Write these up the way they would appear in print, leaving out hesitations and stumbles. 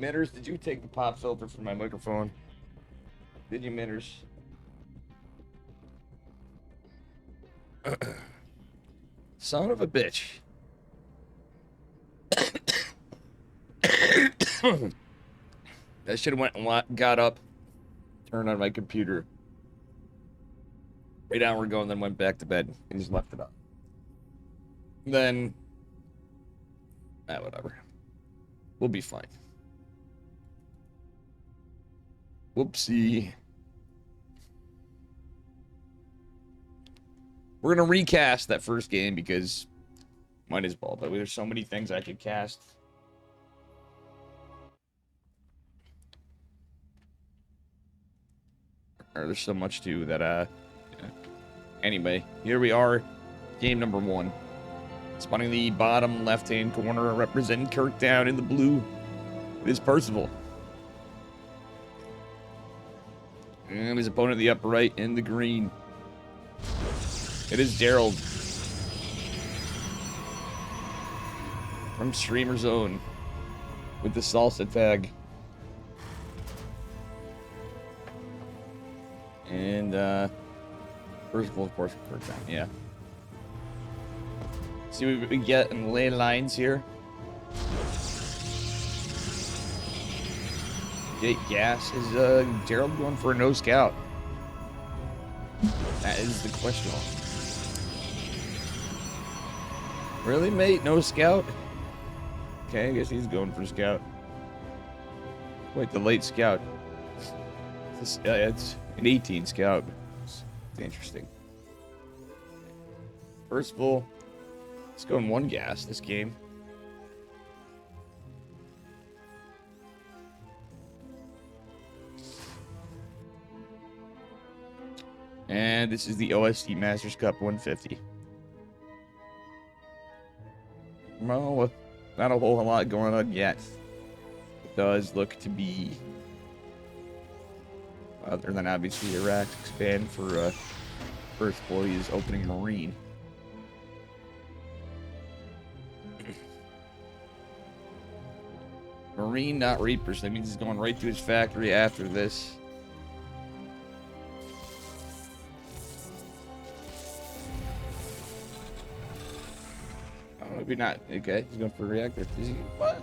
Mitters, did you take the pop filter from my microphone? Did you, Mitters? Son of a bitch. I should have went and got up, turned on my computer right hour ago, and then went back to bed and just left it up. Then, whatever. We'll be fine. Whoopsie. We're gonna recast that first game because might as well. But there's so many things I could cast. Or there's so much too that yeah. Anyway, here we are, game number 1. Spawning the bottom left-hand corner, representing Kirk down in the blue. It is Percival. And his opponent, the upper right, in the green. It is Gerald. From Streamer Zone. With the salsa tag. And, Percival, of course, Kirk down, yeah. See what we get in the ley lines here. Jake Gas. Is Gerald going for a no scout? That is the question. Really, mate? No scout? Okay, I guess he's going for scout. Wait, the late scout. It's an 18 scout. It's interesting. First of all, let's go in 1 gas this game. And this is the OSC Masters Cup 150. Well, not a whole lot going on yet. It does look to be, other than obviously Iraq's expand for first Boy's opening Marine. Marine, not Reapers. That means he's going right to his factory after this. Oh, maybe not. Okay, he's going for a reactor. Is he? What?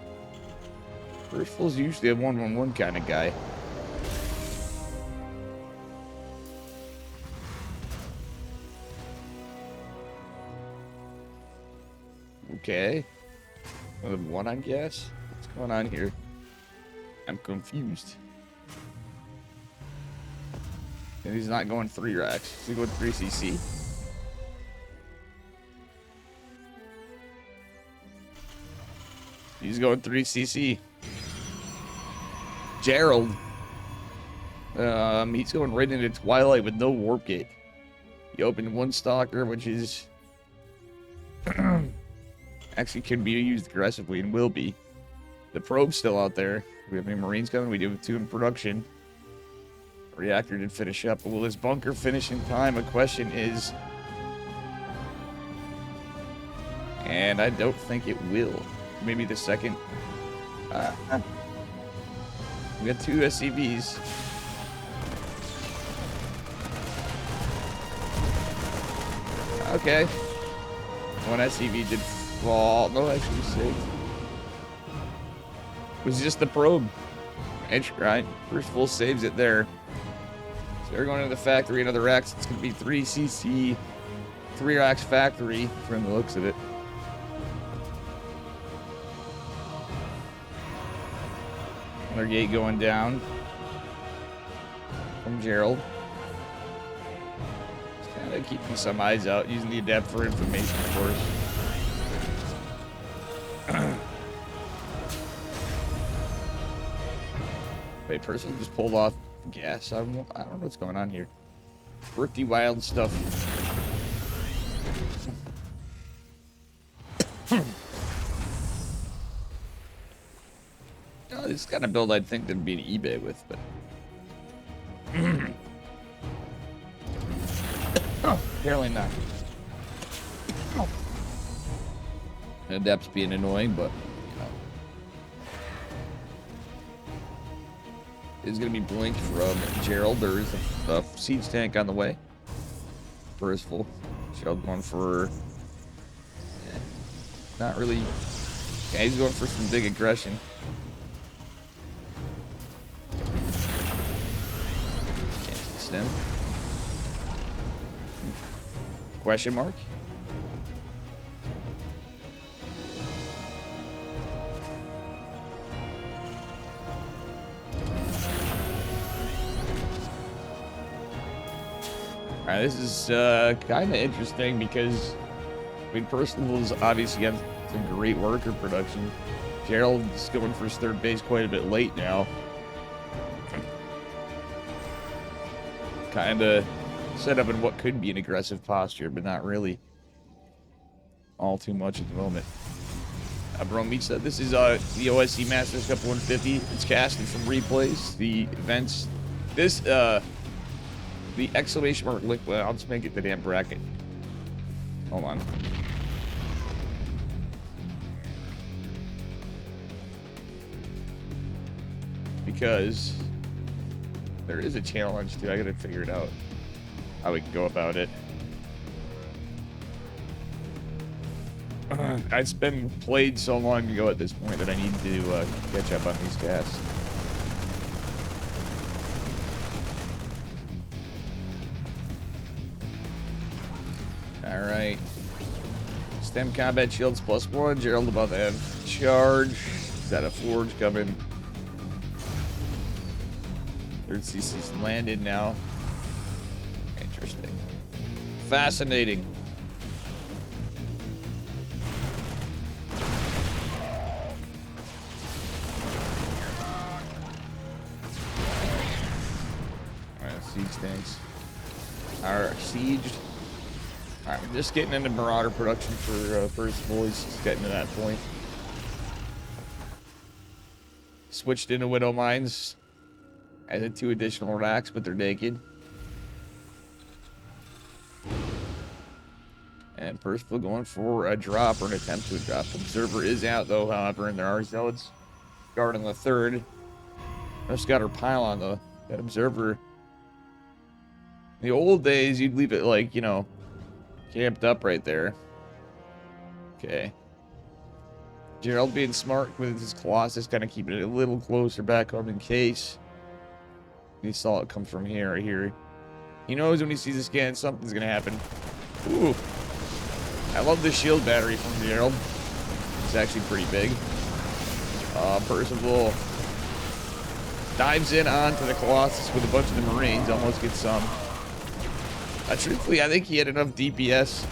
First full's usually a 1-1-1 kind of guy. Okay. Another 1 on gas? What's going on here? I'm confused. And he's not going 3 racks. He's going 3 CC. He's going 3 CC. Gerald. He's going right into Twilight with no warp gate. He opened 1 stalker, which is actually can be used aggressively and will be. The probe's still out there. We have any Marines coming? We do have 2 in production. Reactor did finish up, but will his bunker finish in time? A question is. And I don't think it will. Maybe the second. We got 2 SCVs. Okay. 1 SCV did fall. No, actually 6. It was just the probe. Edge grind. First full saves it there. So they're going to the factory. Another racks. It's going to be 3 CC. 3 racks factory from the looks of it. Another gate going down from Gerald. Just kind of keeping some eyes out, using the adept for information, of course. Wait, person just pulled off gas. I don't know what's going on here. Pretty wild stuff. This kind of build I'd think there'd be an eBay with, but oh, apparently not. Oh. Adepts being annoying, but you know. is going to be Blink from Gerald. There is a siege tank on the way. Percival. Gerald going for... not really... yeah, he's going for some big aggression. Can't stem. Question mark? Alright, this is kind of interesting because, I mean, Percival's obviously got some great worker production. Gerald's going for his third base quite a bit late now. Kind of set up in what could be an aggressive posture, but not really all too much at the moment. Brombeach said this is the OSC Masters Cup 150. It's casted from replays. The events, this, the exclamation mark link, well, I'll just make it the damn bracket. Hold on. Because there is a challenge too. I gotta figure it out. How we can go about it. It's been played so long ago at this point that I need to catch up on these casts. Alright. Stem combat shields +1. Gerald about to have charge. He's got a forge coming. Third CC's landed now. Interesting. Fascinating. Alright, siege tanks are sieged. Alright, we're just getting into Marauder production for Percival. He's just getting to that point. Switched into Widow Mines. Added 2 additional racks, but they're naked. And Percival going for a drop or an attempt to drop. Observer is out though, however, and there are zealots guarding the third. Just got her pile on that observer. In the old days, you'd leave it like, you know, camped up right there. Okay. Gerald being smart with his Colossus, kind of keeping it a little closer back home in case. He saw it come from here, right here. He knows when he sees a scan, something's gonna happen. Ooh. I love the shield battery from Gerald. It's actually pretty big. Percival dives in onto the Colossus with a bunch of the Marines, almost gets some. Truthfully, I think he had enough DPS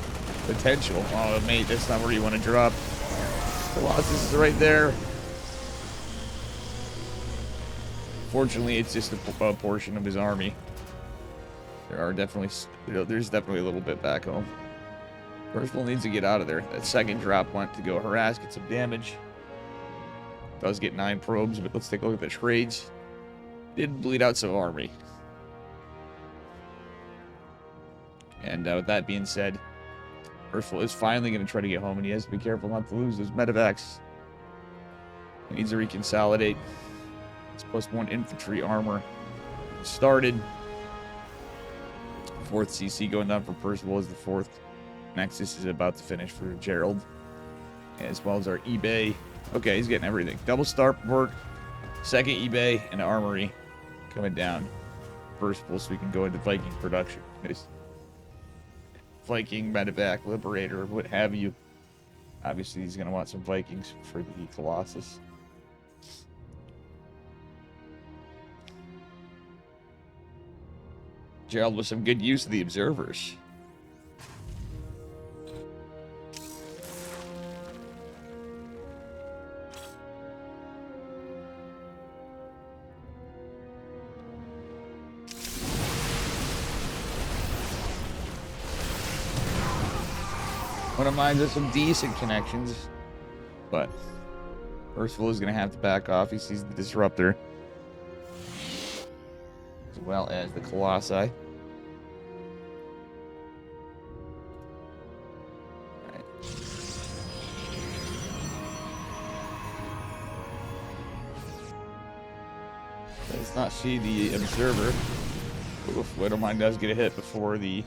potential. Oh, mate, that's not where you want to drop. Colossus is right there. Fortunately, it's just a portion of his army. There's definitely a little bit back home. Percival needs to get out of there. That second drop went to go harass, get some damage. Does get 9 probes, but let's take a look at the trades. Did bleed out some army. And with that being said, Percival is finally going to try to get home, and he has to be careful not to lose those medevacs. He needs to reconsolidate. It's +1 infantry armor started. 4th CC going down for Percival as the 4th Nexus is about to finish for Gerald, as well as our eBay. Okay, he's getting everything. Double starboard, 2nd eBay, and armory coming down. Percival, so we can go into Viking production. Viking, medevac, liberator, what have you. Obviously, he's going to want some Vikings for the Colossus. Gerald with some good use of the observers. One of mine does some decent connections, but Percival is going to have to back off. He sees the disruptor, as well as the Colossi. All right. Does not see the observer. Oof, Widowmine does get a hit before the...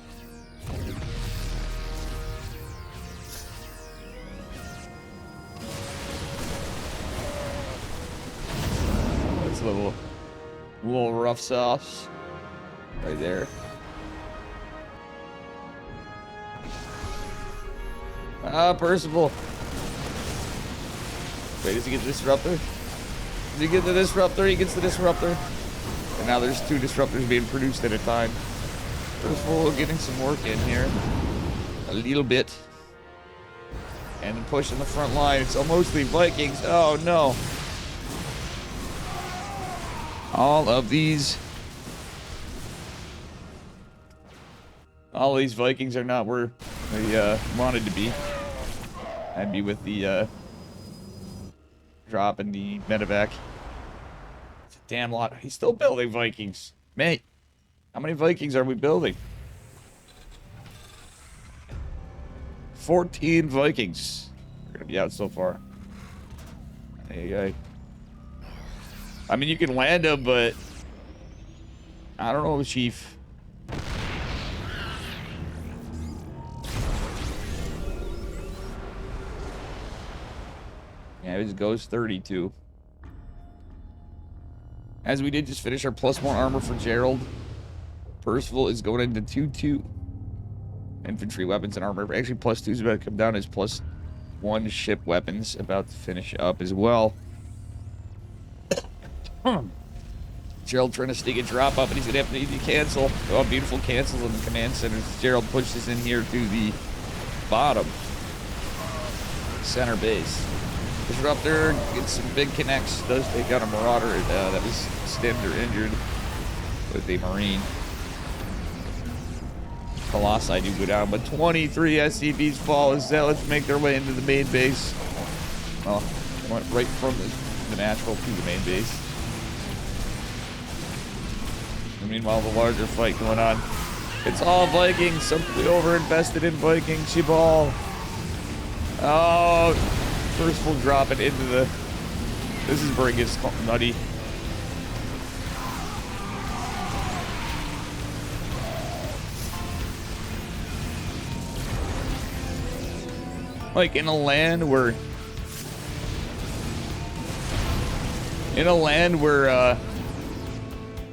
That's a little rough sauce right there. Ah, Percival. Wait, does he get the disruptor? Does he get the disruptor? He gets the disruptor. And now there's 2 disruptors being produced at a time. Percival getting some work in here. A little bit. And then pushing the front line. It's mostly Vikings. Oh, no. All of these Vikings are not where they wanted to be. I'd be with the drop in the medevac. It's a damn lot. He's still building Vikings. Mate, how many Vikings are we building? 14 Vikings. We're gonna be out so far. There you go. I mean, you can land them, but I don't know, Chief. Yeah, it goes 32. As we did just finish our +1 armor for Gerald, Percival is going into 2-2 infantry weapons and armor. Actually, +2 is about to come down as +1 ship weapons, about to finish up as well. Gerald trying to sneak a drop up, and he's gonna have to need to cancel. Oh, beautiful cancels on the command centers. Gerald pushes in here to the bottom center base. Disruptor gets some big connects. Does take out a Marauder that was stemmed or injured with a Marine. Colossi do go down, but 23 SCVs fall as Zealots make their way into the main base. Well, went right from the natural to the main base. And meanwhile, the larger fight going on. It's all Vikings. Simply over-invested in Vikings. Shibal. Oh, first we'll drop it into the... This is where it gets nutty. Like in a land where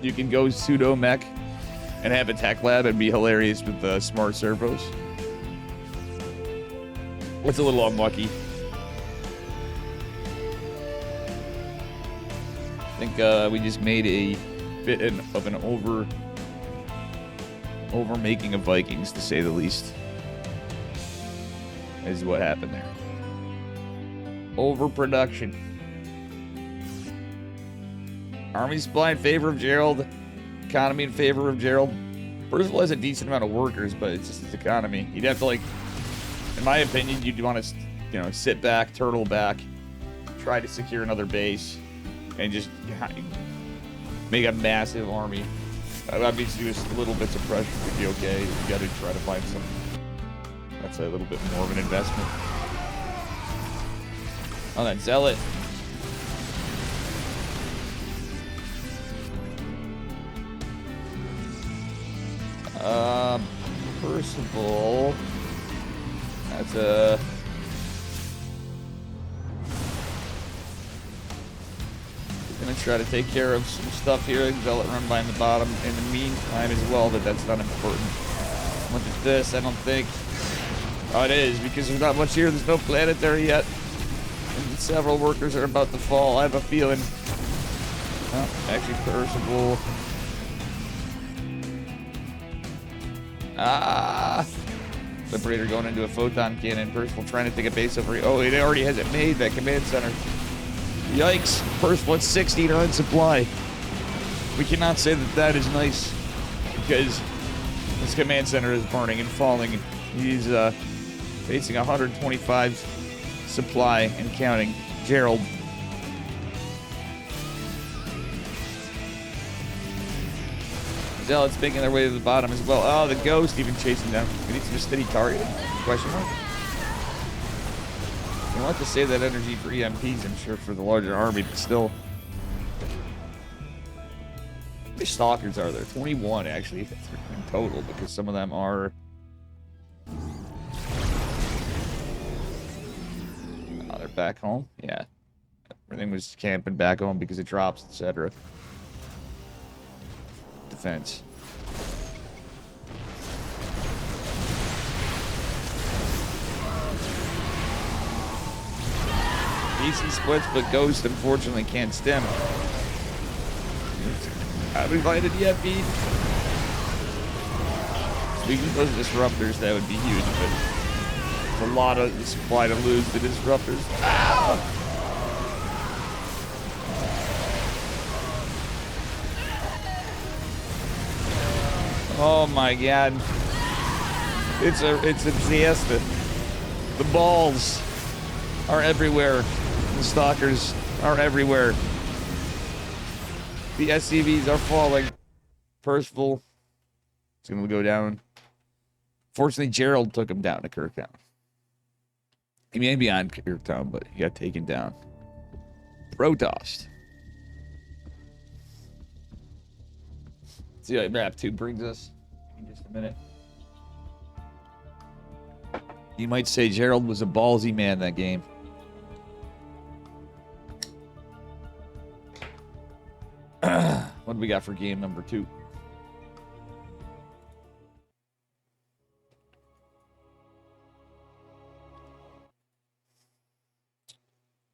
you can go pseudo mech and have a tech lab and be hilarious with smart servos. It's a little unlucky. I think we just made a bit of an over making of Vikings, to say the least. Is what happened there. Overproduction. Army supply in favor of Gerald. Economy in favor of Gerald. Percival has a decent amount of workers, but it's just his economy. You'd have to, like, in my opinion, you'd want to, you know, sit back, turtle back, try to secure another base, and just make a massive army. Obviously, just little bits of pressure would be okay. You got to try to find some. That's a little bit more of an investment. Oh, that Zealot. Percival. That's a... Gonna try to take care of some stuff here. Zealot run by in the bottom in the meantime as well, but that's not important. Look at this, I don't think. Oh, it is, because there's not much here. There's no planetary yet. And several workers are about to fall. I have a feeling. Oh, actually, Percival. Ah! Liberator going into a photon cannon. Percival trying to take a base over. Oh, it already has it made, that command center. Yikes. Percival at 1,600 supply. We cannot say that that is nice, because this command center is burning and falling. He's facing 125 supply and counting. Gerald. Zealots making their way to the bottom as well. Oh, the Ghost even chasing down. We need some steady targeting? Question mark? You want to save that energy for EMPs, I'm sure, for the larger army, but still. many stalkers are there? 21, actually, in total, because some of them are... Oh, they're back home? Yeah. Everything was camping back home because of drops, etc. Defense. Decent splits, but Ghost unfortunately can't stem. Haven't invited yet, Pete. Speaking of those disruptors, that would be huge, but it's a lot of supply to lose the disruptors. Ow! Oh my god. It's a disaster. The balls are everywhere. The stalkers are everywhere. The SCVs are falling. Percival is going to go down. Fortunately, Gerald took him down to Kirktown. He may be on Kirktown, but he got taken down. Protoss. See what map 2 brings us in just a minute. You might say Gerald was a ballsy man that game. What do we got for game number 2?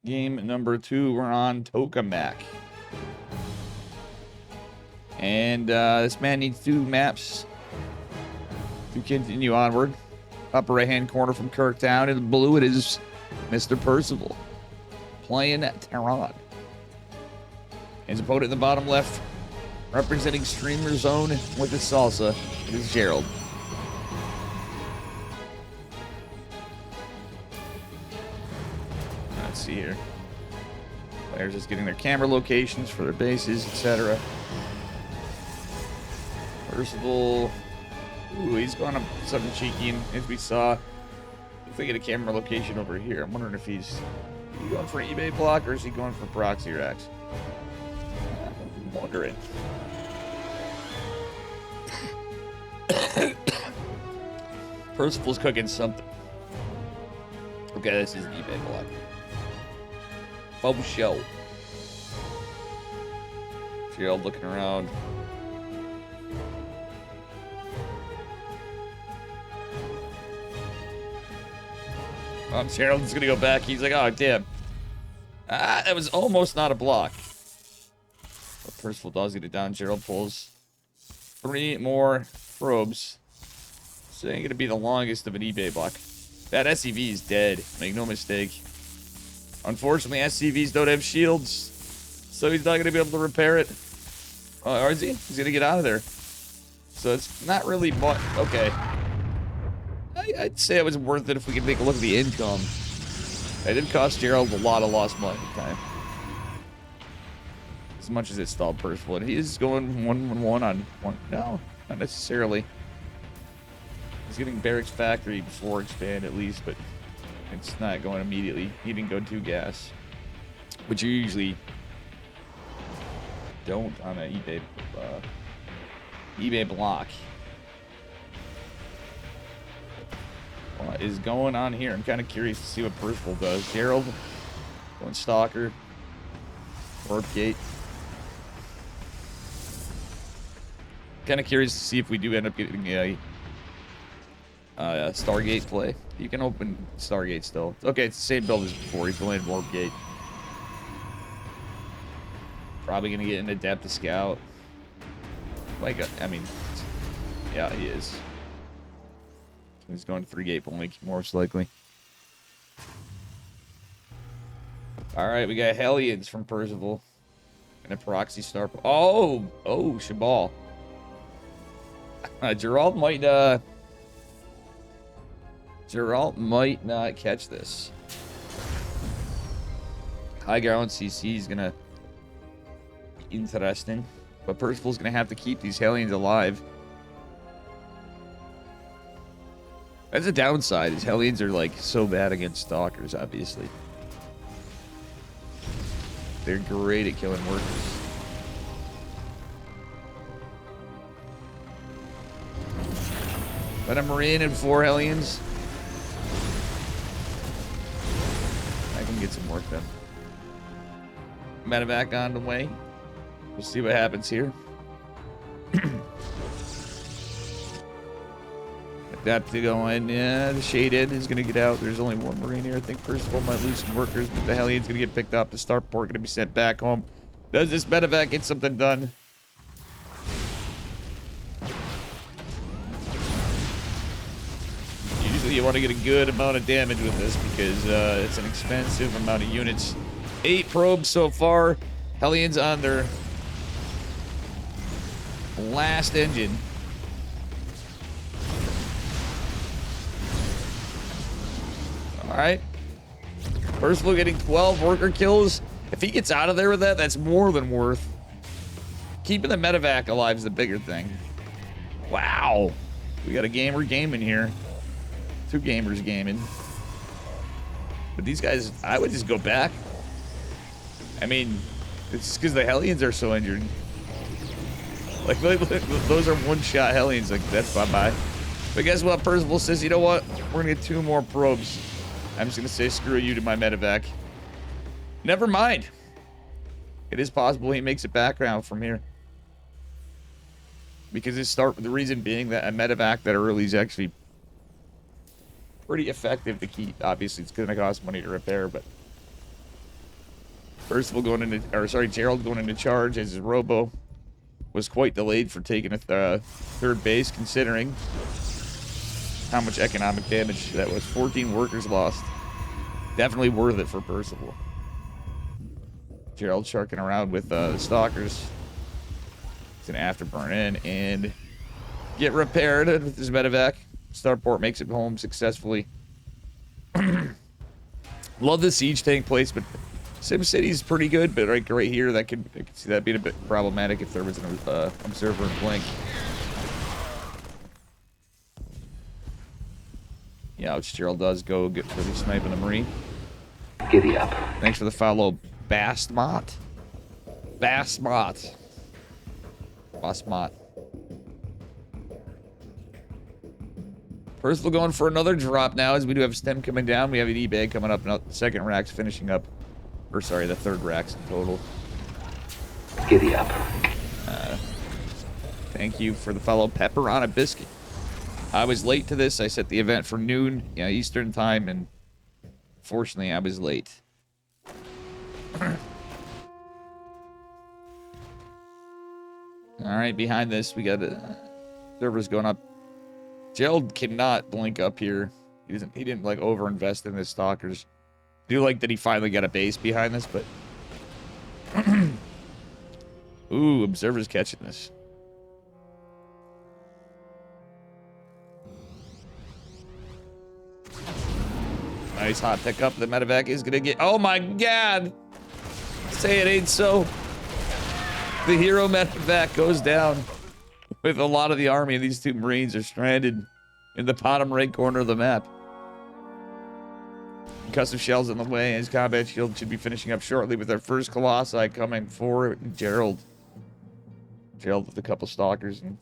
Game number 2, we're on Tokamak. And this man needs 2 maps to continue onward. Upper right-hand corner from Kirktown. In the blue, it is Mr. Percival playing Tehran. His opponent in the bottom left, representing Streamer Zone with the salsa, it is Gerald. Let's see here. Players just getting their camera locations for their bases, etc. Percival. Ooh, he's going up something cheeky, and as we saw, if we get a camera location over here, I'm wondering if he's going for eBay block or is he going for proxy racks? I'm wondering. Percival's cooking something. Okay, this is an eBay block. Faux show. Gerald looking around. Gerald's gonna go back. He's like, oh, damn. That was almost not a block. But Percival does get it down. Gerald pulls 3 more probes. So it ain't gonna be the longest of an eBay block. That SCV is dead. Make no mistake. Unfortunately, SCVs don't have shields. So he's not gonna be able to repair it. Or is he? He's gonna get out of there. So it's not really much. Okay. I'd say it was worth it if we could take a look at the income. It did cost Gerald a lot of lost money at the time. As much as it stalled Percival. And he is going 1-1 on one. No, not necessarily. He's getting Barracks Factory before expand at least, but it's not going immediately. He didn't go 2 gas. Which you usually don't on an eBay block. What is going on here? I'm kind of curious to see what Percival does. Gerald going Stalker. Warp Gate. Kind of curious to see if we do end up getting a Stargate play. You can open Stargate still. Okay, it's the same build as before. He's going Warp Gate. Probably going to get into Depth of Scout. Like, I mean, yeah, he is. He's going 3-gate blink, most likely. Alright, we got Hellions from Percival. And a Proxy Star. Oh, Shabal. Gerald might not catch this. High ground CC is gonna be interesting. But Percival's gonna have to keep these Hellions alive. That's a downside, is Hellions are like so bad against Stalkers, obviously. They're great at killing workers. Got a Marine and 4 Hellions. I can get some work done. Medevac on the way. We'll see what happens here. Got to go in. Yeah, the Shaded is going to get out. There's only 1 Marine here. I think Percival might lose some workers, but the Hellion's going to get picked up. The starport going to be sent back home. Does this medevac get something done? Usually you want to get a good amount of damage with this because it's an expensive amount of units. 8 probes so far. Hellion's on their last engine. All right. Percival getting 12 worker kills. If he gets out of there with that, that's more than worth. Keeping the medevac alive is the bigger thing. Wow. We got a gamer gaming here. 2 gamers gaming. But these guys, I would just go back. I mean, it's because the Hellions are so injured. Like, those are one-shot Hellions. Like, that's bye-bye. But guess what? Percival says, you know what? We're going to get 2 more probes. I'm just going to say screw you to my medevac. Never mind. It is possible he makes it back around from here. Because the reason being that a medevac that early is actually pretty effective to keep. Obviously, it's going to cost money to repair, but Percival going into, or sorry, Gerald going into charge as his robo was quite delayed for taking a 3rd base, considering how much economic damage that was. 14 workers lost. Definitely worth it for Percival. Gerald sharking around with the stalkers. It's an afterburn in and get repaired with his medevac. Starport makes it home successfully. Love the siege taking place, but SimCity's pretty good. But right here, I could see that being a bit problematic if there was an observer in Blink. Yeah, which Gerald does go get for the sniping the Marine. Giddy up. Thanks for the follow, Bastmot. Bastmot. Bastmot. Percival going for another drop now, as we do have stem coming down. We have an eBay coming up. Now, the 2nd rack's finishing up. Or sorry, the 3rd rack's in total. Giddy up. Thank you for the follow, Pepper on a Biscuit. I was late to this. I set the event for noon, Eastern time, and fortunately, I was late. All right, behind this, we got servers going up. Gerald cannot blink up here. He didn't like overinvest in his stalkers. I do like that he finally got a base behind this, but ooh, observer's catching this. Nice hot pickup. The medevac is gonna get. Oh my god! Say it ain't so. The hero medevac goes down with a lot of the army, and these 2 Marines are stranded in the bottom right corner of the map. Custom shells in the way, and his combat shield should be finishing up shortly with their first Colossi coming for Gerald. Gerald with a couple stalkers, and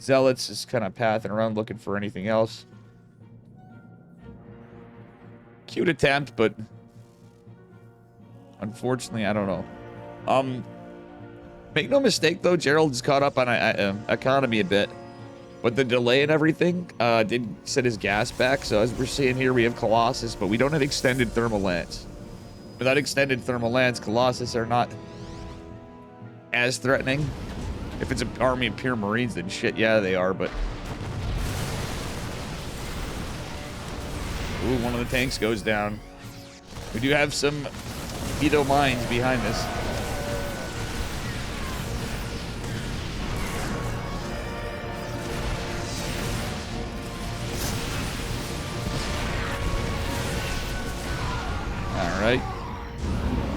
Zealots is kind of pathing around looking for anything else. Cute attempt, but unfortunately, I don't know. Make no mistake, though, Gerald's caught up on economy a bit. But the delay and everything did set his gas back. So as we're seeing here, we have Colossus, but we don't have extended thermal lance. Without extended thermal lance, Colossus are not as threatening. If it's an army of pure Marines, then shit, yeah, they are, but... Ooh, one of the tanks goes down. We do have some Edo mines behind this. Alright.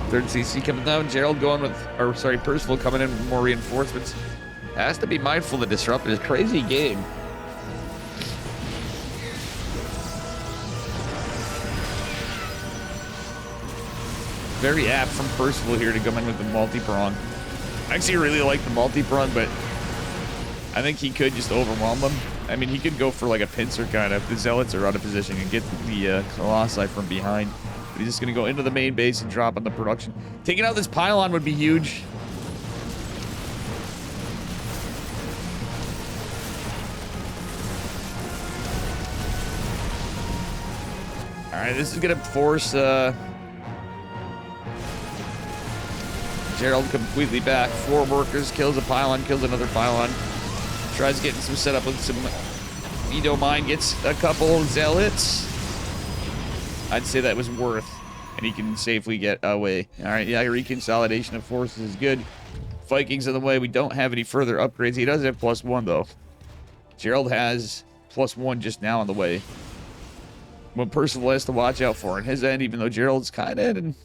3rd CC coming down. Gerald going with, or sorry, Percival coming in with more reinforcements. Has to be mindful to disrupt this crazy game. Very apt from Percival here to come in with the multi-prong. I actually really like the multi-prong, but I think he could just overwhelm them. I mean, he could go for like a pincer kind of. The Zealots are out of position and get the Colossi from behind. But he's just going to go into the main base and drop on the production. Taking out this pylon would be huge. Alright, this is going to force Gerald completely back. 4 workers, kills a pylon, kills another pylon. Tries getting some setup with some Veto Mine, gets a couple Zealots. I'd say that was worth, and he can safely get away. Alright, yeah, reconsolidation of forces is good. Vikings in the way. We don't have any further upgrades. He does have +1, though. Gerald has +1 just now on the way. What Percival has to watch out for on his end, even though Gerald's kind of in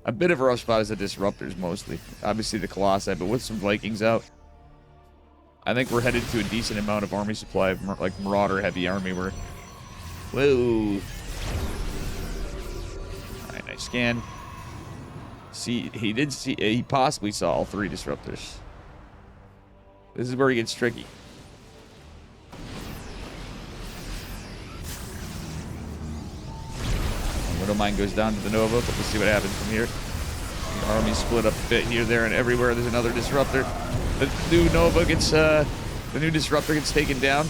a bit of a rough spot, is the Disruptors mostly. Obviously the Colossi, but with some Vikings out, I think we're headed to a decent amount of army supply of like Marauder heavy army. Whoa. Alright, nice scan. See, he possibly saw all 3 Disruptors. This is where he gets tricky. Widow Mine goes down to the Nova, but we'll see what happens from here. The army split up a bit here, there, and everywhere. There's another Disruptor. The new Nova gets, the new Disruptor gets taken down.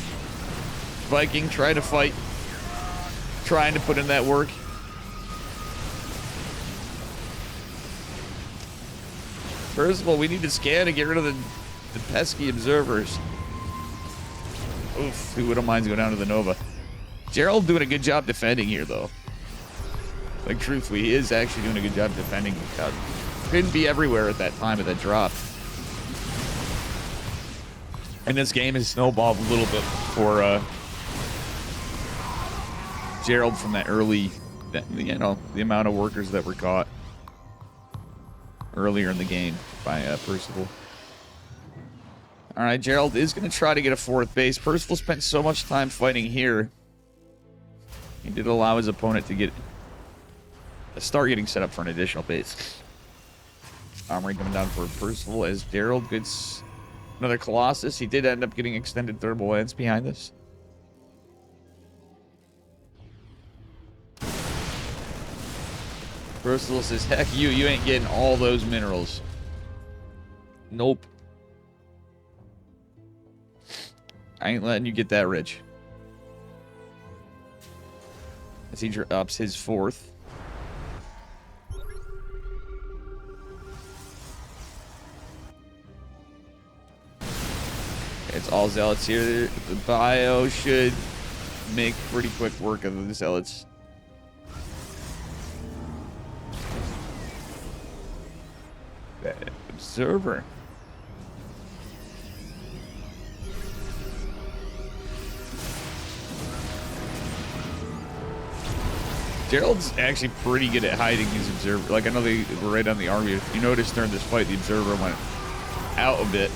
Viking trying to fight. Trying to put in that work. First of all, we need to scan to get rid of the pesky observers. Oof, the Widow Mines go down to the Nova. Gerald doing a good job defending here, though. Like, truthfully, he is actually doing a good job defending. Couldn't be everywhere at that time of that drop. And this game has snowballed a little bit for Gerald from that early, you know, the amount of workers that were caught earlier in the game by Percival. All right, Gerald is going to try to get a 4th base. Percival spent so much time fighting here. He did allow his opponent to start getting set up for an additional base. Armory coming down for Percival as Gerald gets another Colossus. He did end up getting extended thermal lance behind this. Percival says, heck you ain't getting all those minerals. Nope. I ain't letting you get that rich. As he drops his 4th. It's all Zealots here. The bio should make pretty quick work of the Zealots. That observer. Gerald's actually pretty good at hiding his observer. Like, I know they were right on the army. If you notice during this fight, the observer went out a bit.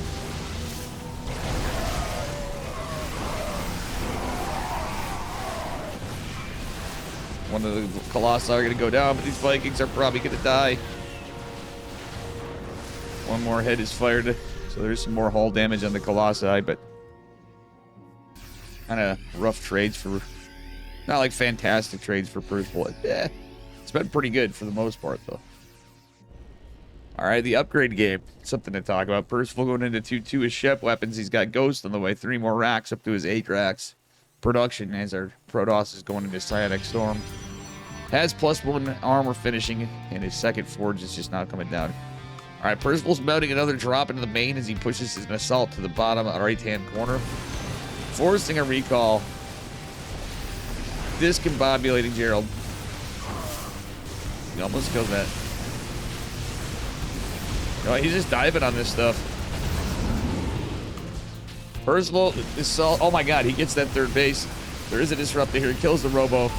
One of the Colossi are going to go down, but these Vikings are probably going to die. One more head is fired, so there's some more hull damage on the Colossi, but kind of rough trades for... Not like fantastic trades for Percival. Yeah, it's been pretty good for the most part, though. All right, the upgrade game. Something to talk about. Percival going into 2-2 with Shep weapons. He's got Ghost on the way. 3 more racks up to his 8 racks. Production as our Protoss is going into Psionic Storm. Has +1 armor finishing, and his 2nd forge is just not coming down. All right, Percival's mounting another drop into the main as he pushes his assault to the bottom right-hand corner. Forcing a recall. Discombobulating Gerald. He almost killed that. No, he's just diving on this stuff. Percival, oh my god, he gets that 3rd base. There is a Disruptor here. He kills the Robo.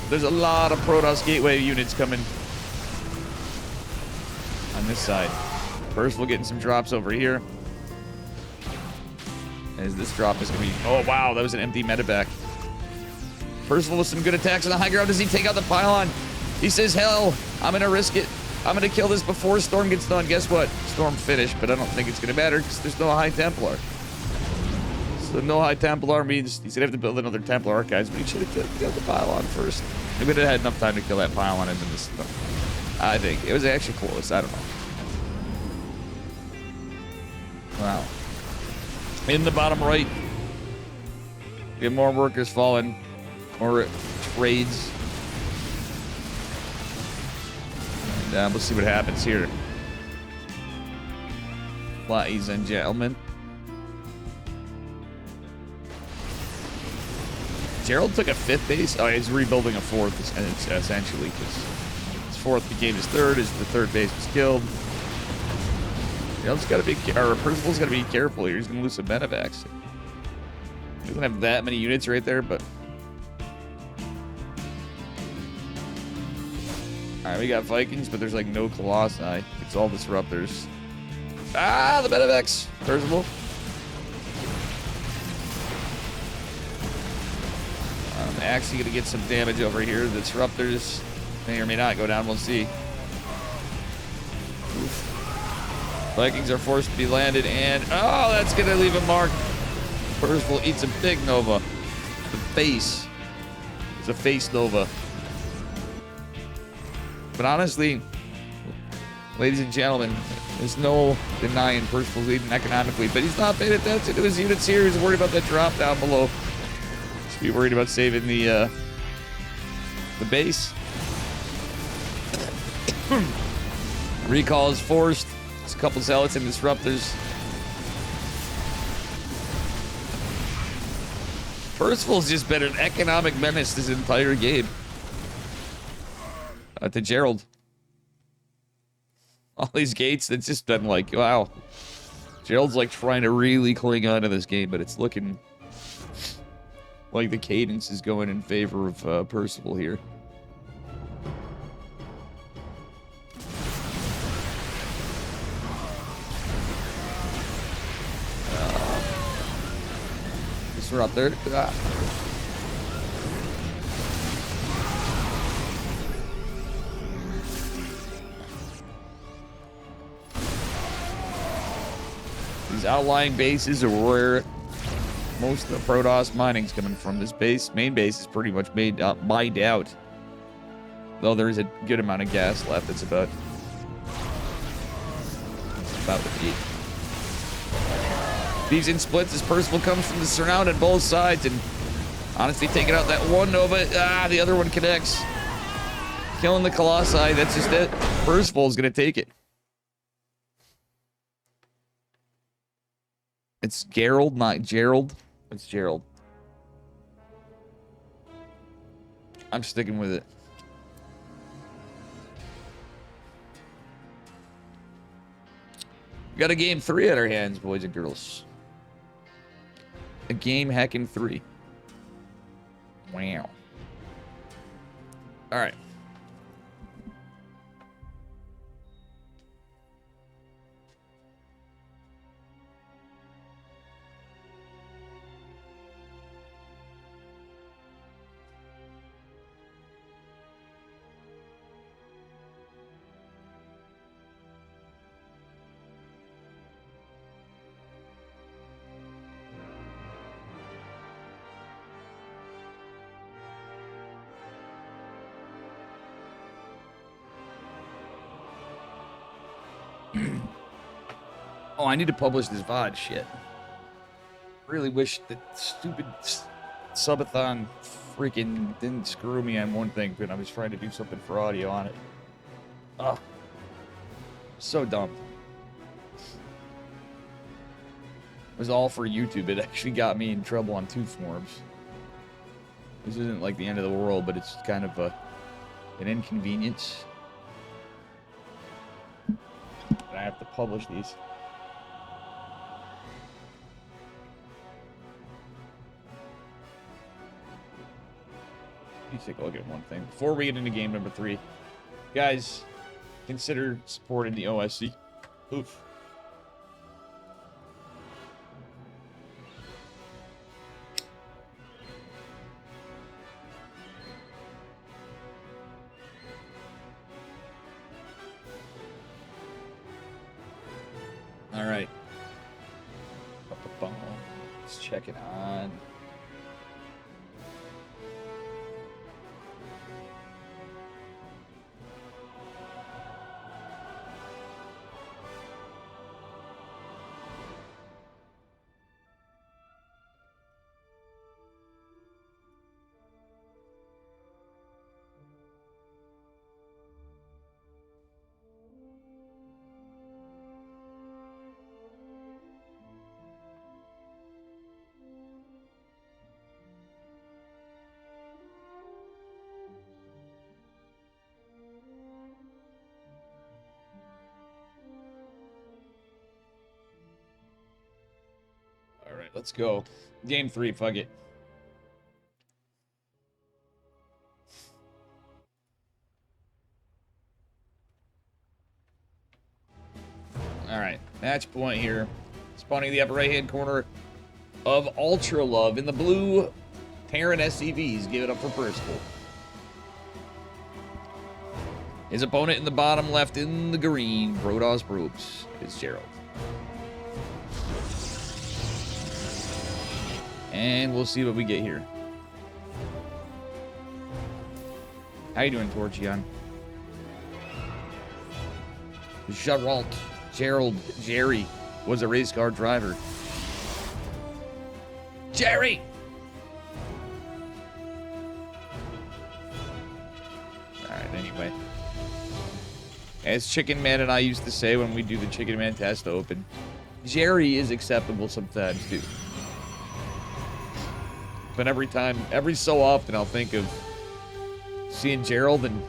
There's a lot of Protoss Gateway units coming on this side. Percival getting some drops over here. As this drop is going to be... Oh, wow, that was an empty medevac. Percival with some good attacks on the high ground. Does he take out the pylon? He says, hell, I'm going to risk it. I'm going to kill this before Storm gets done. Guess what? Storm finished, but I don't think it's going to matter because there's no High Templar. So no high Templar means he's gonna have to build another Templar Archives, but he should have killed the pylon first. He would have had enough time to kill that pylon and then this stuff. I think it was actually close. I don't know. Wow. In the bottom right, we have more workers falling, more raids. And we'll see what happens here. Ladies and gentlemen. Gerald took a 5th base. Oh, he's rebuilding a 4th, essentially, because his 4th became his 3rd. The 3rd base was killed. Gerald's got to be, or Percival's got to be careful here. He's going to lose some medevacs. He doesn't have that many units right there, but. Alright, we got Vikings, but there's like no Colossi. It's all Disruptors. Ah, the medevacs! Percival. Actually gonna get some damage over here. The Disruptors may or may not go down. We'll see. Oof. Vikings are forced to be landed, and oh, that's gonna leave a mark. Percival eats a big Nova. The face. It's a face Nova. But honestly, ladies and gentlemen, there's no denying Percival's leading economically, but he's not paying attention to his units here. He's worried about that drop down below. Be worried about saving the base. Recall is forced. There's a couple zealots and disruptors. Percival's just been an economic menace this entire game. To Gerald. All these gates, it's just been like, wow. Gerald's like trying to really cling on to this game, but it's looking like the cadence is going in favor of Percival here. Disruptor. Ah. These outlying bases are where most of the Protoss mining's coming from. This base, main base, is pretty much mined out. Though there is a good amount of gas left. It's about the peak. These in splits as Percival comes from the surrounded both sides and honestly taking out that one Nova. Ah, the other one connects. Killing the Colossi. That's just it. Percival's gonna take it. It's Gerald, not Gerald. It's Gerald. I'm sticking with it. We got a game 3 at our hands, boys and girls. A game hacking 3. Wow. All right. Oh, I need to publish this VOD shit. Really wish that stupid subathon freaking didn't screw me on one thing, but I was trying to do something for audio on it. Oh, so dumb. It was all for YouTube. It actually got me in trouble on 2 forums. This isn't like the end of the world, but it's kind of an inconvenience. I have to publish these. Let's take a look at one thing before we get into game number 3. Guys, consider supporting the OSC. Oof. All right. Just checking on. All right, let's go. Game 3, fuck it. All right, match point here. Spawning the upper right-hand corner of Ultra Love in the blue. Terran SCVs give it up for Percival. His opponent in the bottom left in the green, Brodos Probes, is Gerald. And we'll see what we get here. How you doing, Torchion? Jerry was a race car driver. Jerry! Alright, anyway. As Chicken Man and I used to say when we do the Chicken Man test open, Jerry is acceptable sometimes too. But every so often I'll think of seeing Gerald and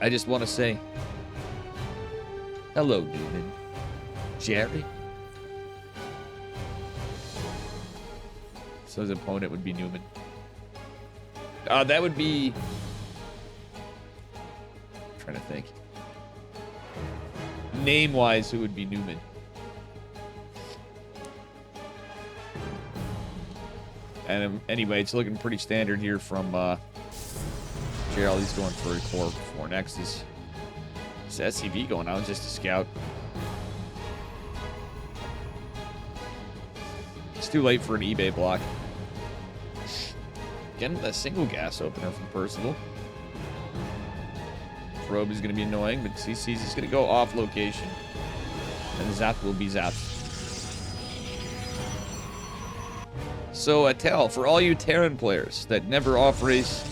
I just want to say, hello, Newman. Jerry? So his opponent would be Newman. That would be... I'm trying to think. Name-wise, who would be Newman? And anyway, it's looking pretty standard here from Gerald. He's going for a core 4 Nexus. It's SCV going out, just a scout. It's too late for an eBay block. Getting a single gas opener from Percival. Probe is going to be annoying, but he sees he's going to go off location. And Zap will be zapped. So, tell, for all you Terran players that never off-race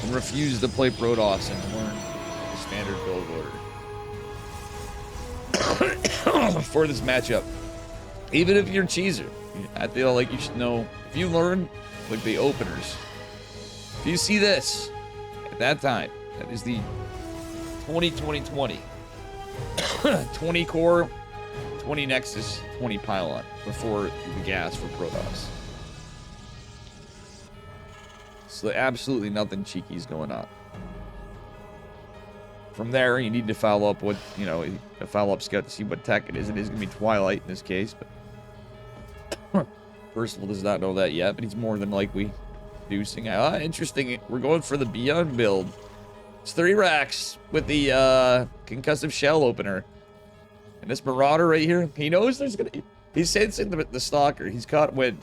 and refuse to play Protoss and learn the standard build order for this matchup, even if you're cheeser, I feel like you should know, if you learn like the openers, if you see this at that time, that is the 20 20 core, 20 Nexus, 20 pylon before the gas for Protoss. So absolutely nothing cheeky is going on. From there, you need to follow up with, a follow-up scout to see what tech it is. It is going to be Twilight in this case, but Percival does not know that yet, but he's more than likely producing. Interesting. We're going for the Beyond build. It's 3 racks with the concussive shell opener. And this Marauder right here, he knows there's going to... He's sensing the Stalker. He's caught wind.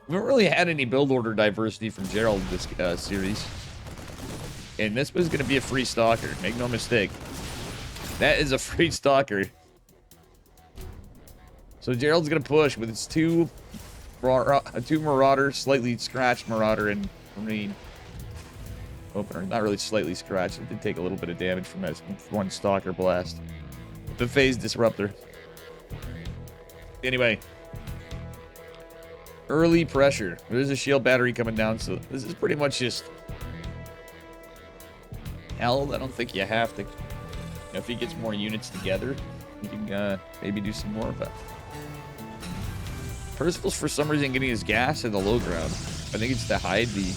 We haven't really had any build order diversity from Gerald this series. And this was going to be a free Stalker. Make no mistake. That is a free Stalker. So Gerald's going to push with his two Marauder, slightly scratched Marauder and Marine opener. Not really slightly scratched. It did take a little bit of damage from that one Stalker blast. The phase disruptor. Anyway. Early pressure. There's a shield battery coming down, so this is pretty much just... Hell, I don't think you have to... if he gets more units together, you can maybe do some more, but... Percival's for some reason getting his gas in the low ground. I think it's to hide the...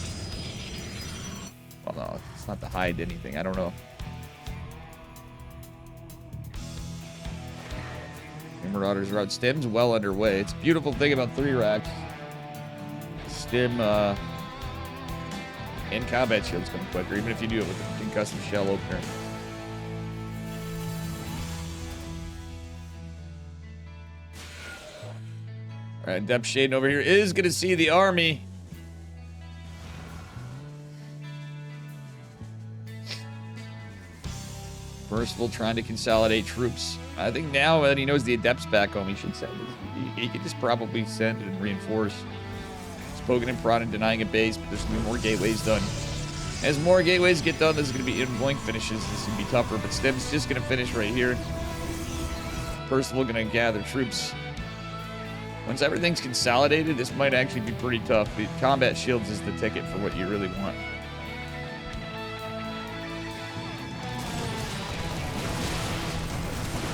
Well, no, it's not to hide anything. I don't know. The Marauders are out. Stim's well underway. It's a beautiful thing about 3 racks. Stim and combat shields come quicker, even if you do it with the concussive shell opener. Alright, Depth Shade over here is going to see the army. Percival trying to consolidate troops. I think now that he knows the Adept's back home, he should send it. He could just probably send and reinforce. He's poking and prodding, denying a base, but there's going to be more gateways done. As more gateways get done, there's going to be in-blink finishes. This is going to be tougher, but Stim's just going to finish right here. Percival going to gather troops. Once everything's consolidated, this might actually be pretty tough. The combat shields is the ticket for what you really want.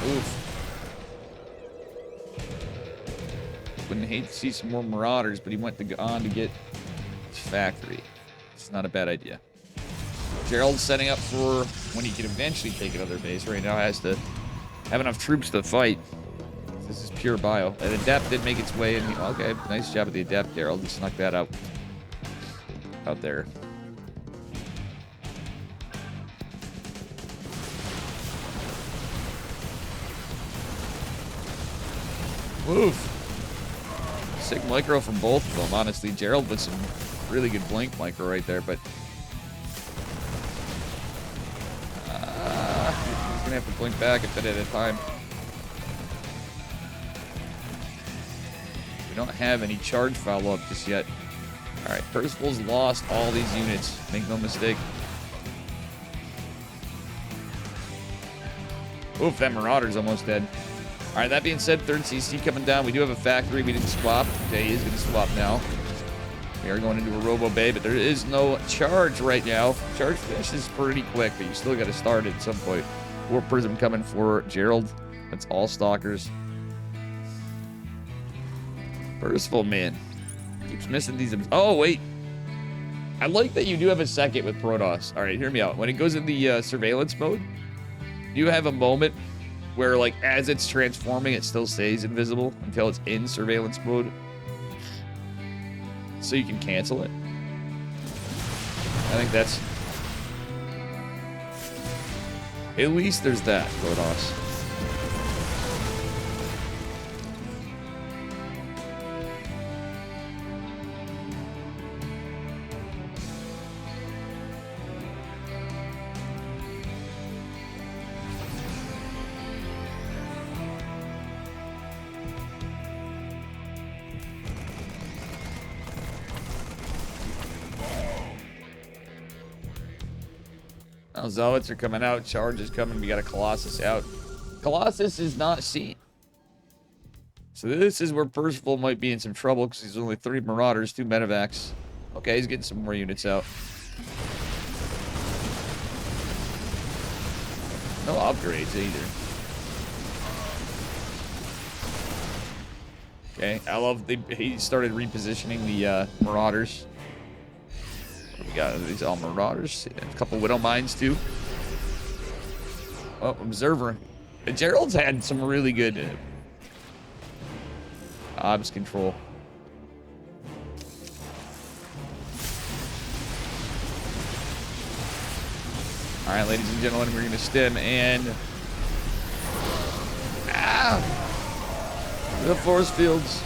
Oof. Wouldn't hate to see some more Marauders, but he went on to get his factory. It's not a bad idea. Gerald's setting up for when he can eventually take another base. Right now has to have enough troops to fight. This is pure bio. And Adept did make its way in. Okay, nice job with the Adept, Gerald. He snuck that out there. Woof. Sick micro from both of them, honestly. Gerald with some really good blink micro right there, but he's gonna have to blink back a bit at a time. We don't have any charge follow-up just yet. Alright, Percival's lost all these units. Make no mistake. Oof, that Marauder's almost dead. Alright, that being said, 3rd CC coming down. We do have a factory. We didn't swap. Okay, he is going to swap now. We are going into a Robo Bay, but there is no charge right now. Charge finish is pretty quick, but you still got to start it at some point. War Prism coming for Gerald. That's all Stalkers. Percival, man. Keeps missing these. Oh, wait. I like that you do have a second with Protoss. Alright, hear me out. When it goes in the surveillance mode, you have a moment where, like, as it's transforming, it still stays invisible until it's in surveillance mode. So you can cancel it. I think that's... At least there's that, Protoss. Now Zealots are coming out. Charge is coming. We got a Colossus out. Colossus is not seen. So this is where Percival might be in some trouble because he's only 3 Marauders, 2 Medivacs. Okay, he's getting some more units out. No upgrades either. Okay, I love he started repositioning the Marauders. We got these all Marauders, a couple Widow Mines too. Oh, Observer. Gerald's had some really good obs control. All right, ladies and gentlemen, we're gonna stim and the force fields.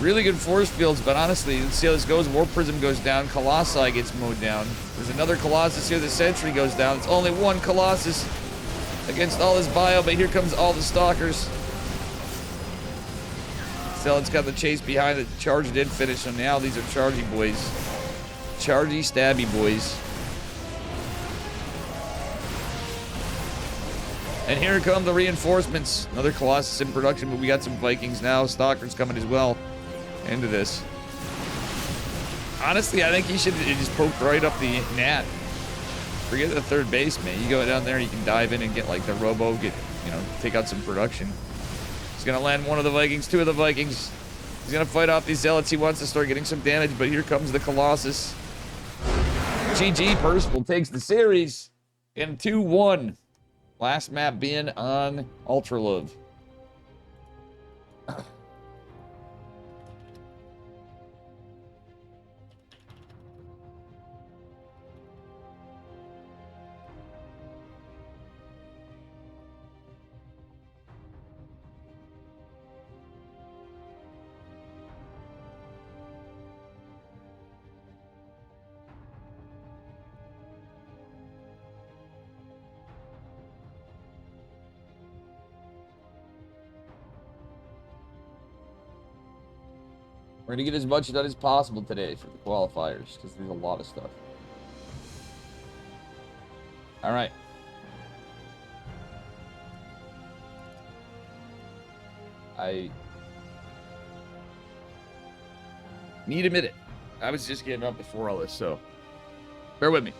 Really good force fields, but honestly, let's see how this goes. War Prism goes down. Colossi gets mowed down. There's another Colossus here. The Sentry goes down. It's only one Colossus against all this bio, but here comes all the Stalkers. Zealot's got the chase behind it. Charge did finish, so now these are Chargy boys. Chargy, stabby boys. And here come the reinforcements. Another Colossus in production, but we got some Vikings now. Stalkers coming as well into this. Honestly, I think he should have just poked right up the Nat. Forget the 3rd base, man. You go down there, you can dive in and get like the Robo, take out some production. He's gonna land one of the Vikings, 2 of the Vikings. He's gonna fight off these Zealots. He wants to start getting some damage, but here comes the Colossus. GG, Percival takes the series in 2-1. Last map being on Ultra Love. We're going to get as much done as possible today for the qualifiers, because there's a lot of stuff. All right. I need a minute. I was just getting up before all this, so bear with me.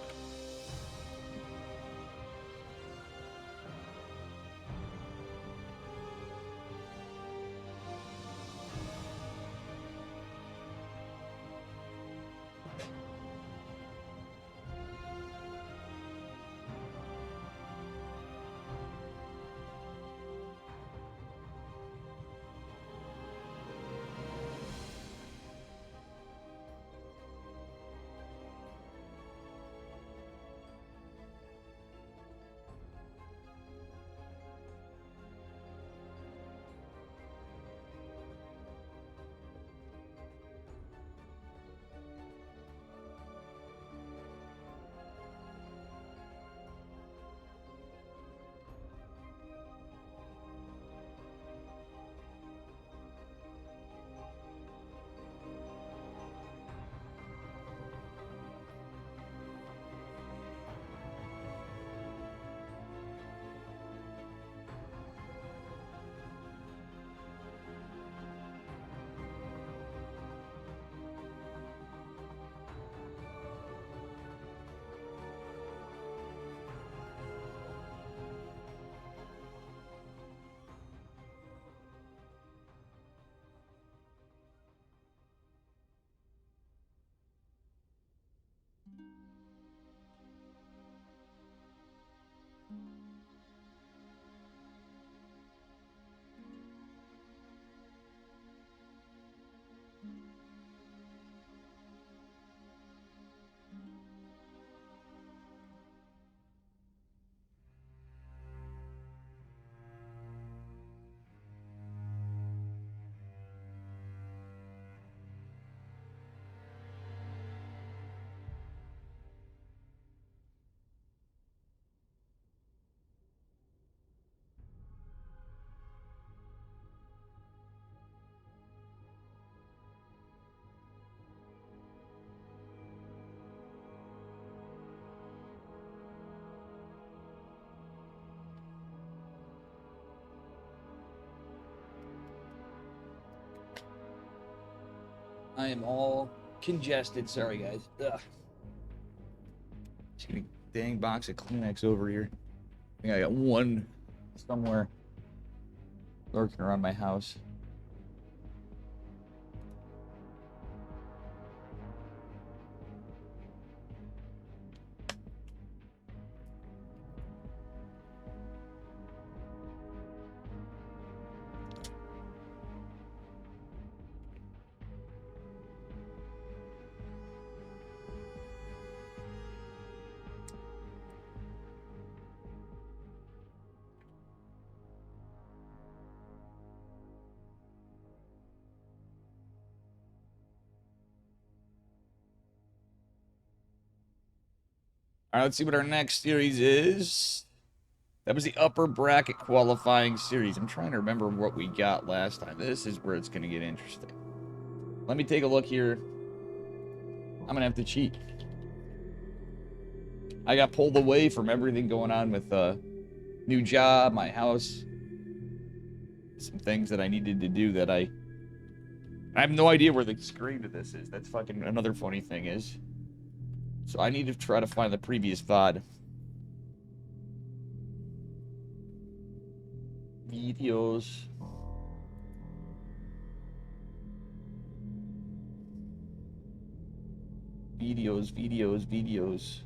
I am all congested. Sorry, guys. Ugh. Just getting a dang box of Kleenex over here. I think I got one somewhere lurking around my house. All right, let's see what our next series is. That was the upper bracket qualifying series. I'm trying to remember what we got last time. This is where it's going to get interesting. Let me take a look here. I'm going to have to cheat. I got pulled away from everything going on with new job, my house. Some things that I needed to do that I have no idea where the screen of this is. That's fucking another funny thing is. So I need to try to find the previous VOD. Videos. Videos.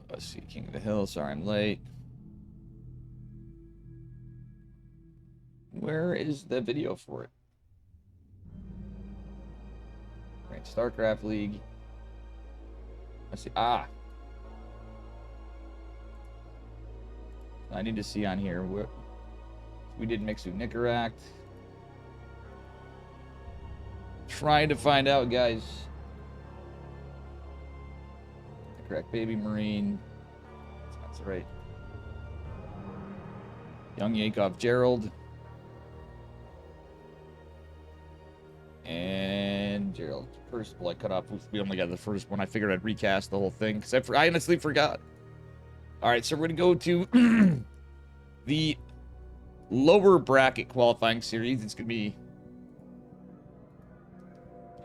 Let's see, King of the Hill. Sorry, I'm late. Where is the video for it? Right, StarCraft League. Let's see. Ah. I need to see on here. We did mix with Nicaract. Trying to find out, guys. Nicaract Baby Marine. That's right. Young Yakov Gerald. First, well, I cut off. We only got the first one. I figured I'd recast the whole thing because I honestly forgot. All right, so we're gonna go to the lower bracket qualifying series. It's gonna be.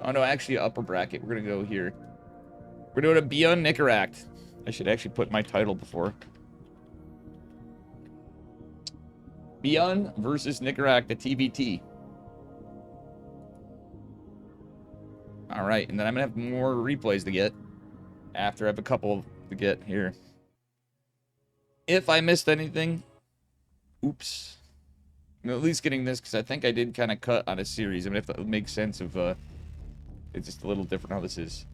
Oh no, actually upper bracket. We're gonna go here. We're doing a Beyond Nicaract. I should actually put my title before. Beyond versus Nicaract, the TBT. All right, and then I'm gonna have more replays to get after I have a couple to get here. If I missed anything, oops. I'm at least getting this because I think I did kind of cut on a series. I'm gonna have to make sense of it's just a little different how this is.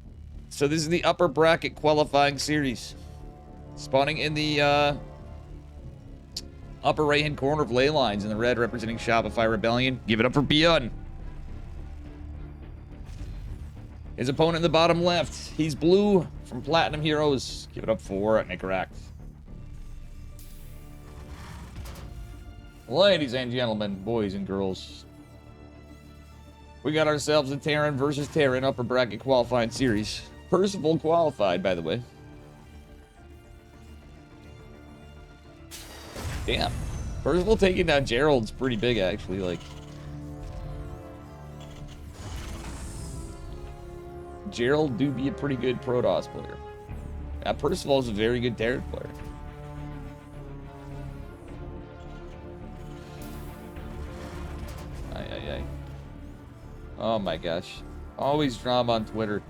So this is the upper bracket qualifying series. Spawning in the upper right-hand corner of ley lines in the red representing Shopify Rebellion. Give it up for Beyond. His opponent in the bottom left, he's blue from Platinum Heroes. Give it up for Nicaract. Ladies and gentlemen, boys and girls, we got ourselves a Terran versus Terran upper bracket qualifying series. Percival qualified, by the way. Damn. Percival taking down Gerald's pretty big, actually. Like, Gerald do be a pretty good Protoss player. Percival's a very good Terran player. Ay. Oh my gosh. Always drama on Twitter.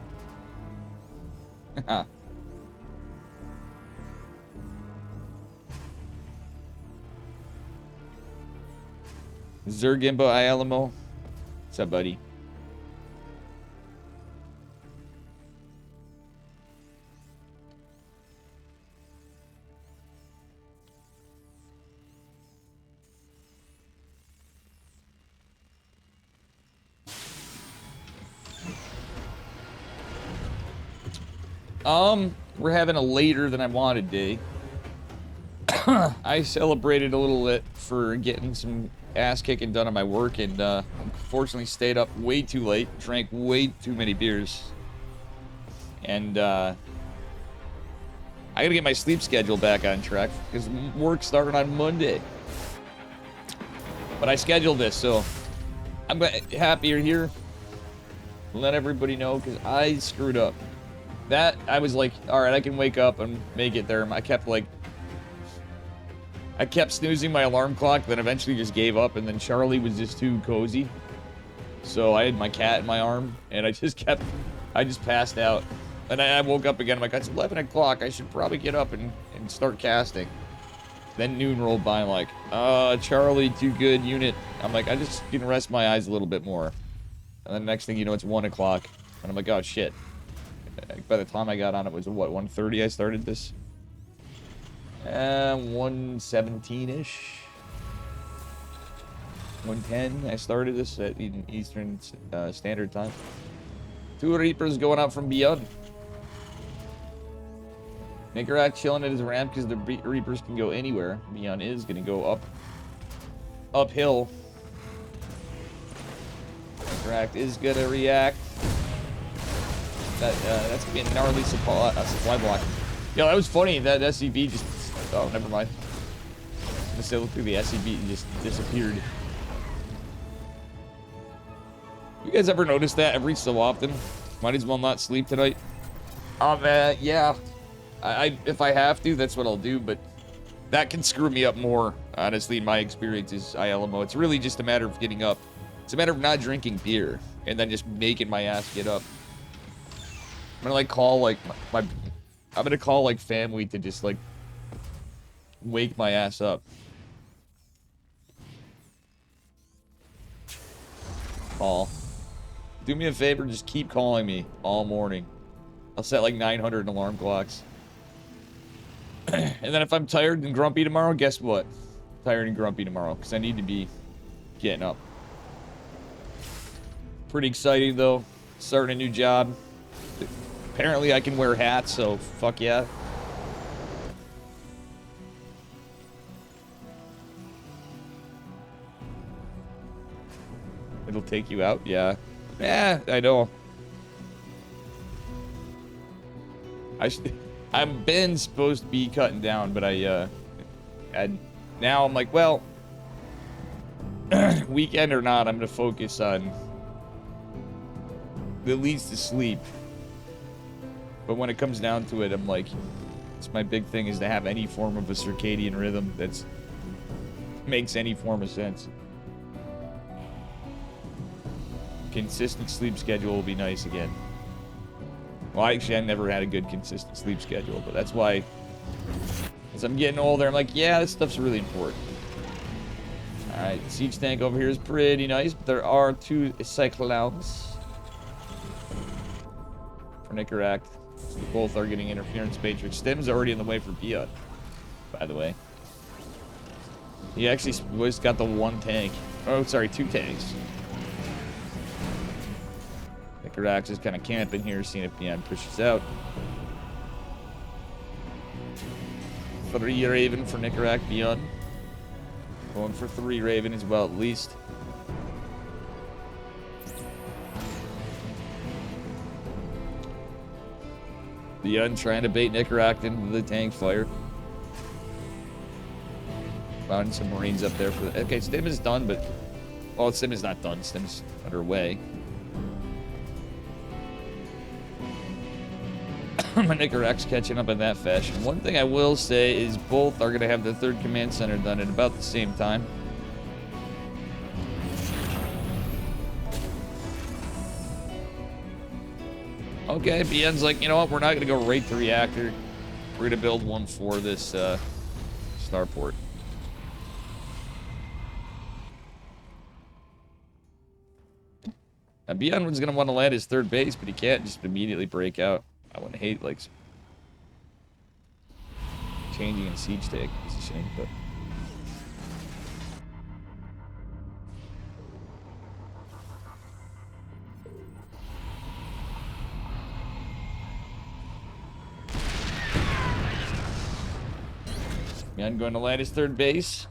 Zergimbo Ialamo. What's up, buddy? We're having a later than I wanted day. I celebrated a little bit for getting some ass kicking done on my work, and unfortunately stayed up way too late, drank way too many beers, and I gotta get my sleep schedule back on track because work's starting on Monday. But I scheduled this, so I'm happy you're here. Let everybody know because I screwed up. That, I was like, alright, I can wake up and make it there. I kept snoozing my alarm clock, then eventually just gave up, and then Charlie was just too cozy. So I had my cat in my arm, and I just passed out. And I woke up again, I'm like, it's 11 o'clock, I should probably get up and start casting. Then noon rolled by, I'm like, Charlie, too good unit. I'm like, I just can rest my eyes a little bit more. And then the next thing you know, it's 1 o'clock. And I'm like, oh shit. By the time I got on, it was what, 1:30 I started this? 1:17-ish. 1:10 I started this at Eastern Standard Time. 2 Reapers going out from Beyond. Nicaract chilling at his ramp because the Reapers can go anywhere. Beyond is going to go uphill. Nicaract is going to react. That's going to be a gnarly supply block. Yo, that was funny. That SCV just... Oh, never mind. I was going to say, look through the SCV and just disappeared. You guys ever notice that every so often? Might as well not sleep tonight. Yeah. If I have to, that's what I'll do, but that can screw me up more, honestly, in my experience is ILMO. It's really just a matter of getting up. It's a matter of not drinking beer and then just making my ass get up. I'm gonna like call like I'm gonna call like family to just like wake my ass up. Call. Do me a favor, just keep calling me all morning. I'll set like 900 alarm clocks. And then if I'm tired and grumpy tomorrow, guess what? Tired and grumpy tomorrow, because I need to be getting up. Pretty exciting though. Starting a new job. Apparently I can wear hats, so fuck yeah. It'll take you out, yeah. Yeah, I know. I've been supposed to be cutting down, but now I'm like, well, weekend or not, I'm gonna focus on the least to sleep. But when it comes down to it, I'm like, it's my big thing is to have any form of a circadian rhythm that's makes any form of sense. Consistent sleep schedule will be nice again. Well, actually, I never had a good consistent sleep schedule, but that's why, as I'm getting older, I'm like, yeah, this stuff's really important. Alright, the siege tank over here is pretty nice, but there are 2 cyclones for Nicaract. Both are getting interference matrix. Stem's already in the way for Biot, by the way. He actually was got the 1 tank. Oh, sorry, 2 tanks. Nicaract is kind of camping here, seeing if Biot pushes out. 3 Raven for Nicaract, Biot. Going for 3 Raven as well, at least. Biot trying to bait Nicaract into the tank fire. Found some Marines up there for the... Okay, Stim is done, but... Well, Stim is not done. Stim's underway. Nicaract's catching up in that fashion. One thing I will say is both are going to have the 3rd command center done at about the same time. Okay, BN's like, you know what? We're not going to go right to reactor. We're going to build one for this starport. Now, BN was going to want to land his 3rd base, but he can't just immediately break out. I wouldn't hate, like, changing in siege take. It's a shame, but... Man going to land his 3rd base.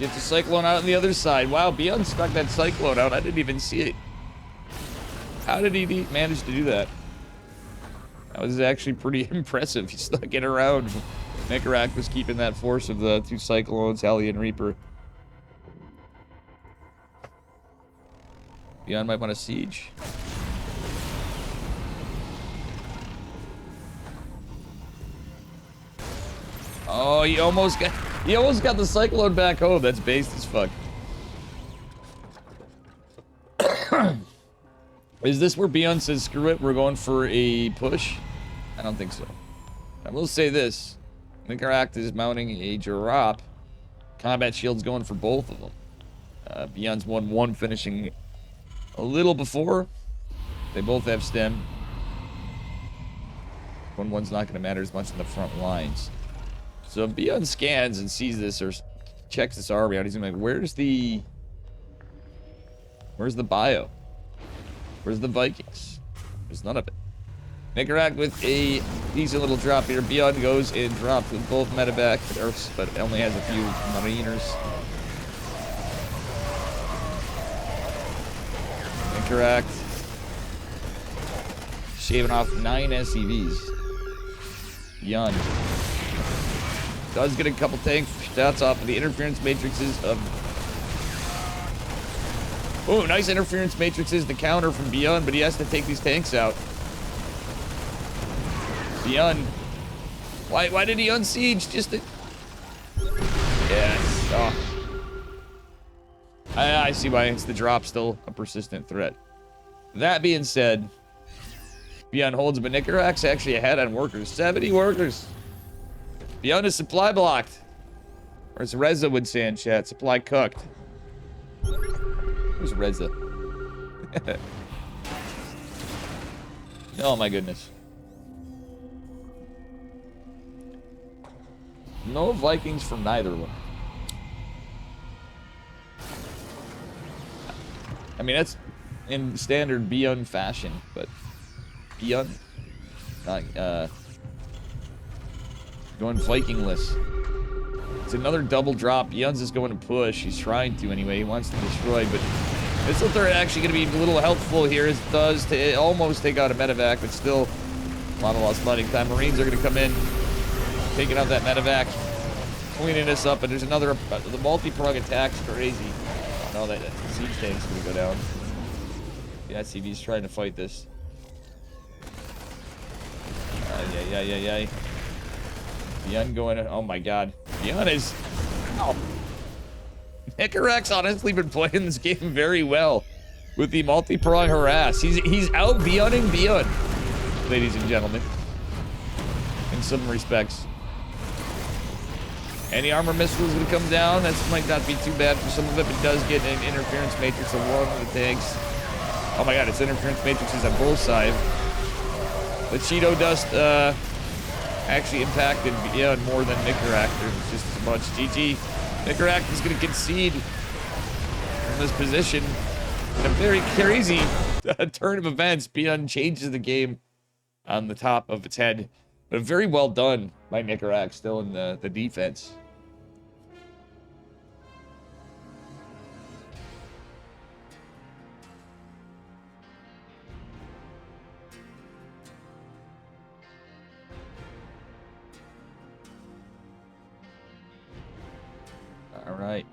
Gets a Cyclone out on the other side. Wow, Beyond stuck that Cyclone out. I didn't even see it. How did he manage to do that? That was actually pretty impressive. He stuck it around. Nicaract was keeping that force of the 2 Cyclones, Hellion Reaper. Beyond might want to siege. Oh, he almost got the Cyclone back home. That's based as fuck. Is this where Beyond says, screw it, we're going for a push? I don't think so. I will say this. Nicaract is mounting a drop. Combat Shield's going for both of them. Beyond's 1-1 finishing a little before. They both have stem. 1-1's not going to matter as much in the front lines. So if Beyond scans and sees this or checks this army out, he's gonna be like, where's the bio? Where's the Vikings? There's none of it. Nicaract with a decent little drop here. Beyond goes and drops with both medevac, but only has a few mariners. Nicaract shaving off 9 SCVs. Beyond does get a couple tank shots off of the interference matrices of... Oh, nice interference matrices to counter from Beyond, but he has to take these tanks out. Beyond. Why did he unsiege? Just to... Yes. Oh. I see why it's the drop still a persistent threat. That being said, Beyond holds, but Nicaract's actually ahead on workers. 70 workers. Beyond is supply blocked. Or as Reza would say in chat, supply cooked. Who's Reza? Oh my goodness. No Vikings from neither one. I mean, that's in standard Beyond fashion, but Beyond, going Vikingless. It's another double drop. Beyond's just going to push. He's trying to anyway. He wants to destroy, but missile turret actually going to be a little helpful here. It does to almost take out a medevac, but still A lot of lost fighting time. Marines are going to come in, taking out that medevac, cleaning this up, and there's another, the multi-prong attack's crazy. Oh, no, that siege tank's going to go down. The SCV's trying to fight this. Yeah. Beyond going, oh my god. Beyond is, oh. Nicarak's honestly been playing this game very well with the multi-prong harass. He's out Beyonding Beyond, ladies and gentlemen, in some respects. Any armor missiles gonna come down. That might not be too bad for some of it, but it does get an interference matrix of one of the tanks. Oh my god, it's interference matrices on both sides. The Cheeto dust actually impacted Beyond more than Nicarak. There's just as much. GG. Nicarak is going to concede from this position. In a very crazy turn of events, Beyond changes the game on the top of its head. But very well done by Nicarak still in the defense. All right.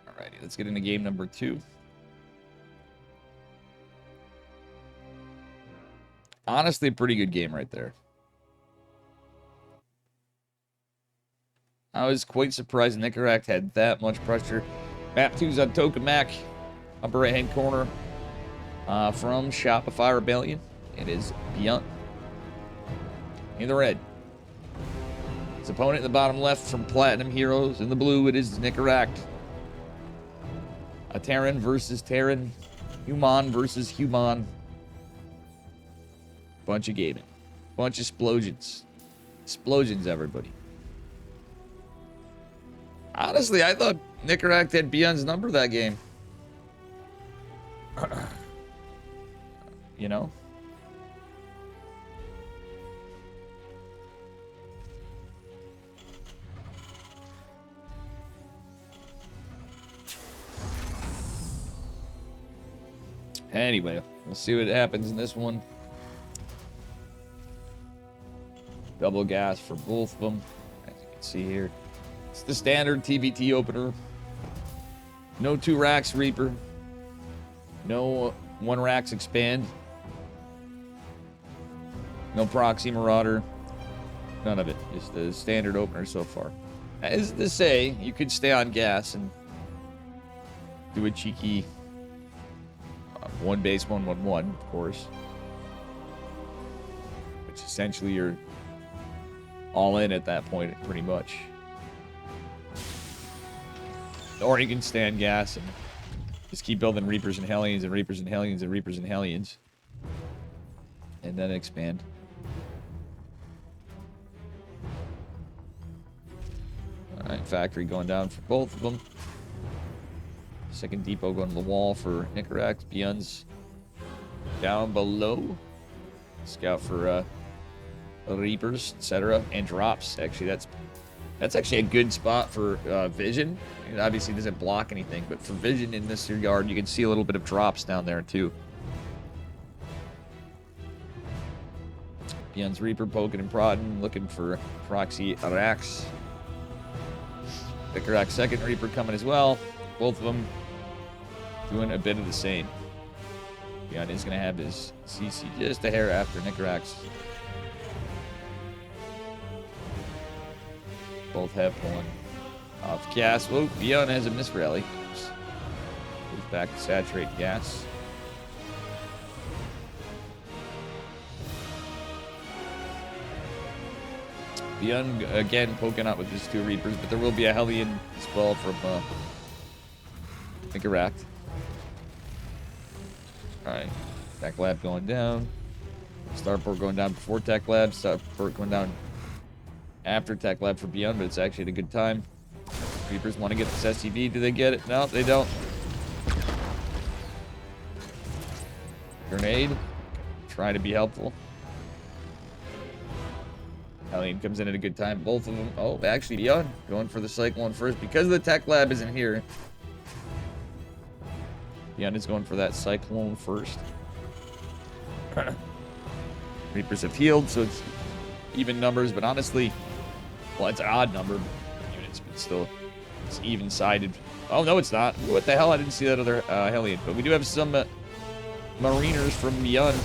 Alrighty, let's get into game number 2. Honestly, a pretty good game right there. I was quite surprised Nicarak had that much pressure. Map 2's on Tokamak, upper right-hand corner from Shopify Rebellion. It is Beyond in the red. His opponent in the bottom left from Platinum Heroes. In the blue, it is Nicarak. A Terran versus Terran. Human versus Human. Bunch of gaming. Bunch of explosions. Explosions, everybody. Honestly, I thought Nicarak had Beyond's number that game. You know? Anyway, we'll see what happens in this one. Double gas for both of them, as you can see here. It's the standard TBT opener. No 2 racks Reaper. No 1 racks expand. No proxy Marauder. None of it. Just the standard opener so far. As to say, you could stay on gas and do a cheeky 1 base 1-1-1, of course. Which essentially you're all in at that point, pretty much. Or you can stand gas and just keep building Reapers and Hellions and Reapers and Hellions and Reapers and Hellions. And then expand. Alright, factory going down for both of them. Second depot going to the wall for Nicarak. Beyond's down below. Scout for Reapers, etc. And drops. Actually, that's actually a good spot for vision. It obviously doesn't block anything, but for vision in this regard, you can see a little bit of drops down there too. Beyond's Reaper poking and prodding, looking for proxy Arax. Nicarak's second Reaper coming as well. Both of them doing a bit of the same. Beyond is going to have his CC just a hair after Nicarak's. Both have one off gas. Whoa, Beyond has a miss rally. Goes back to saturate gas. Beyond again poking out with his 2 Reapers, but there will be a Hellion as well from Nicarak. Alright. Tech Lab going down. Starport going down before Tech Lab. Starport going down after Tech Lab for Beyond, but it's actually at a good time. Reapers want to get this SCV. Do they get it? No, they don't. Grenade. trying to be helpful. Hellion comes in at a good time. Both of them. Oh, actually, Beyond going for the Cyclone first because the Tech Lab isn't here. Beyond is going for that Cyclone first. Reapers have healed, so it's even numbers, but honestly, well, it's an odd number of units, but still, it's even-sided. Oh, no, it's not. What the hell? I didn't see that other Hellion, but we do have some Mariners from Beyond.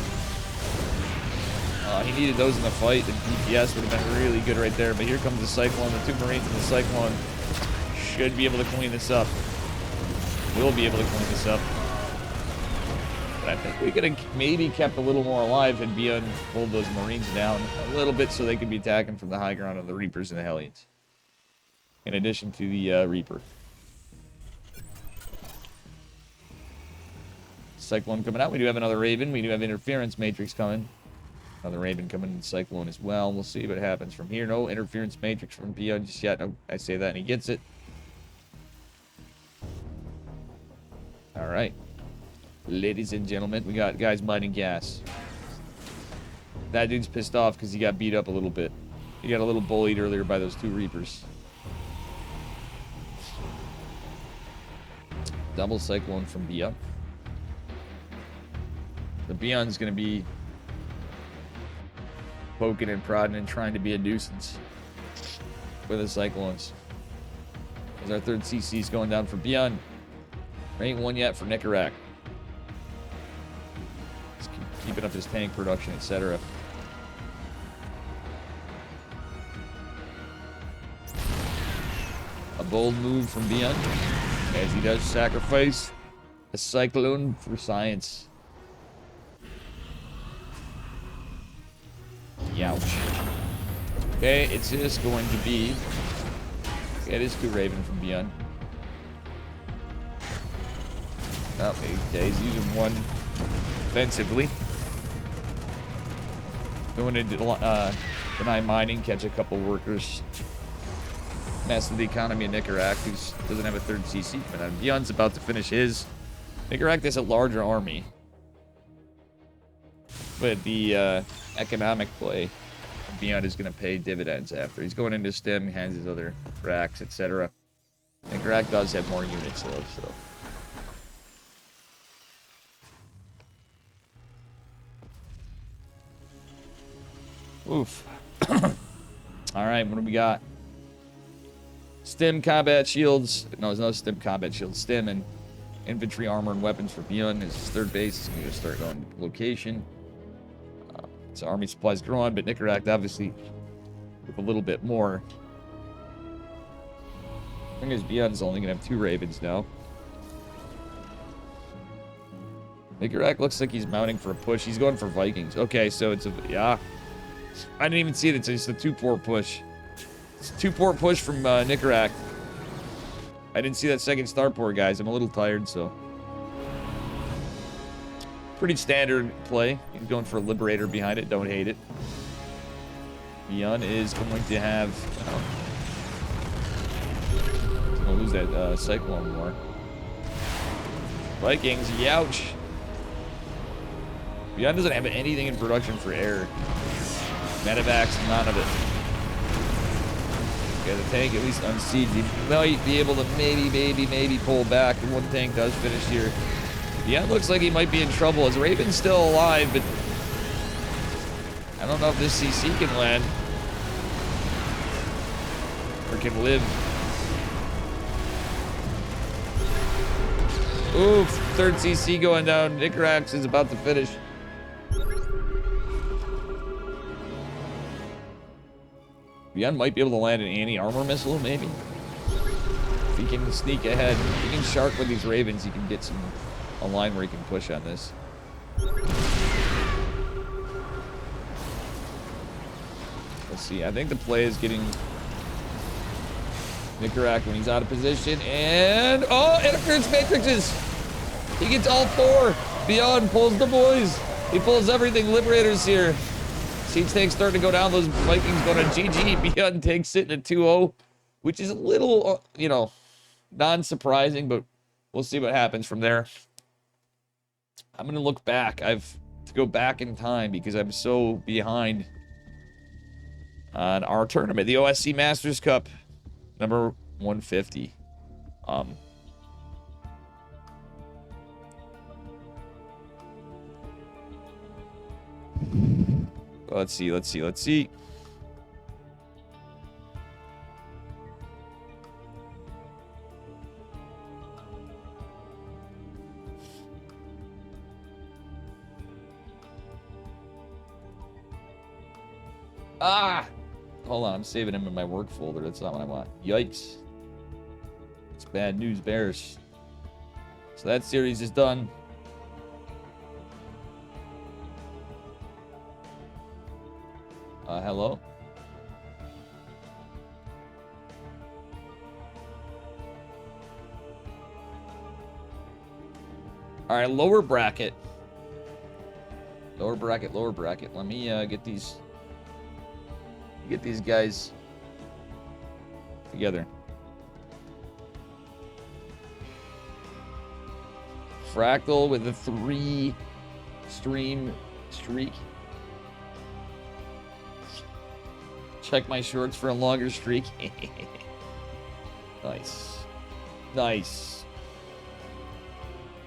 He needed those in the fight. The DPS would have been really good right there, but here comes the Cyclone. The 2 Marines and the Cyclone should be able to clean this up. Will be able to clean this up. But I think we could have maybe kept a little more alive and Beyond pulled those Marines down a little bit so they could be attacking from the high ground of the Reapers and the Hellions. In addition to the Reaper. Cyclone coming out. We do have another Raven. We do have Interference Matrix coming. Another Raven coming in Cyclone as well. We'll see what happens from here. No Interference Matrix from Beyond just yet. No, I say that and he gets it. Alright. Ladies and gentlemen, we got guys mining gas. That dude's pissed off because he got beat up a little bit. He got a little bullied earlier by those 2 Reapers. Double Cyclone from Beyond. The Beyond's going to be poking and prodding and trying to be a nuisance with the Cyclones. As our 3rd CC's going down for Beyond. There ain't one yet for Nicarak. He's keeping up his tank production, etc. A bold move from Beyond as he does sacrifice a Cyclone for science. Youch. Okay, it's just going to be... It is 2 Raven from Beyond. Oh, okay, he's using one offensively. Going into deny mining, catch a couple workers. Mess with the economy of Nicarak, who doesn't have a 3rd CC coming out. Beyond's about to finish his. Nicarak has a larger army. But the economic play, Beyond is going to pay dividends after. He's going into Stim, hands his other racks, etc. Nicarak does have more units, though, so... Oof. Alright, what do we got? Stim combat shields. No, there's no Stim combat shields. Stim and infantry armor and weapons for Beyond. His 3rd base is going to start going to location. So army supplies growing, but Nicarak obviously with a little bit more. I think his Beyond's only going to have 2 Ravens now. Nicarak looks like he's mounting for a push. He's going for Vikings. Okay, so it's a... Yeah. I didn't even see it. It's just a 2-port push. It's a 2-port push from Nicarak. I didn't see that 2nd starport, guys. I'm a little tired, so... Pretty standard play. He's going for a Liberator behind it. Don't hate it. Beyond is going to have... He's going to lose that Cyclone War. Vikings, youch. Beyond doesn't have anything in production for air. Medevacs, none of it. Okay, the tank at least unsieged. He might be able to maybe pull back. And 1 tank does finish here. Yeah, it looks like he might be in trouble. As Raven's still alive, but I don't know if this CC can land. Or can live. Oof, 3rd CC going down. Nicarak is about to finish. Beyond might be able to land an anti-armor missile, maybe. If he can sneak ahead, if he can shark with these Ravens, he can get a line where he can push on this. Let's see. I think the play is getting Nicarak when he's out of position. And... Oh, interference matrixes! He gets all 4. Beyond pulls the boys. He pulls everything. Liberators here. Siege tanks starting to go down. Those Vikings going to GG. Beyond tanks sitting at 2-0, which is a little, you know, non-surprising, but we'll see what happens from there. I'm going to look back. I've to go back in time because I'm so behind on our tournament, the OSC Masters Cup, number 150. Let's see. Ah! Hold on, I'm saving him in my work folder. That's not what I want. Yikes. It's bad news, Bears. So that series is done. Hello? Alright, lower bracket. Lower bracket. Let me get these guys together. Fractal with a 3 stream streak. Check my shorts for a longer streak. Nice. Nice.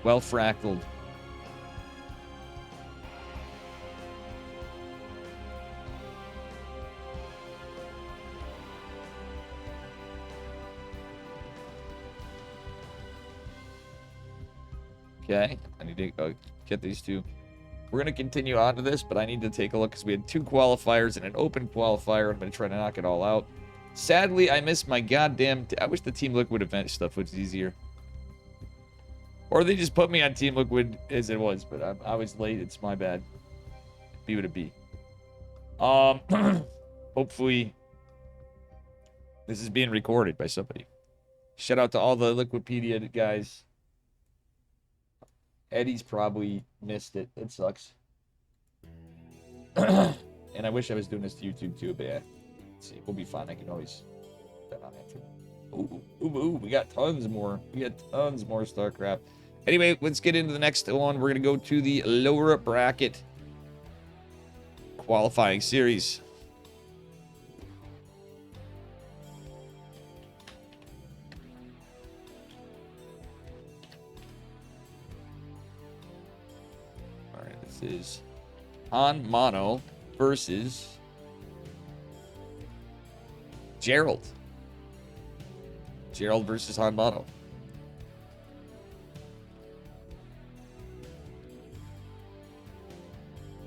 Well fractaled. Okay, I need to get these two. We're going to continue on to this, but I need to take a look because we had 2 qualifiers and an open qualifier. I'm going to try to knock it all out. Sadly, I missed my goddamn... I wish the Team Liquid event stuff was easier. Or they just put me on Team Liquid as it was, but I was late. It's my bad. Be what it be. Hopefully, this is being recorded by somebody. Shout out to all the Liquipedia guys. Eddie's probably missed it. It sucks. And I wish I was doing this to YouTube too, but yeah. Let's see. We'll be fine. I can always put that on there too. Ooh, we got tons more. We got tons more StarCraft. Anyway, let's get into the next one. We're going to go to the lower bracket qualifying series. This is Han Mono versus Gerald. Gerald versus Han Mono.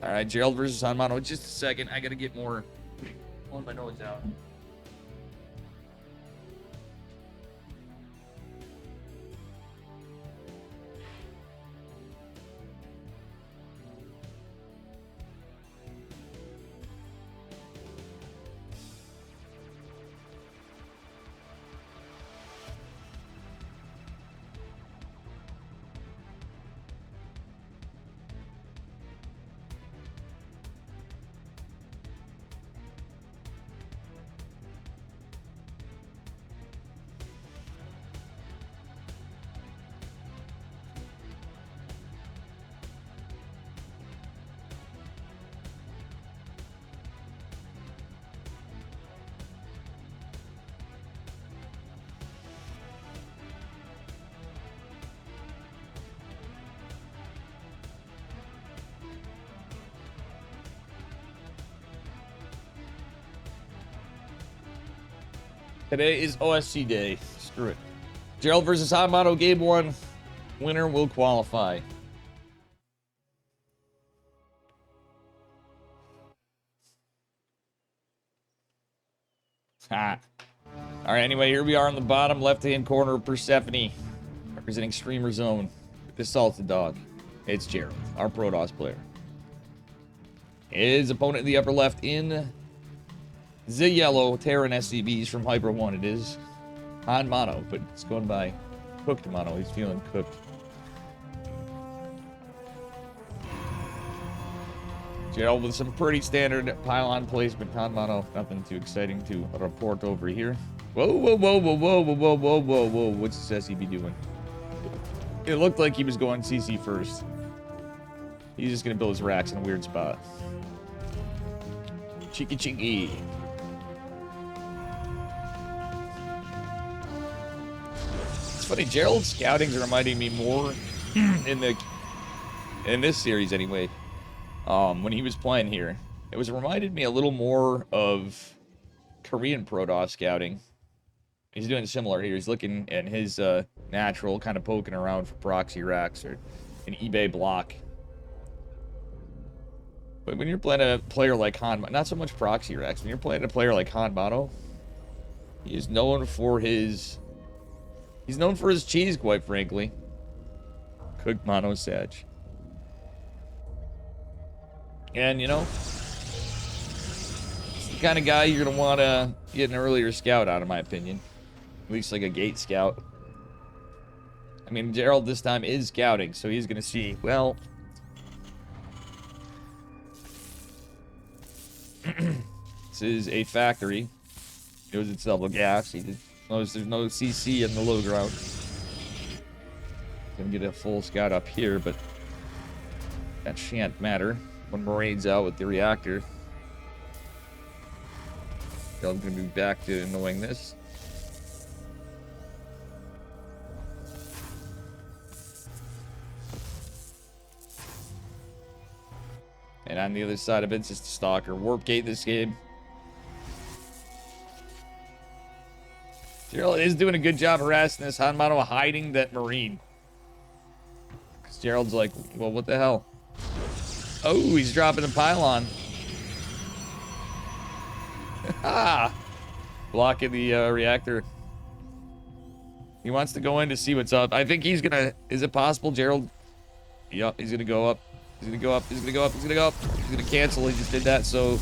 All right, Gerald versus Han Mono. Just a second. I got to get more. Pulling my nose out. Today is OSC Day. Screw it. Gerald versus Hamato, game 1. Winner will qualify. Ha. All right, anyway, here we are in the bottom left-hand corner of Persephone, representing Streamer Zone. The Salted Dog. It's Gerald, our Protoss player. His opponent in the upper left in the yellow Terran SCBs from Hyper 1. It is Han Mono, but it's going by Cooked Mono. He's feeling cooked. Gerald with some pretty standard pylon placement. Han Mono, nothing too exciting to report over here. Whoa. What's this SCB doing? It looked like he was going CC first. He's just gonna build his racks in a weird spot. Cheeky cheeky. It's funny, Gerald's scouting's reminding me more in this series anyway. When he was playing here, it reminded me a little more of Korean Pro DOS scouting. He's doing similar here. He's looking at his natural, kind of poking around for proxy racks or an eBay block. But when you're playing a player like Han, not so much proxy racks, when you're playing a player like Han Mano, he is known for his... He's known for his cheese, quite frankly. Cooked Mono Sag. And, you know, it's the kind of guy you're going to want to get an earlier scout out, in my opinion. At least like a gate scout. I mean, Gerald this time is scouting, so he's going to see, well... This is a factory. He knows it's double gas. He just knows there's no CC in the low ground. Gonna get a full scout up here, but that shan't matter when Marine's out with the reactor. I'm gonna be back to knowing this. And on the other side of it's just a stalker. Warp gate this game. Gerald is doing a good job harassing this Hanmano, hiding that Marine. Because Gerald's like, well, what the hell? Oh, he's dropping a pylon. Ah! Blocking the reactor. He wants to go in to see what's up. I think he's gonna... Is it possible, Gerald? Yep, he's gonna go up. He's gonna go up. He's gonna go up. He's gonna go up. He's gonna cancel. He just did that, so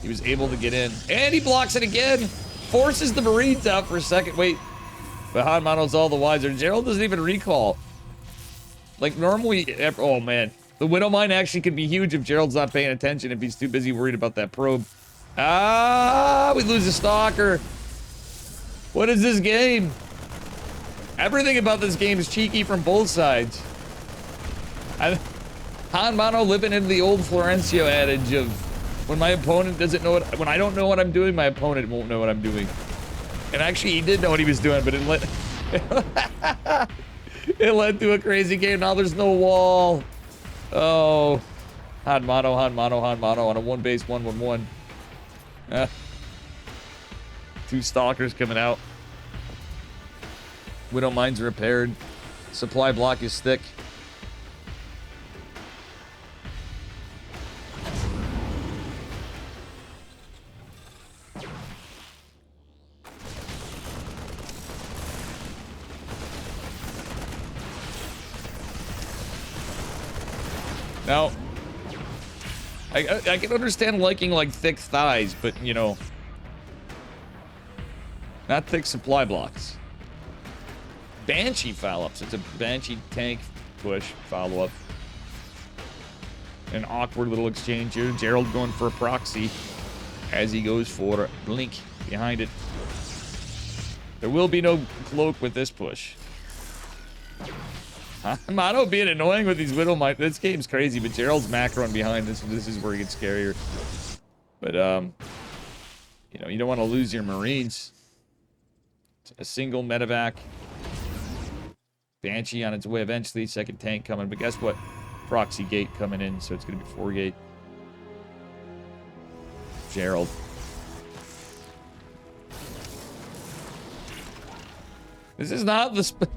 he was able to get in. And he blocks it again. Forces the Marines out for a second. Wait. But Hanmano's all the wiser. Gerald doesn't even recall. Like, normally... Oh, man. The Widow Mine actually could be huge if Gerald's not paying attention, if he's too busy worried about that probe. Ah! We lose a stalker. What is this game? Everything about this game is cheeky from both sides. Hanmano living into the old Florencio adage of when my opponent doesn't know what, when I don't know what I'm doing, my opponent won't know what I'm doing. And actually, he did know what he was doing, but it led to a crazy game. Now there's no wall. Oh, Hanmano on a one base 1-1-1. Two stalkers coming out. Widow Mine's repaired. Supply block is thick. Now, I can understand liking, like, thick thighs, but, you know, not thick supply blocks. Banshee follow-ups. It's a Banshee tank push follow-up. An awkward little exchange here. Gerald going for a proxy as he goes for a blink behind it. There will be no cloak with this push. Mono being annoying with these Widow Mine. This game's crazy, but Gerald's macroing behind this. This is where it gets scarier. But, you know, you don't want to lose your Marines. It's a single medevac. Banshee on its way eventually. Second tank coming. But guess what? Proxy gate coming in, so it's going to be 4 gate. Gerald. This is not the...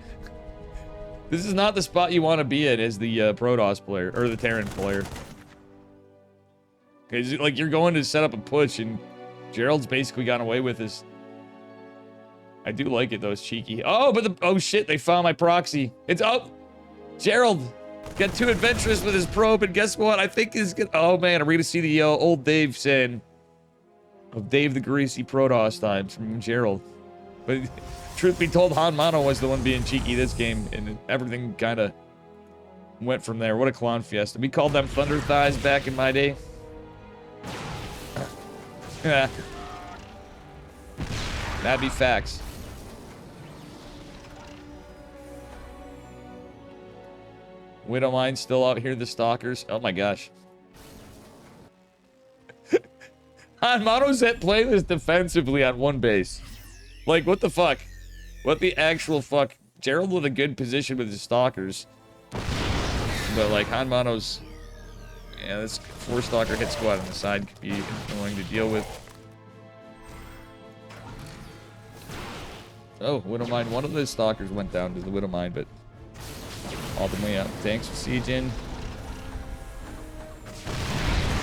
This is not the spot you want to be in as the Protoss player, or the Terran player. Because, like, you're going to set up a push, and Gerald's basically gotten away with this. I do like it, though. It's cheeky. Oh, but oh, shit, they found my proxy. It's, oh, Gerald got too adventurous with his probe, and guess what? I think he's gonna, oh, man, are we going to see the old Dave saying of Dave the Greasy Protoss times from Gerald? But... Truth be told, Hanmano was the one being cheeky this game, and everything kind of went from there. What a clown fiesta. We called them Thunder Thighs back in my day. That'd be facts. Widowmine still out here, the stalkers. Oh my gosh. Han Mano's at play this defensively on one base. Like, what the fuck? What the actual fuck? Gerald with a good position with his stalkers. But, like, Han Mano's... Yeah, this 4-stalker hit squad on the side could be annoying to deal with. Oh, Widowmine. One of the stalkers went down to the Widowmine, but... Ultimately, tanks for sieging.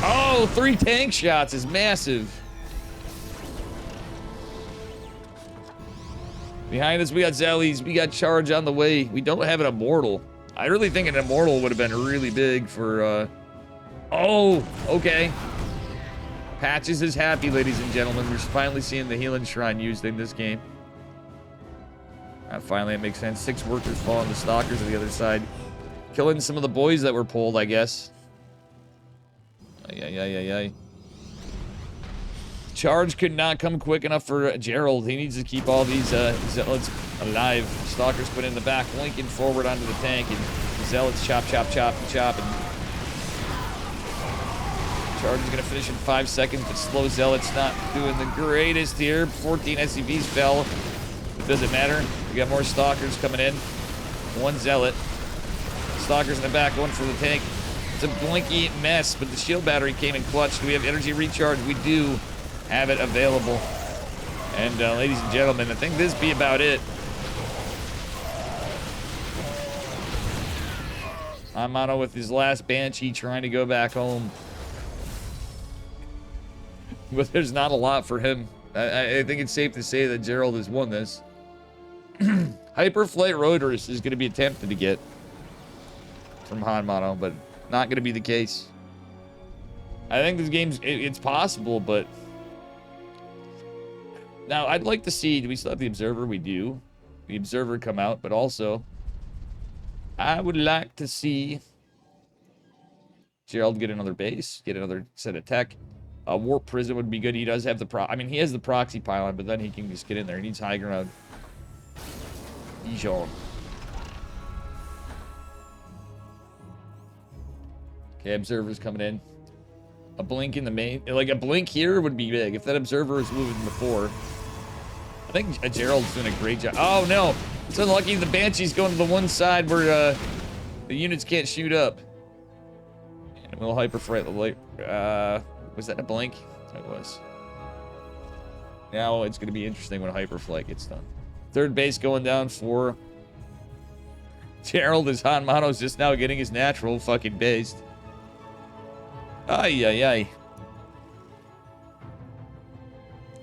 Oh, 3 tank shots is massive. Behind us, we got Zellies. We got Charge on the way. We don't have an Immortal. I really think an Immortal would have been really big for, Oh, okay. Patches is happy, ladies and gentlemen. We're finally seeing the Healing Shrine used in this game. Finally, it makes sense. 6 workers falling the stalkers on the other side. Killing some of the boys that were pulled, I guess. Ay. Charge could not come quick enough for Gerald. He needs to keep all these zealots alive. Stalkers put in the back, linking forward onto the tank, and zealots chop. And Charge is going to finish in 5 seconds, but slow zealots not doing the greatest here. 14 SCVs fell. It doesn't matter. We got more stalkers coming in. 1 zealot. Stalkers in the back going for the tank. It's a blinky mess, but the shield battery came in clutch. Do we have energy recharge? We do have it available. And ladies and gentlemen, I think this be about it. Amano with his last Banshee trying to go back home. But there's not a lot for him. I think it's safe to say that Gerald has won this. Hyperflight Rotors is going to be attempted to get from Hanmano, but not going to be the case. I think this game's... It's possible, but... Now, I'd like to see... Do we still have the Observer? We do. The Observer come out, but also... I would like to see... Gerald get another base, get another set of tech. Warp Prison would be good. He does have the... I mean, he has the proxy pylon, but then he can just get in there. He needs high ground. Dijon. Okay, Observer's coming in. A blink in the main... Like, a blink here would be big. If that Observer was moving before... I think Gerald's doing a great job. Oh, no! It's unlucky the Banshee's going to the one side where the units can't shoot up. And we'll hyperfreight the light. Was that a blink? It was. Now it's going to be interesting when hyperflight gets done. Third base going down for Gerald as Hanmano's just now getting his natural fucking base. Ay.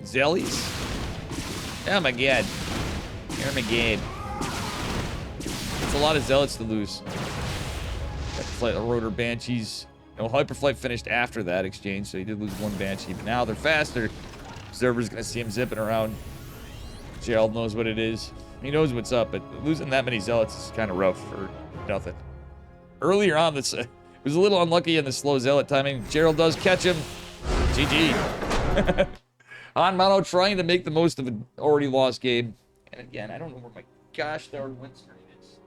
Zellies? Oh my god. Oh my god. It's a lot of zealots to lose. Hyperflight Rotor Banshees. No, Hyperflight finished after that exchange, so he did lose 1 Banshee. But now they're faster. Observer's gonna see him zipping around. Gerald knows what it is. He knows what's up, but losing that many zealots is kind of rough for nothing. Earlier on, this it was a little unlucky in the slow zealot timing. Gerald does catch him. GG. Hanmano trying to make the most of an already lost game. And again, I don't know where my gosh darn win screen is.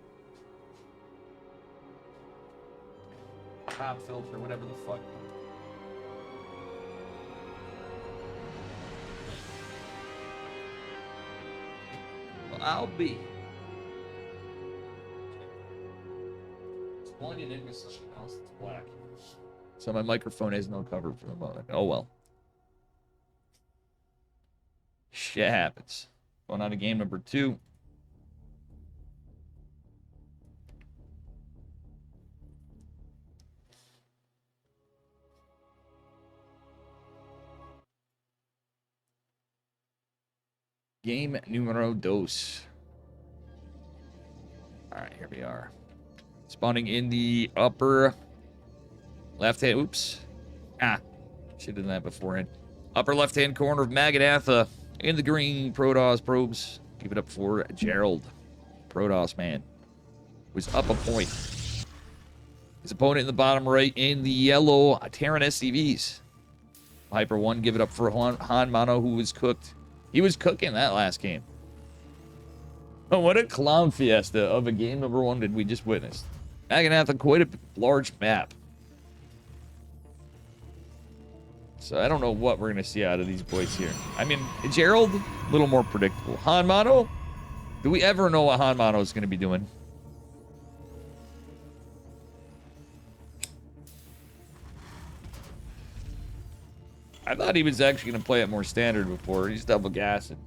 Pop filter, whatever the fuck. Well, I'll be. It's plugging in with something else that's black. So my microphone has no cover for the moment. Oh well. Shit happens. Going on to game number 2. Game numero 2. Alright, here we are. Spawning in the upper left hand. Oops. Should have done that beforehand. Upper left hand corner of Maganatha. In the green, Protoss probes. Give it up for Gerald. Protoss man. Was up a point. His opponent in the bottom right in the yellow Terran SCVs. Hyper 1, give it up for Hanmano, who was cooked. He was cooking that last game. Oh, what a clown fiesta of a game number 1 did we just witness. Aganath on quite a large map. So I don't know what we're going to see out of these boys here. I mean, Gerald, a little more predictable. Hanmano? Do we ever know what Hanmano is going to be doing? I thought he was actually going to play it more standard before. He's double gassing.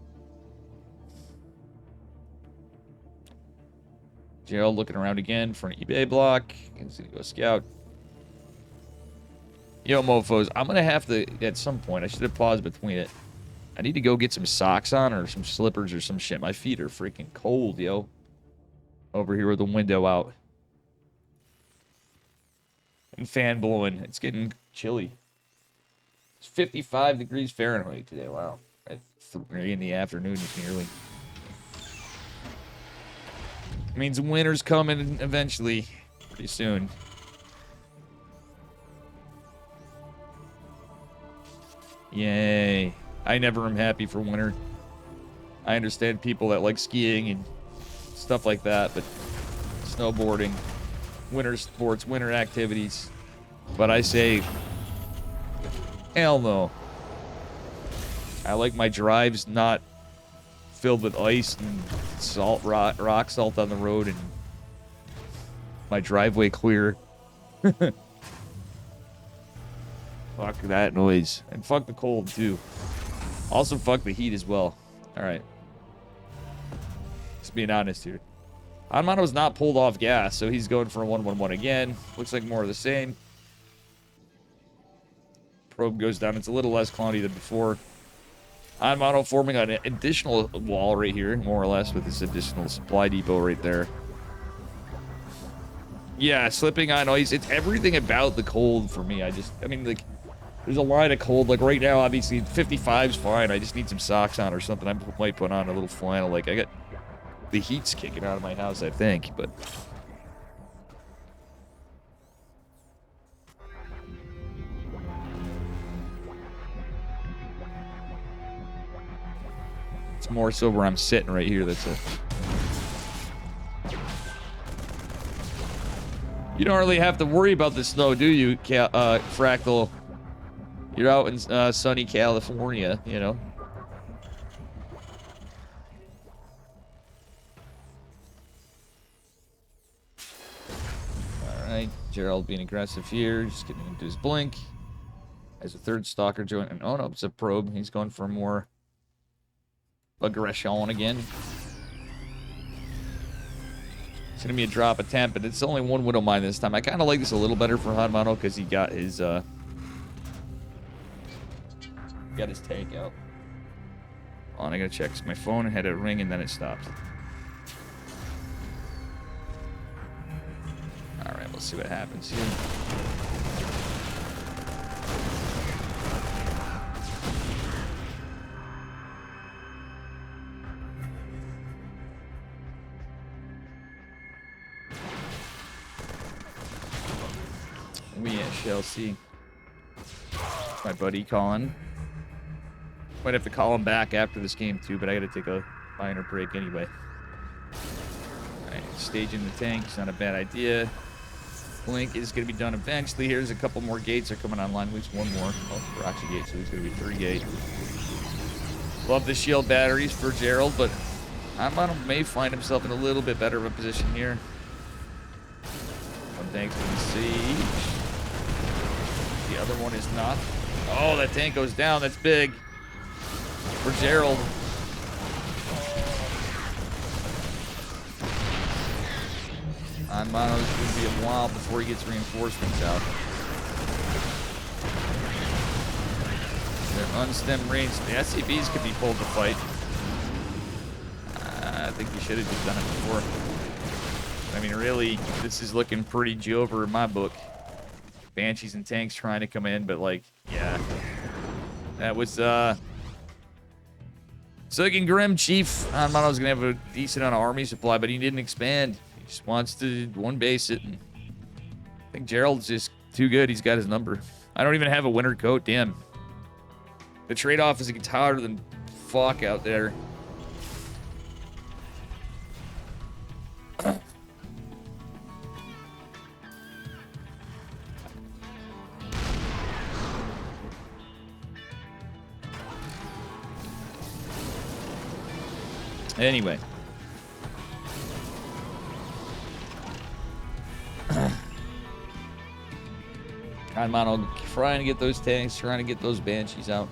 Gerald looking around again for an eBay block. He's going to go scout. Yo, mofos, I'm going to have to, at some point, I should have paused between it. I need to go get some socks on or some slippers or some shit. My feet are freaking cold, yo. Over here with the window out. And fan blowing. It's getting chilly. It's 55 degrees Fahrenheit today. Wow. At 3 in the afternoon, it's nearly. It means winter's coming eventually. Pretty soon. Yay. I never am happy for winter. I understand people that like skiing and stuff like that, but snowboarding, winter sports, winter activities. But I say, hell no. I like my drives not filled with ice and salt, rock salt on the road, and my driveway clear. Fuck that noise. And fuck the cold, too. Also, fuck the heat as well. Alright. Just being honest here. Hanmano's not pulled off gas, so he's going for a 1-1-1 again. Looks like more of the same. Probe goes down. It's a little less cloudy than before. Hanmano forming an additional wall right here, more or less, with this additional supply depot right there. Yeah, slipping on ice. It's everything about the cold for me. I mean, like, there's a line of cold. Like, right now, obviously, 55's fine. I just need some socks on or something. I might put on a little flannel. Like, I got the heat's kicking out of my house, I think, but... It's more so where I'm sitting right here. That's it. You don't really have to worry about the snow, do you, Fractal? You're out in sunny California, you know. Alright, Gerald being aggressive here, just getting into his blink. As a third stalker joint, and oh no, it's a probe. He's going for more aggression again. It's going to be a drop attempt, but it's only one Widow Mine this time. I kind of like this a little better for Hanmano because he got his tank out. Hold on, I got to check. My phone had a ring and then it stopped. Alright, let's see what happens here. We shall see. My buddy Colin. Might have to call him back after this game too, but I gotta take a minor break anyway. Alright, staging the tank is not a bad idea. Blink is gonna be done eventually. Here's a couple more gates are coming online. At least one more. Oh, Roxy gate, so it's gonna be 3 gate. Love the shield batteries for Gerald, but Hanmano may find himself in a little bit better of a position here. One tank's in the siege. The other one is not. Oh, that tank goes down. That's big. For Gerald. Hanmano's going to be a while before he gets reinforcements out. They're unstemmed range. The SCVs could be pulled to fight. I think you should have just done it before. I mean, really, this is looking pretty Jover in my book. Banshees and tanks trying to come in, but like, yeah. That was, Silken Grim Chief. Hanmano's gonna have a decent amount of army supply, but he didn't expand. He just wants to one base it. And I think Gerald's just too good. He's got his number. I don't even have a winter coat. Damn. The trade-off is it gets hotter than fuck out there. Anyway. I'm on trying to get those tanks, trying to get those banshees out.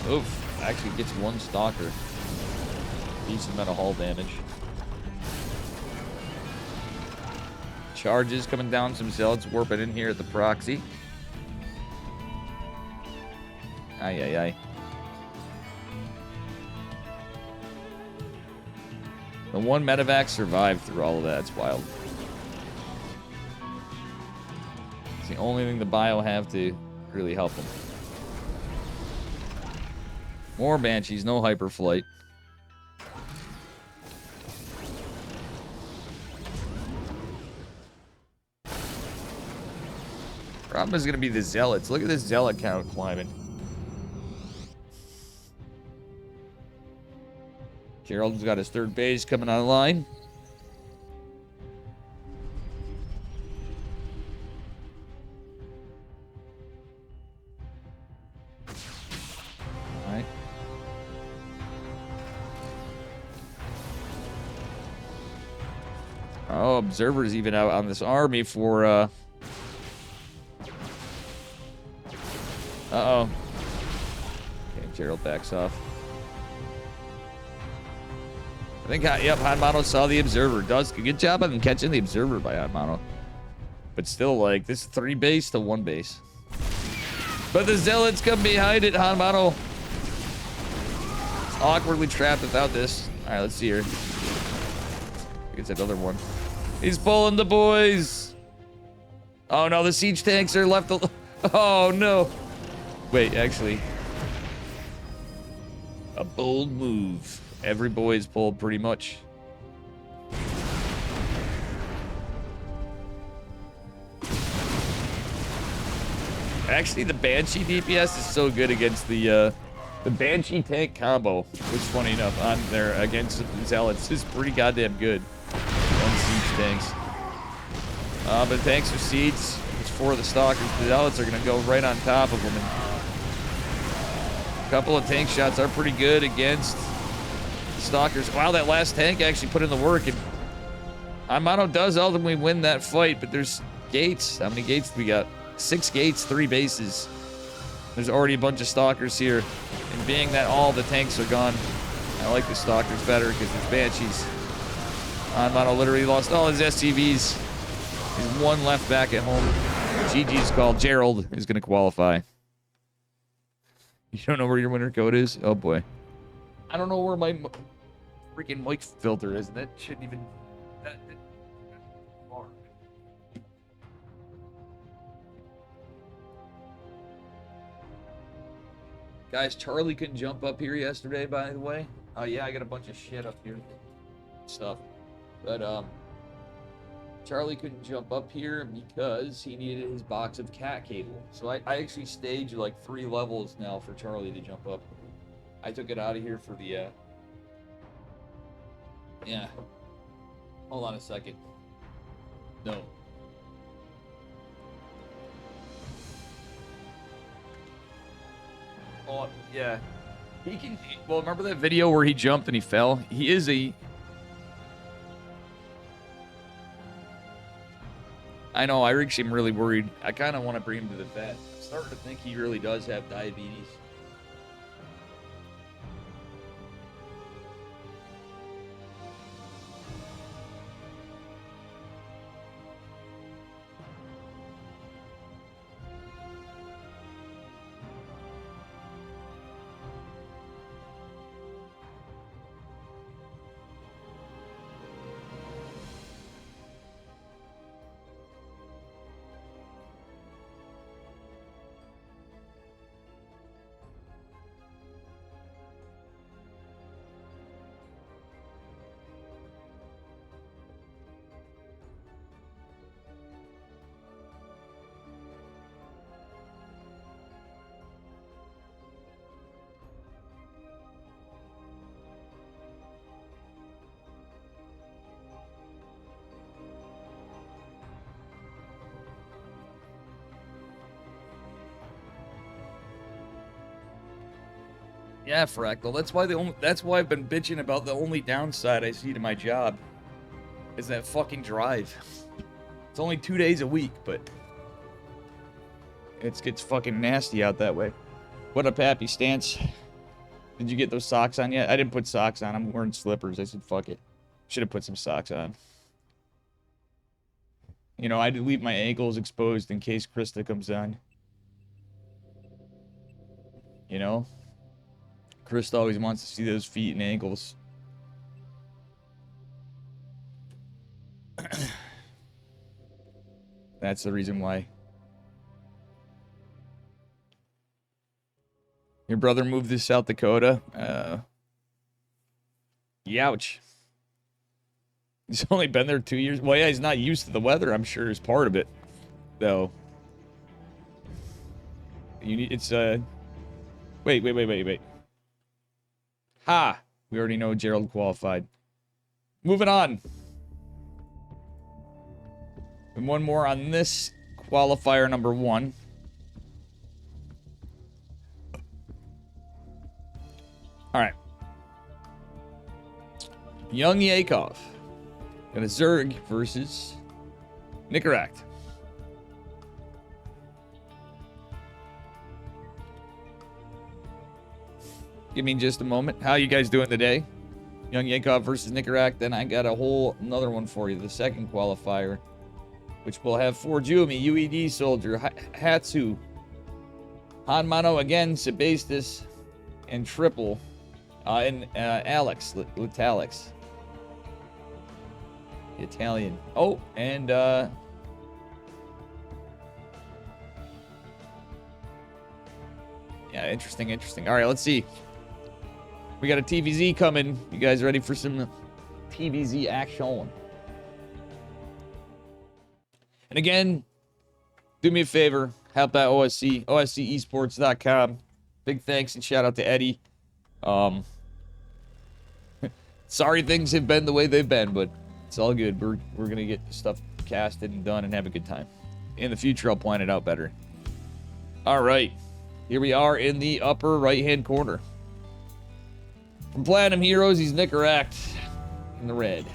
Oof, actually gets one stalker. Decent amount of hull damage. Charges coming down some zealots, warping in here at the proxy. Ay, ay, ay. The one medevac survived through all of that. It's wild. It's the only thing the bio have to really help them. More banshees, no hyperflight. Problem is going to be the zealots. Look at this zealot count climbing. Gerald's got his third base coming online. All right. Oh, observers even out on this army for uh-oh. Okay, Gerald backs off. I think, yep, Hanmano saw the observer. Does good job on catching the observer by Hanmano. But still, like, this is 3 base to 1 base. But the zealots come behind it, Hanmano. It's awkwardly trapped without this. All right, let's see here. I think it's another one. He's pulling the boys. Oh, no, the siege tanks are left. Oh, no. Wait, actually. A bold move. Every boy is pulled pretty much. Actually, the Banshee DPS is so good against the Banshee tank combo, which, funny enough, on there against the Zealots is pretty goddamn good on siege tanks. But tanks are siege. It's 4 of the stalkers. The Zealots are going to go right on top of them. And a couple of tank shots are pretty good against stalkers. Wow, that last tank actually put in the work, and Amano does ultimately win that fight, but there's gates. How many gates do we got? 6 gates, 3 bases. There's already a bunch of stalkers here, and being that all the tanks are gone, I like the stalkers better because there's banshees. Amano literally lost all his SCVs. There's 1 left back at home. GG's called. Gerald is going to qualify. You don't know where your winner code is? Oh boy. I don't know where my freaking mic filter is. That shouldn't even... That far. Guys, Charlie couldn't jump up here yesterday, by the way. Oh, yeah, I got a bunch of shit up here. Stuff. But, Charlie couldn't jump up here because he needed his box of cat cable. So I actually staged like 3 levels now for Charlie to jump up. I took it out of here for the, yeah. Hold on a second. No. Oh, yeah. He can, well, remember that video where he jumped and he fell? He is a... I know, I actually am really worried. I kind of want to bring him to the vet. I'm starting to think he really does have diabetes. Yeah, Fractal. That's why I've been bitching about the only downside I see to my job is that fucking drive. It's only 2 days a week, but it gets fucking nasty out that way. What up, Happy Stance? Did you get those socks on yet? I didn't put socks on. I'm wearing slippers. I said, fuck it. Should have put some socks on. You know, I'd leave my ankles exposed in case Krista comes on. You know? Krista always wants to see those feet and ankles. That's the reason why. Your brother moved to South Dakota? Youch. He's only been there 2 years. Well, yeah, he's not used to the weather, I'm sure, is part of it. Though. It's, Wait. Ha! We already know Gerald qualified. Moving on. And one more on this qualifier number 1. Alright. Young Yakov. Got a Zerg versus Nicaract. Give me just a moment. How you guys doing today? Young Yakov versus Nicaract. Then I got a whole another one for you. The second qualifier. Which will have 4 Jumi, UED Soldier, Hatsu, Hanmano again, Sebastis, and Triple. And Alex, Litalix. The Italian. Oh, and yeah, interesting. All right, let's see. We got a TVZ coming. You guys ready for some TVZ action? And again, do me a favor, help out OSC, OSCesports.com. Big thanks and shout out to Eddie. Sorry things have been the way they've been, but it's all good. We're gonna get stuff casted and done and have a good time. In the future, I'll plan it out better. All right, here we are in the upper right-hand corner. From Platinum Heroes, he's Nicaract in the red.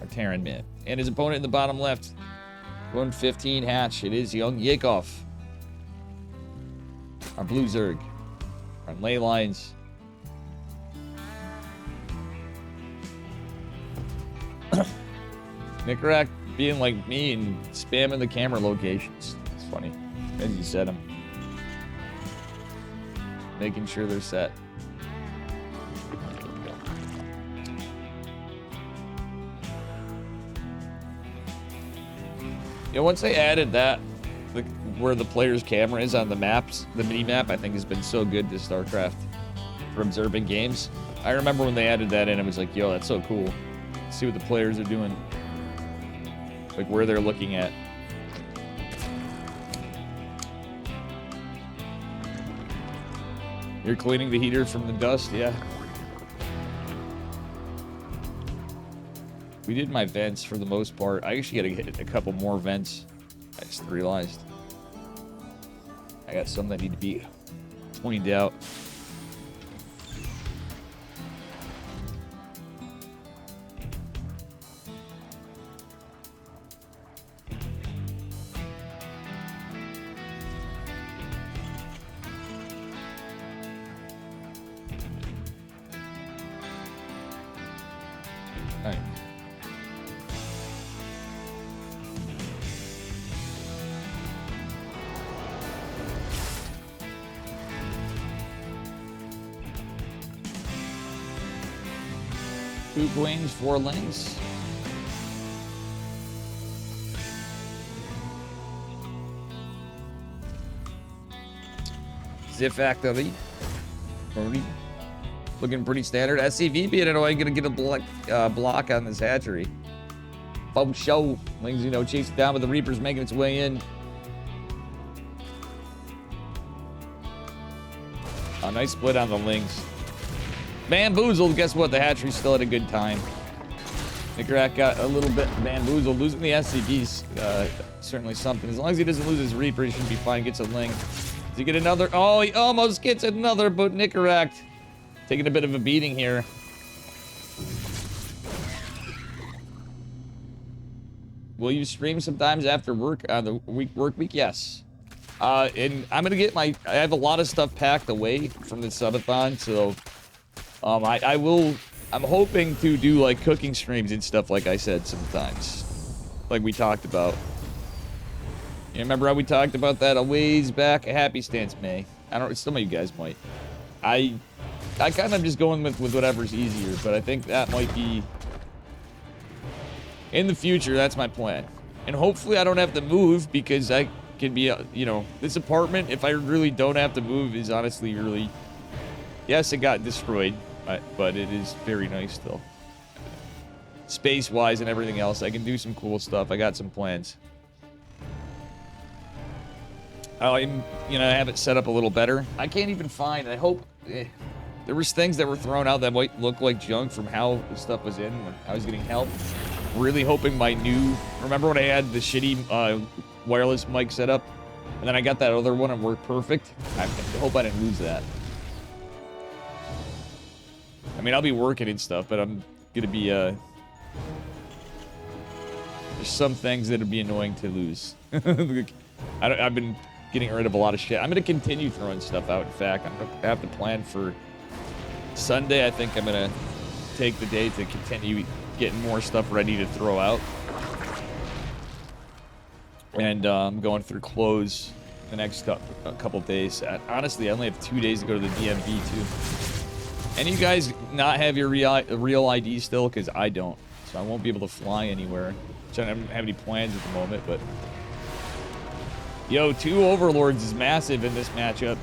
Our Terran man. And his opponent in the bottom left, 115 hatch. It is Young Yakov. Our blue Zerg. On ley lines. Nicaract being like me and spamming the camera locations. It's funny. As you set them. Making sure they're set. Yeah, once they added that, where the player's camera is on the maps, the mini-map, I think has been so good to StarCraft for observing games. I remember when they added that in, it was like, yo, that's so cool. See what the players are doing. Like, where they're looking at. You're cleaning the heater from the dust? Yeah. We did my vents for the most part. I actually got to get a couple more vents. I just realized. I got some that need to be cleaned out. All right. Two queens, 4 lanes. Zip Factory. Looking pretty standard. SCV being it, I'm gonna get a block on this hatchery. Faux show. Lings, you know, chase it down, but the Reaper's making its way in. A nice split on the Lings. Bamboozled. Guess what? The hatchery still had a good time. Nicaract got a little bit bamboozled. Losing the SCV's certainly something. As long as he doesn't lose his Reaper, he should be fine. Gets a Ling. Does he get another? Oh, he almost gets another, but Nicaract taking a bit of a beating here. Will you stream sometimes after work on the work week? Yes. And I'm gonna get I have a lot of stuff packed away from the subathon, so I will. I'm hoping to do like cooking streams and stuff, like I said sometimes, like we talked about. You remember how we talked about that a ways back? A Happy Stance May. I don't. Some of you guys might. I kind of just going with whatever's easier, but I think that might be in the future. That's my plan, and hopefully I don't have to move, because I can be, you know, this apartment, if I really don't have to move, is honestly really. Yes, it got destroyed, but it is very nice still. Space-wise and everything else, I can do some cool stuff. I got some plans. I'm, you know, have it set up a little better. I can't even find, I hope, there was things that were thrown out that might look like junk from how the stuff was in when I was getting help. Really hoping my new, remember when I had the shitty wireless mic set up? And then I got that other one and worked perfect? I hope I didn't lose that. I mean, I'll be working and stuff, but I'm gonna be, there's some things that'll be annoying to lose. I've been getting rid of a lot of shit. I'm gonna continue throwing stuff out. In fact, I'm gonna have to plan for Sunday. I think I'm gonna take the day to continue getting more stuff ready to throw out. And I'm going through clothes the next couple days. Honestly, I only have 2 days to go to the DMV too. And you guys not have your real ID still? Because I don't. So I won't be able to fly anywhere. So I don't have any plans at the moment, but... Yo, 2 Overlords is massive in this matchup.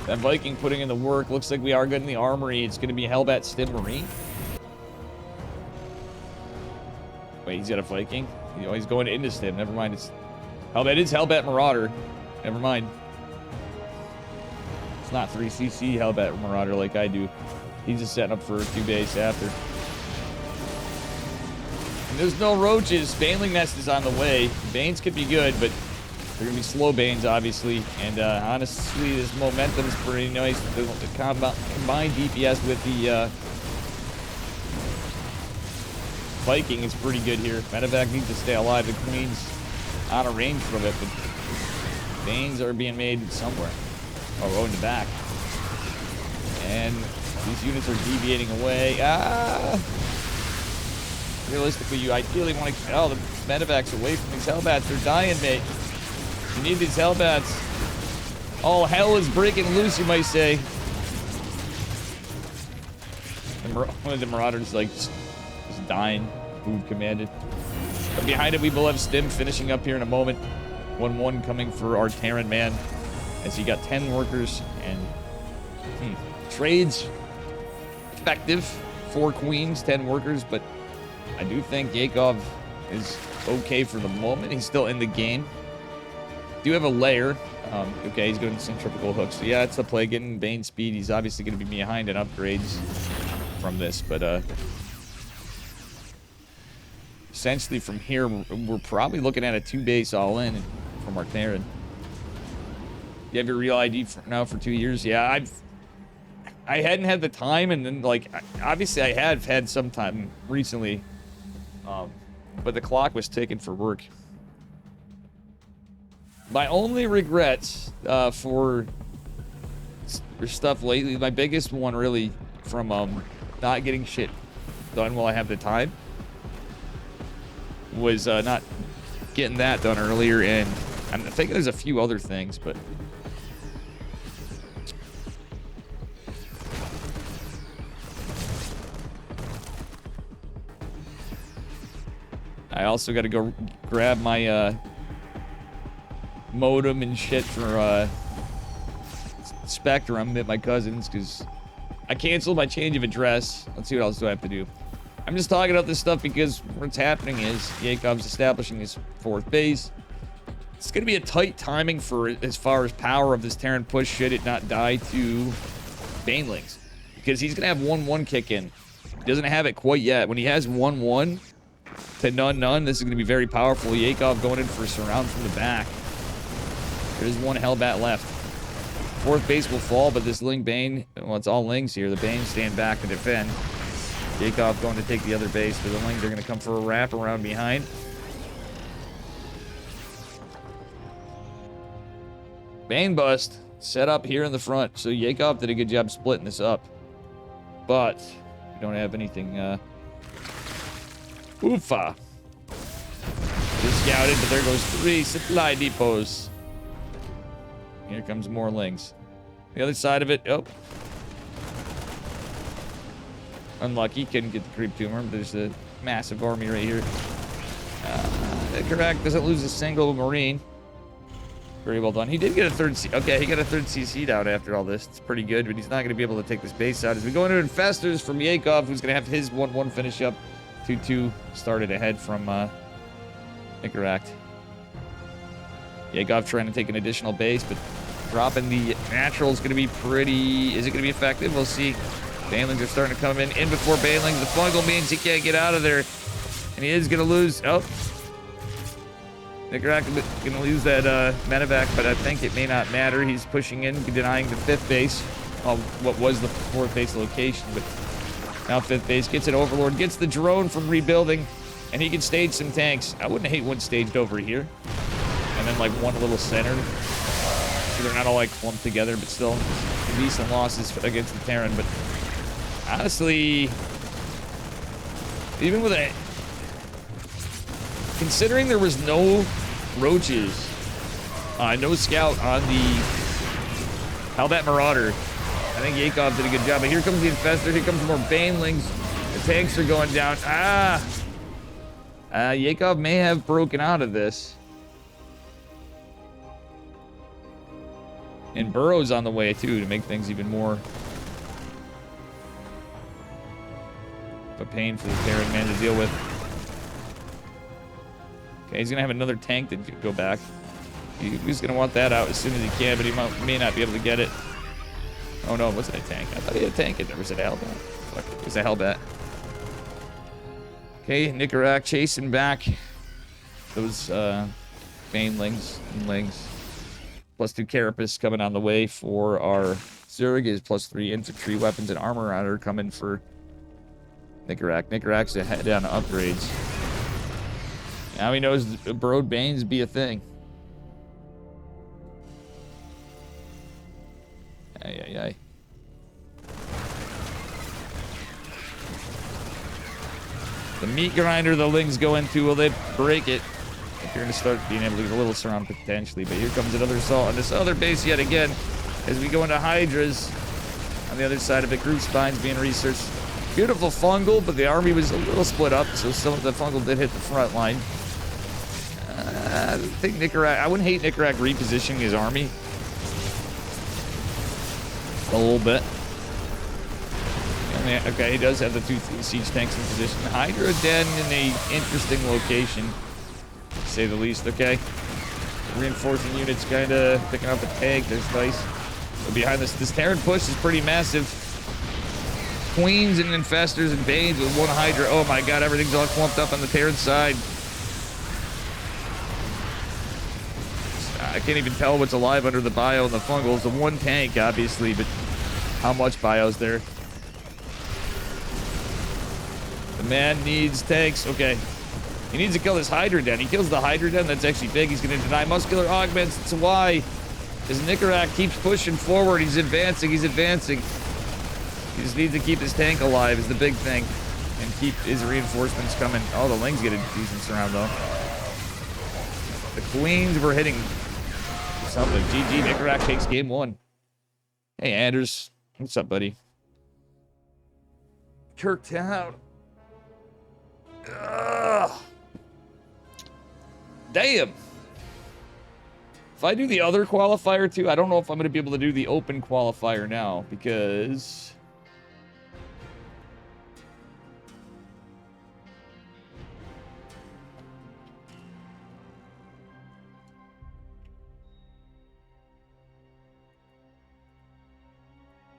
That Viking putting in the work. Looks like we are good in the armory. It's going to be Hellbat Stim Marine. Wait, he's got a Viking? Oh, he's going into Stim. Never mind. It's Hellbat is Hellbat Marauder. Never mind. It's not 3cc Hellbat Marauder like I do. He's just setting up for a few days after. And there's no roaches. Baneling Nest is on the way. Banes could be good, but they're going to be slow Banes, obviously. And honestly, this momentum is pretty nice. The combined DPS with the Viking is pretty good here. Medevac needs to stay alive. The Queen's out of range from it, but Banes are being made somewhere. Oh, in the back. And these units are deviating away. Realistically, you ideally want to... Oh, the Medevac's away from these Hellbats. They're dying, mate. You need these Hellbats. All hell is breaking loose, you might say. And one of the Marauders, like, just dying. Move commanded. But behind it, we will have Stim finishing up here in a moment. 1-1 coming for our Terran man. As he got 10 workers and trades effective. 4 queens, 10 workers, but I do think Yakov is okay for the moment. He's still in the game. Do have a layer. Okay, he's going centrifugal hooks. So yeah, it's the play. Getting Bane speed. He's obviously going to be behind in upgrades from this, but essentially from here, we're probably looking at a 2 base all in from our Terran. You have your real ID now for 2 years? Yeah, I hadn't had the time, and then, like, obviously I have had some time recently, but the clock was ticking for work. My only regrets for stuff lately, my biggest one really from not getting shit done while I have the time, was not getting that done earlier, and I'm thinking there's a few other things, but... I also got to go grab my modem and shit for Spectrum at my cousin's, because I canceled my change of address. Let's see what else do I have to do. I'm just talking about this stuff because what's happening is Yakov's establishing his 4th base. It's going to be a tight timing for as far as power of this Terran push should it not die to Banelings, because he's going to have 1-1 kick in. He doesn't have it quite yet. When he has 1-1 to none, this is going to be very powerful. Yakov going in for a surround from the back. There's one Hellbat left. Fourth base will fall, but this Ling Bane, well, it's all Lings here. The Banes stand back to defend. Yakov going to take the other base, but the Lings are going to come for a wrap around behind. Bane bust set up here in the front, so Yakov did a good job splitting this up. But we don't have anything. Oofa. Just scouted, but there goes 3 supply depots. Here comes more Lings. The other side of it, oh. Unlucky, couldn't get the creep tumor. There's a massive army right here. Correct, doesn't lose a single Marine. Very well done. He did get a third C. Okay, he got a third CC down after all this. It's pretty good, but he's not going to be able to take this base out. As we go into Infestors from Yakov, who's going to have his 1-1 finish up. 2-2 started ahead from Nicarak. Yakov trying to take an additional base, but dropping the natural is going to be pretty... Is it going to be effective? We'll see. Banelings are starting to come in before Banelings. The fungal means he can't get out of there. And he is going to lose... Oh. Nicarak going to lose that medevac, but I think it may not matter. He's pushing in, denying the 5th base. What was the 4th base location, but now 5th base. Gets an Overlord, gets the drone from rebuilding, and he can stage some tanks. I wouldn't hate one staged over here. And then like one a little centered. So they're not all like clumped together, but still decent losses against the Terran. But honestly, even with a... Considering there was no roaches, no scout on the Hellbat Marauder, I think Yakov did a good job. But here comes the Infestor. Here comes more Banelings. The tanks are going down. Yakov may have broken out of this. And Burrow's on the way, too, to make things even more of a pain for the Terran man to deal with. Okay, he's going to have another tank to go back. He's going to want that out as soon as he can, but he may not be able to get it. Oh, no, it wasn't a tank. I thought he had a tank. It never said a Hellbat. Fuck, it was a Hellbat. Okay, Nicarak chasing back those Banelings and Lings. +2 Carapace coming on the way for our Zerg. Is +3 infantry, weapons, and armor are coming for Nicarak. Nicarak's ahead on upgrades. Now he knows Burrowed Banes be a thing. Ay. The meat grinder the Lings go into, will they break it? If you're going to start being able to get a little surround potentially, but here comes another assault on this other base yet again as we go into Hydras. On the other side of it, group spines being researched. Beautiful fungal, but the army was a little split up, so some of the fungal did hit the front line. I think Nicarak, I wouldn't hate Nicarak repositioning his army a little bit. Okay, he does have the 2 siege tanks in position. Hydra Den in an interesting location, to say the least. Okay, reinforcing units kind of picking up the tank. There's nice. But behind this Terran push is pretty massive. Queens and Infestors and Banes with 1 Hydra. Oh my god, everything's all clumped up on the Terran side. I can't even tell what's alive under the bio and the fungals. The 1 tank, obviously, but how much bio's there? The man needs tanks. Okay. He needs to kill this Hydra Den. He kills the Hydra Den. That's actually big. He's going to deny muscular augments. That's why. As Nicarak keeps pushing forward, he's advancing. He's advancing. He just needs to keep his tank alive is the big thing. And keep his reinforcements coming. Oh, the Lings get a decent surround, though. The Queens were hitting something. GG, Nicarak takes game 1. Hey, Anders. What's up, buddy? Kirktown. Ugh. Damn. If I do the other qualifier too, I don't know if I'm going to be able to do the open qualifier now because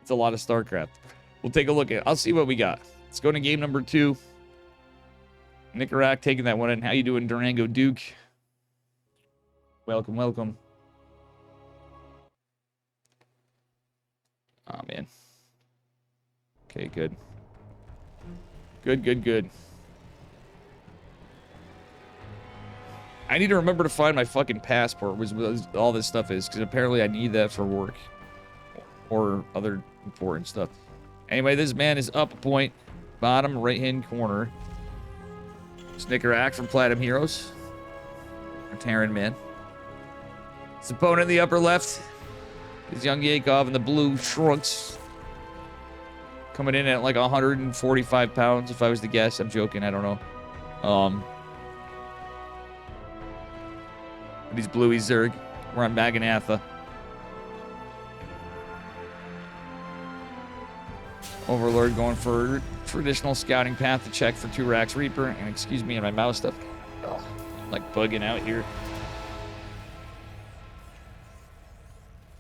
it's a lot of StarCraft. We'll take a look at it. I'll see what we got. Let's go to game number 2. Nicarak taking that one in. How you doing, Durango Duke? Welcome, welcome. Oh, man. Okay, good. Good. I need to remember to find my fucking passport, which all this stuff is, because apparently I need that for work. Or other important stuff. Anyway, this man is up a point. Bottom right-hand corner. Snickerack from Platinum Heroes. Our Terran man. His opponent in the upper left is young Yakov in the blue trunks. Coming in at like 145 pounds, if I was to guess. I'm joking, I don't know. But he's blue, he's Zerg. We're on Maganatha. Overlord going for traditional scouting path to check for 2 racks Reaper. And excuse me, and my mouse stuff. Oh, like bugging out here.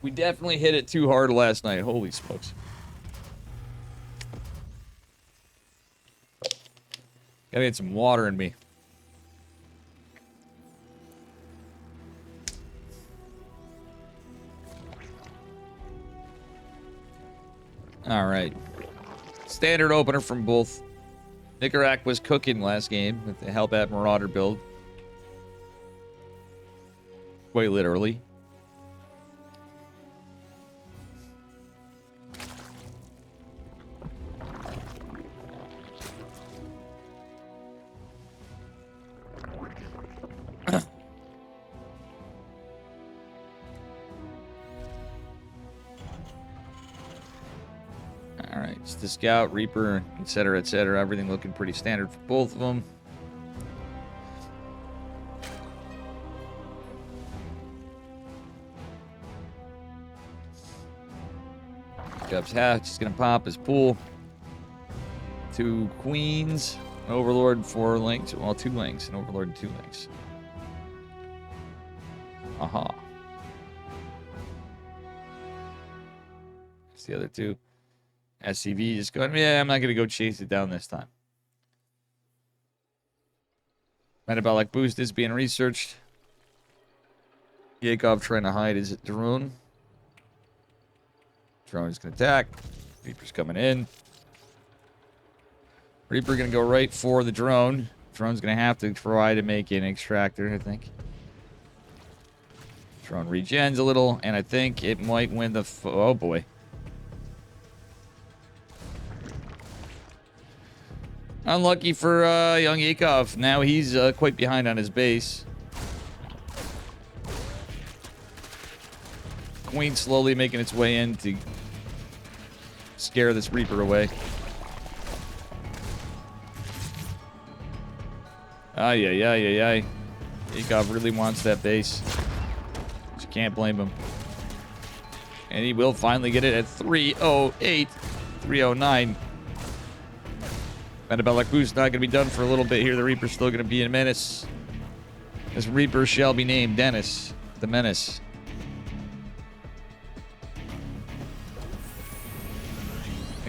We definitely hit it too hard last night. Holy smokes. Gotta get some water in me. All right. Standard opener from both. Nicarac was cooking last game with the Hellbat Marauder build. Quite literally. Alright, it's the Scout, Reaper, etc., etc. Everything looking pretty standard for both of them. Jeff's hatch is going to pop his pool. 2 queens, an overlord, 4 links. Well, 2 links, an overlord, and 2 links. Aha. It's the other 2. SCV just going, yeah, I'm not going to go chase it down this time. Metabolic boost is being researched. Yakov trying to hide his drone. Drone is going to attack. Reaper's coming in. Reaper going to go right for the drone. Drone's going to have to try to make an extractor, I think. Drone regens a little, and I think it might win the... oh, boy. Unlucky for young Yakov. Now he's quite behind on his base. Queen slowly making its way in to scare this Reaper away. Ay. Yakov really wants that base. But you can't blame him. And he will finally get it at 308, 309. Metabolic boost not going to be done for a little bit here. The Reaper's still going to be a menace. This Reaper shall be named Dennis, the Menace.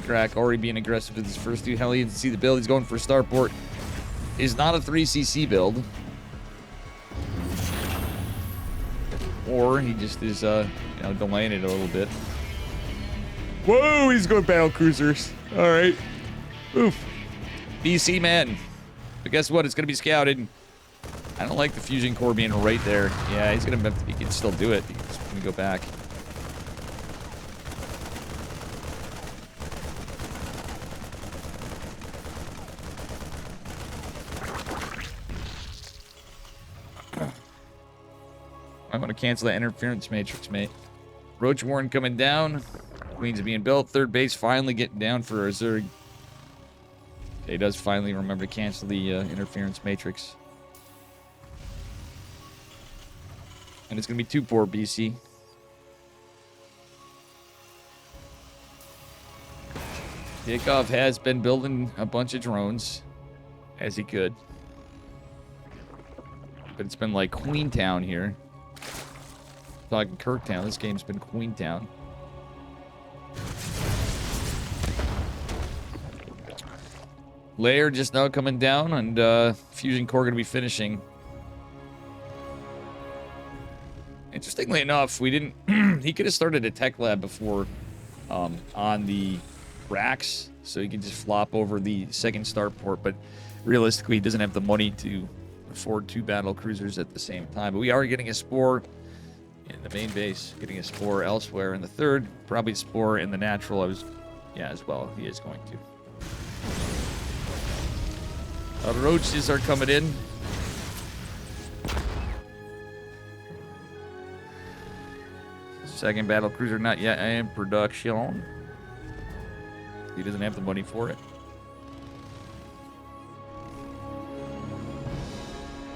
Crack already being aggressive with his first 2 Hellions. See the build. He's going for Starport. Is not a 3cc build. Or he just is, delaying it a little bit. Whoa, he's going battle cruisers. All right. Oof. BC man. But guess what? It's going to be scouted. I don't like the fusion core being right there. Yeah, he's going to he can still do it. He's going to go back. I want to cancel that interference matrix, mate. Roach Warren coming down. Queens being built. Third base finally getting down for a Zerg. He does finally remember to cancel the interference matrix. And it's going to be 2-4 BC. Yakov has been building a bunch of drones, as he could. But it's been like Queentown here. Talking Kirktown, this game's been Queentown. Lair just now coming down, and Fusion Core going to be finishing. Interestingly enough, we didn't... he could have started a tech lab before on the racks, so he can just flop over the second starport. But realistically, he doesn't have the money to afford 2 battle cruisers at the same time. But we are getting a spore in the main base, getting a spore elsewhere in the third, probably a spore in the natural. As well, he is going to. Roaches are coming in. Second battle cruiser not yet in production. He doesn't have the money for it.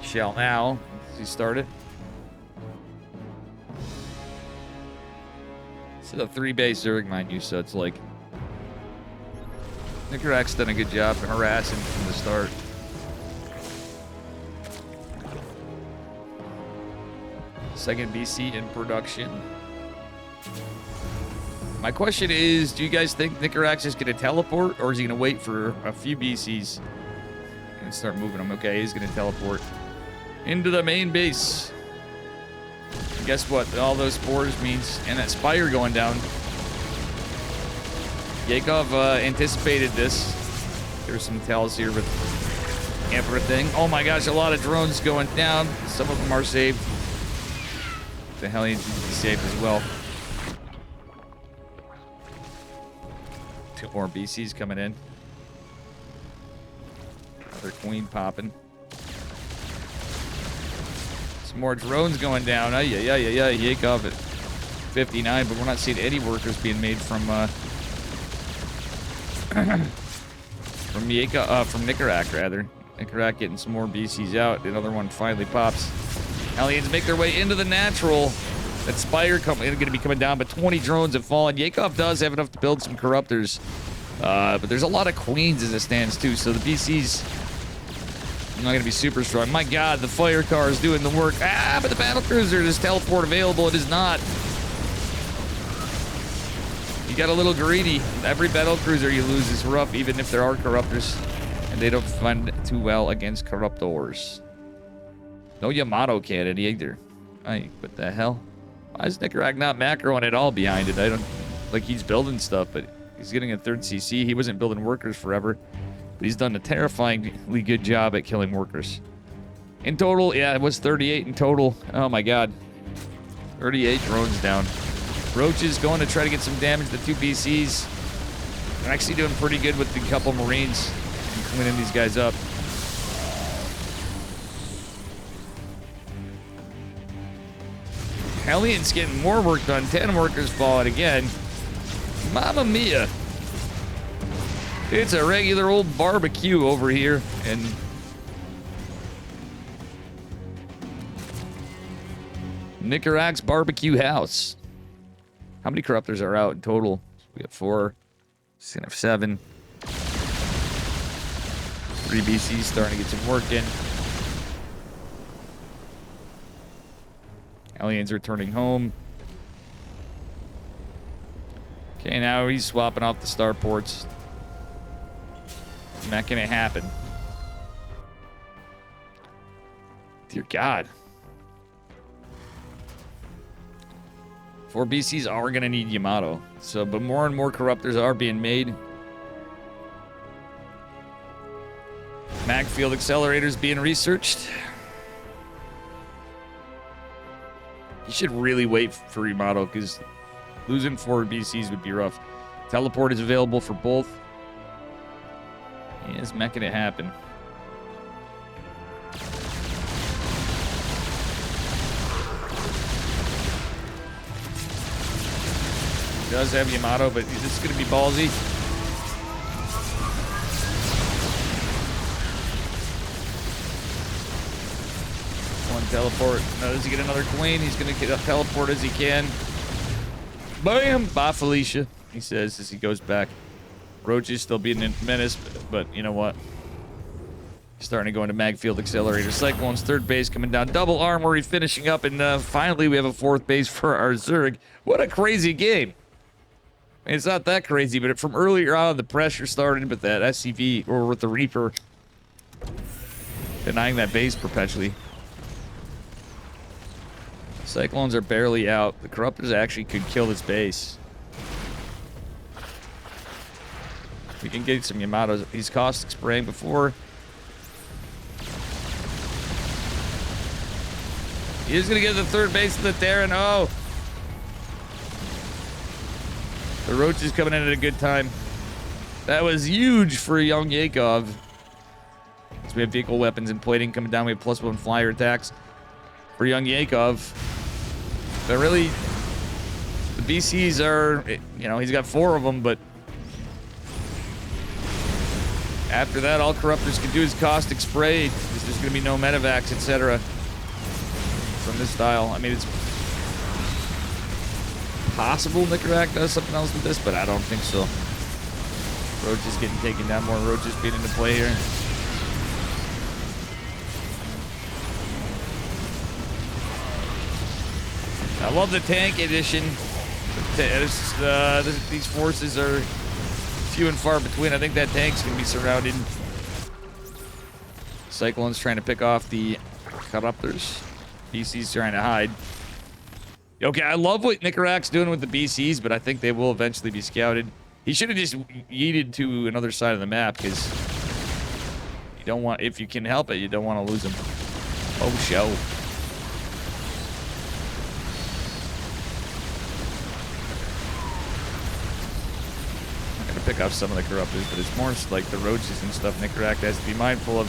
Shall now. He started. It's a 3-base Zerg, mind you, so it's like Nicarak's done a good job harassing from the start. Second BC in production. My question is, do you guys think Nicarak's is going to teleport, or is he going to wait for a few BCs and start moving them? Okay, he's going to teleport into the main base. And guess what? All those spores means, and that Spire going down. Yakov anticipated this. There's some tells here with everything. Oh my gosh, a lot of drones going down. Some of them are saved. The Hellions need to be saved as well. 2 more BCs coming in. Another queen popping. Some more drones going down. Yakov at 59, but we're not seeing any workers being made from Nicarak, rather. Nicarak getting some more BCs out. Another one finally pops. Hellions make their way into the natural. That Spire going to be coming down, but 20 drones have fallen. Yakov does have enough to build some corruptors. But there's a lot of queens as it stands, too, so the BC's not going to be super strong. My god, the fire car is doing the work. But the battle cruiser is teleport available. It is not. You got a little greedy. Every battle cruiser you lose is rough, even if there are corruptors. And they don't fund too well against corruptors. No Yamato cannon either. What the hell? Why is Nicarak not macroing at all behind it? I don't... Like, he's building stuff, but he's getting a 3rd CC. He wasn't building workers forever. But he's done a terrifyingly good job at killing workers. In total, yeah, it was 38 in total. Oh my god. 38 drones down. Roaches going to try to get some damage to 2 BCs. They're actually doing pretty good with the couple Marines and cleaning these guys up. Hellions getting more work done. 10 workers falling again. Mamma mia. It's a regular old barbecue over here. And Nicarak's barbecue house. How many corruptors are out in total? We have 4. It's gonna have 7. 3 BCs starting to get some work in. Aliens returning home. Okay, now he's swapping off the starports. Not gonna happen. Dear God. 4 BCs are gonna need Yamato. So, but more and more corruptors are being made. Mag field accelerators being researched. You should really wait for Yamato, because losing 4 BCs would be rough. Teleport is available for both. He is making it happen. He does have Yamato, but this is going to be ballsy. One teleport. Does he get another queen? He's going to get a teleport as he can. Bam! Bye, Felicia, he says as he goes back. Roach is still being a menace, but you know what? Starting to go into mag field accelerator. Cyclone's 3rd base coming down. Double armory finishing up, and finally we have a 4th base for our Zerg. What a crazy game. I mean, it's not that crazy, but from earlier on, the pressure started with that SCV, or with the Reaper, denying that base perpetually. Cyclones are barely out. The Corruptors actually could kill this base. We can get some Yamatos. He's caustic spraying before. He's gonna get the third base of the Terran. Oh! The Roach is coming in at a good time. That was huge for young Yakov. So we have vehicle weapons and plating coming down. We have +1 flyer attacks for young Yakov. But really, the BCs are, you know, he's got 4 of them, but after that, all Corruptors can do is caustic spray. There's going to be no medevacs, etc. from this style. I mean, it's possible Nicarac does something else with this, but I don't think so. Roach is getting taken down. More Roaches being into play here. I love the tank edition. These forces are few and far between. I think that tank's going to be surrounded. Cyclone's trying to pick off the Corruptors. BC's trying to hide. Okay, I love what Nicarac's doing with the BCs, but I think they will eventually be scouted. He should have just yeeted to another side of the map, because you don't want, if you can help it, you don't want to lose them. Oh, show. I'm going to pick off some of the Corruptors, but it's more like the Roaches and stuff. Nicarac has to be mindful of.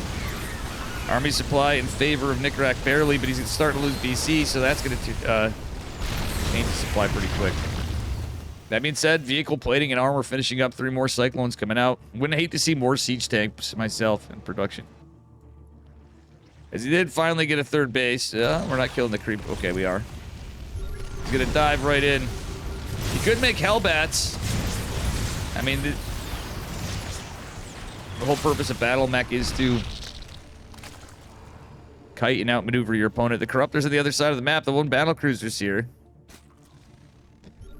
Army supply in favor of Nicarac barely, but he's starting to lose BC, so that's going to change the supply pretty quick. That being said, vehicle plating and armor finishing up. 3 more Cyclones coming out. Wouldn't hate to see more siege tanks myself in production. As he did finally get a third base. We're not killing the creep. Okay, we are. He's going to dive right in. He could make Hellbats. I mean, the whole purpose of Battle Mech is to kite and outmaneuver your opponent. The Corruptors on the other side of the map. The 1 battle cruiser's here.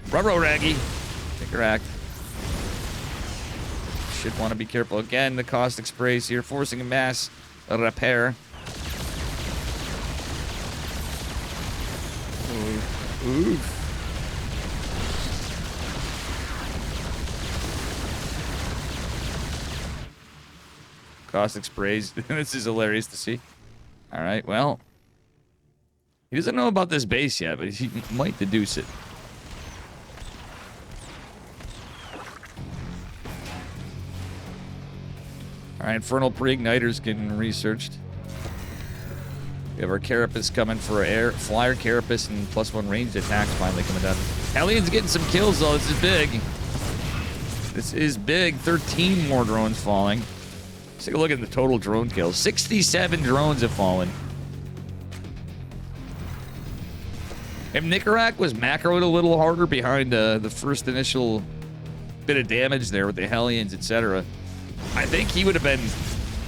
Ruh-roh, Raggy. Nicarac. Should want to be careful. Again, the caustic sprays here, forcing a mass repair. Oof. Caustic sprays. This is hilarious to see. All right, well, he doesn't know about this base yet, but he might deduce it. All right, Infernal Pre-Igniters getting researched. We have our Carapace coming for air, flyer Carapace, and +1 ranged attacks finally coming down. Hellions getting some kills, though. This is big. This is big. 13 more drones falling. Let's take a look at the total drone kills. 67 drones have fallen. If Nicarac was macroed a little harder behind the first initial bit of damage there with the Hellions, etc., I think he would have been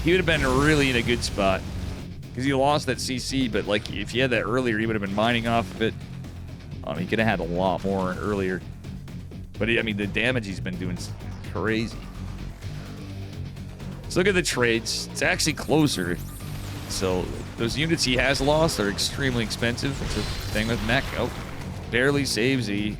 really in a good spot. Because he lost that CC, but like if he had that earlier, he would have been mining off of it. He could have had a lot more earlier. But I mean, the damage he's been doing is crazy. Let's look at the trades. It's actually closer. So those units he has lost are extremely expensive. It's a thing with mech. Oh, barely saves he.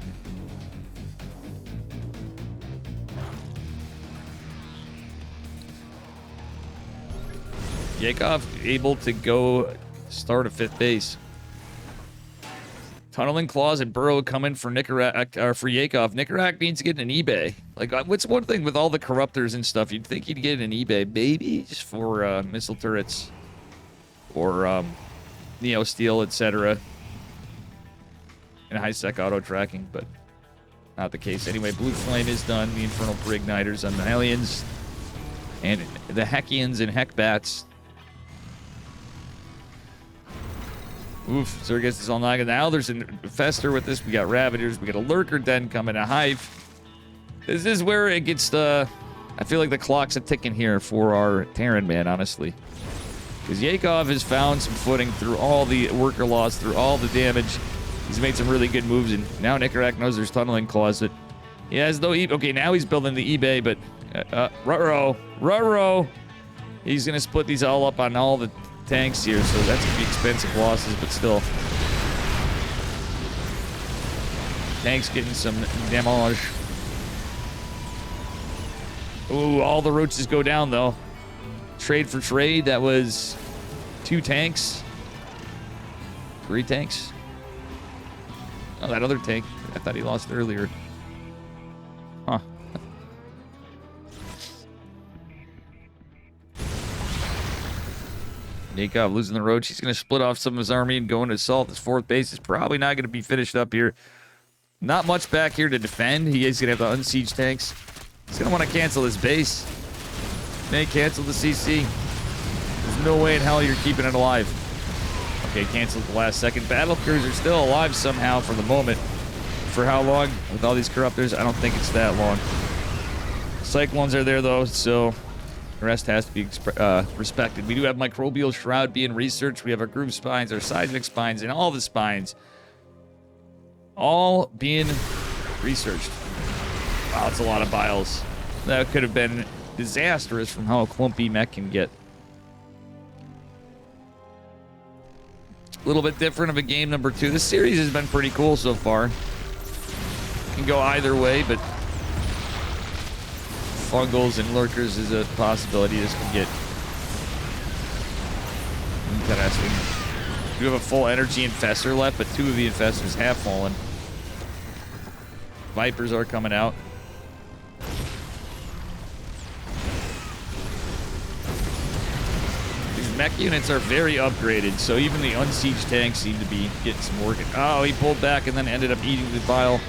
Yakov able to go start a 5th base. Tunneling Claws and Burrow coming for Nicarac, or for Yakov. Nicarac means getting an eBay. Like, what's one thing with all the Corruptors and stuff? You'd think he'd get an eBay, maybe, just for missile turrets or Neo Steel, etc. And high-sec auto tracking, but not the case. Anyway, Blue Flame is done. The Infernal Pre-Igniters on the Hellions and the Heckians and Heckbats. Oof, Zergus is all knocking. Now there's a Fester with this. We got Ravagers. We got a Lurker Den coming, a Hive. This is where it gets I feel like the clock's a ticking here for our Terran, man, honestly. Because Yakov has found some footing through all the worker loss, through all the damage. He's made some really good moves, and now Nicarac knows there's Tunneling Closet. He has no okay, now he's building the eBay, but ruh-roh. He's going to split these all up on all the tanks here, so that's gonna be expensive losses, but still. Tanks getting some damage. Ooh, all the roaches go down, though. Trade for trade. That was 2 tanks. 3 tanks. Oh, that other tank. I thought he lost earlier. Huh. Yakov losing the roach. He's going to split off some of his army and go into assault. His 4th base is probably not going to be finished up here. Not much back here to defend. He is going to have the unsiege tanks. He's going to want to cancel this base. May cancel the CC. There's no way in hell you're keeping it alive. Okay, canceled the last second. Battle cruiser still alive somehow for the moment. For how long? With all these corruptors, I don't think it's that long. Cyclones are there, though, so the rest has to be respected. We do have Microbial Shroud being researched. We have our groove spines, our seismic spines, and all the spines. All being researched. Wow, that's a lot of biles. That could have been disastrous from how clumpy mech can get. A little bit different of a game number 2. This series has been pretty cool so far. Can go either way, but fungals and lurkers is a possibility. This can get interesting. We have a full energy infestor left, but 2 of the infestors have fallen. Vipers are coming out. These mech units are very upgraded, so even the unsieged tanks seem to be getting some work. Oh, he pulled back and then ended up eating the bile.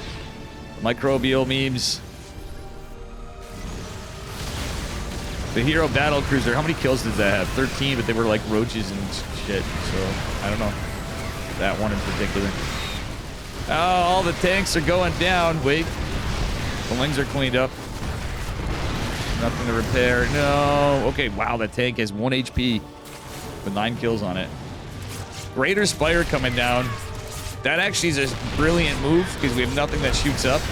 Microbial memes. The hero battle cruiser, how many kills does that have? 13, but they were like roaches and shit, so I don't know. That one in particular. Oh, all the tanks are going down. Wait. The wings are cleaned up. Nothing to repair. No. Okay, wow, that tank has 1 HP with 9 kills on it. Greater Spire coming down. That actually is a brilliant move because we have nothing that shoots up.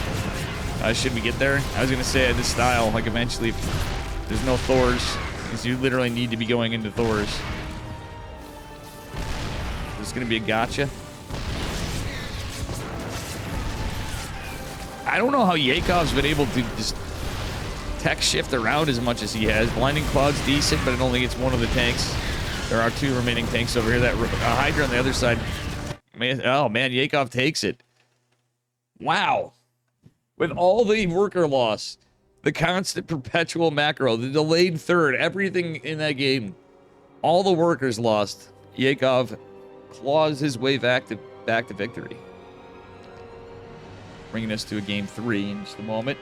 Should we get there? I was going to say this style, like eventually, if there's no Thors, because you literally need to be going into Thors. There's going to be a gotcha. I don't know how Yakov's been able to just tech shift around as much as he has. Blinding Cloud's decent, but it only gets 1 of the tanks. There are 2 remaining tanks over here. That Hydra on the other side. Man, oh, man, Yakov takes it. Wow. With all the worker loss, the constant perpetual macro, the delayed third, everything in that game, all the workers lost. Yakov claws his way back to victory. Bringing us to a game 3 in just a moment.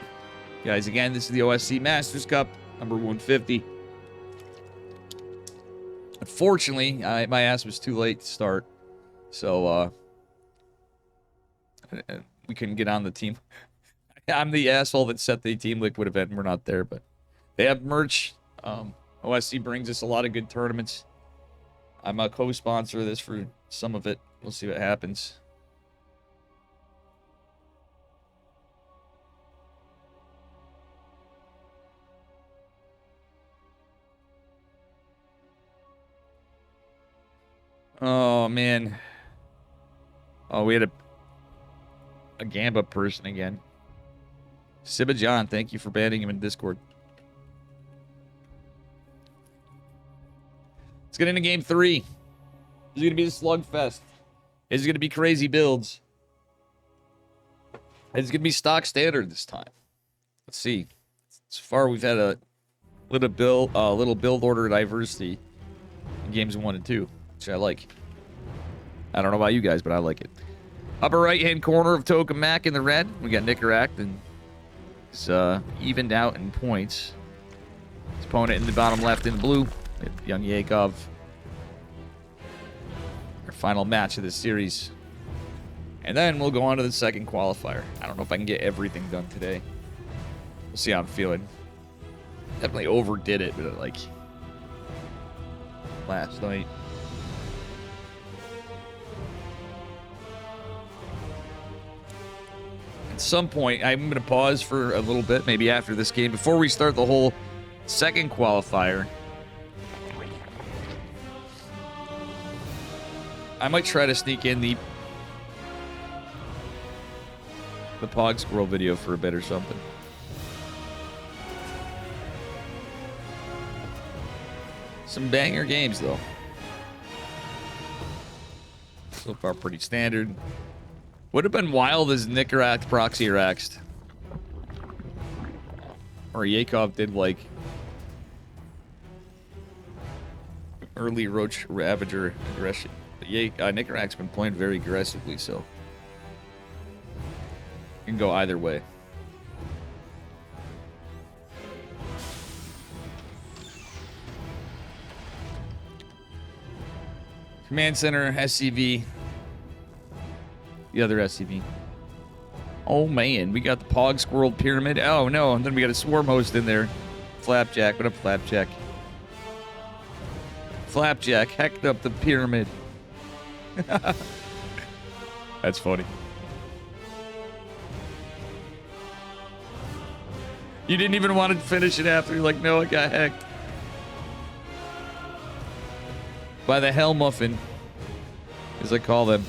Guys, again, this is the OSC Masters Cup, number 150. Unfortunately, my ass was too late to start, so we couldn't get on the team. I'm the asshole that set the Team Liquid event, and we're not there, but they have merch. OSC brings us a lot of good tournaments. I'm a co-sponsor of this for some of it. We'll see what happens. Oh, man. Oh, we had a Gamba person again. Sibba John, thank you for banning him in Discord. Let's get into game 3. This is going to be the slugfest. This is going to be crazy builds. It's going to be stock standard this time. Let's see. So far, we've had a little build order diversity in games 1 and 2. Which I like. I don't know about you guys, but I like it. Upper right-hand corner of Tokamak in the red. We got Nicaract, and it's evened out in points. His opponent in the bottom left in blue. Young Yakov. Our final match of this series. And then we'll go on to the second qualifier. I don't know if I can get everything done today. We'll see how I'm feeling. Definitely overdid it, but like last night. At some point, I'm going to pause for a little bit, maybe after this game, before we start the whole second qualifier. I might try to sneak in the Pog Squirrel video for a bit or something. Some banger games, though. So far, pretty standard. Would have been wild as Nicaract proxy raxed. Or Yakov did, like, early Roach Ravager aggression. But Nicaract's been playing very aggressively, so... It can go either way. Command Center, SCV. The other SCV. Oh, man. We got the Pog Squirrel Pyramid. Oh, no. And then we got a Swarm Host in there. Flapjack. What up, Flapjack? Flapjack hacked up the pyramid. That's funny. You didn't even want to finish it after. You're like, no, I got hacked. By the Hell Muffin, as I call them.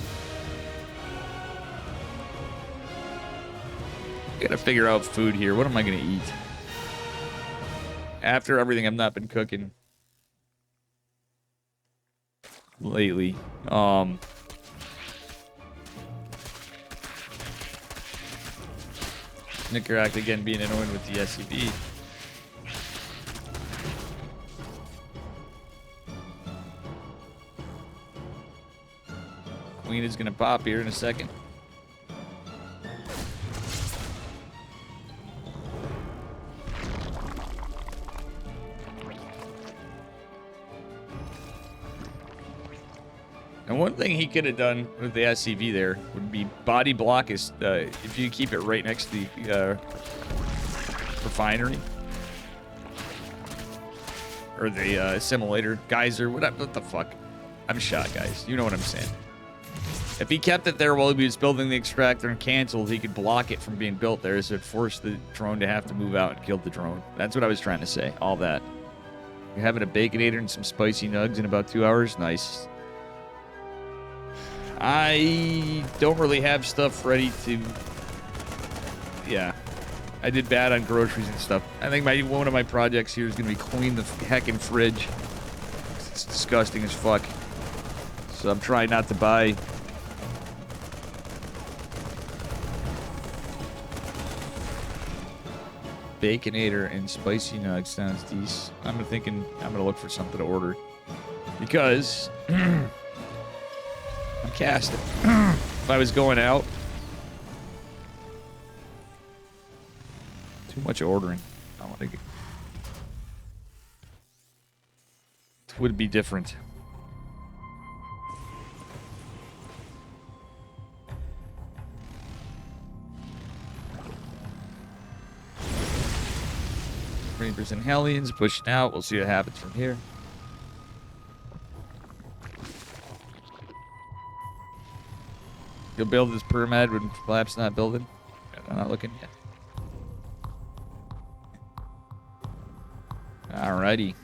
Gotta figure out food here. What am I gonna eat? After everything I've not been cooking lately. Nicaract again being annoying with the SCB. Queen is gonna pop here in a second. And one thing he could have done with the SCV there would be body block is if you keep it right next to the refinery or the assimilator geyser, what the fuck? I'm shot, guys. You know what I'm saying. If he kept it there while he was building the extractor and canceled, he could block it from being built there, so it forced the drone to have to move out and kill the drone. That's what I was trying to say. All that. You're having a Baconator and some spicy nugs in about 2 hours? Nice. I don't really have stuff ready to... Yeah. I did bad on groceries and stuff. I think one of my projects here is going to be clean the heckin' fridge. It's disgusting as fuck. So I'm trying not to buy... Baconator and spicy nugs sounds decent. I'm thinking I'm going to look for something to order. Because... I'm casting. If I was going out... Too much ordering. I want to get... It would be different. Reapers and Hellions pushing out. We'll see what happens from here. You'll build this permad when Flap's not building? I'm not looking yet. Alrighty.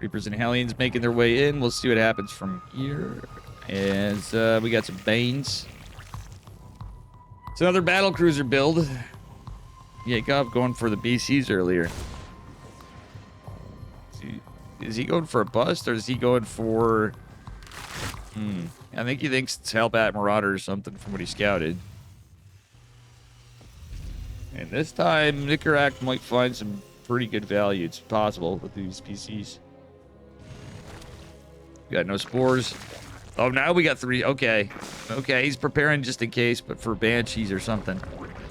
Reapers and Hellions making their way in. We'll see what happens from here. As we got some Banes. It's another battle cruiser build. Yakov going for the BCs earlier. Is he going for a bust or is he going for... I think he thinks it's Hellbat Marauder or something from what he scouted. And this time, Nicaract might find some pretty good value. It's possible with these PCs. Got no spores. Oh, now we got 3. Okay. Okay, he's preparing just in case, but for Banshees or something.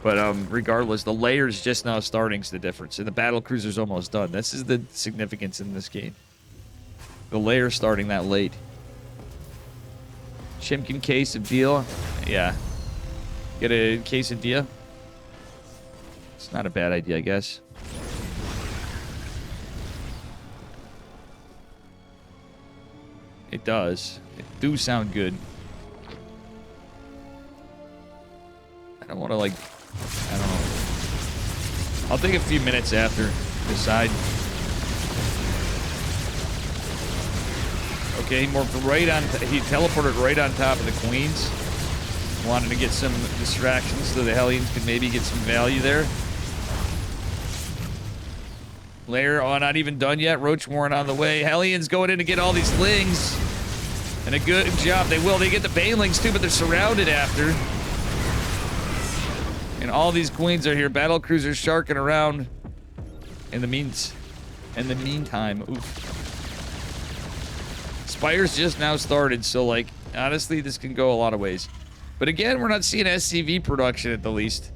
But regardless, the layer's just now starting's the difference. And the battle cruiser's almost done. This is the significance in this game. The layer starting that late. Chimkin quesadilla. Yeah. Get a quesadilla. It's not a bad idea, I guess. It does. It do sound good. I don't want to, like... I don't know. I'll take a few minutes after. Decide. Okay, he morphed right on... He teleported right on top of the Queens. Wanted to get some distractions so the Hellions could maybe get some value there. Lair, oh, not even done yet. Roach Warren on the way. Hellions going in to get all these things. And a good job. They will. They get the Banelings too, but they're surrounded after. And all these queens are here. Battle cruisers sharking around. In the meantime, oof. Spire's just now started, so like, honestly, this can go a lot of ways. But again, we're not seeing SCV production at the least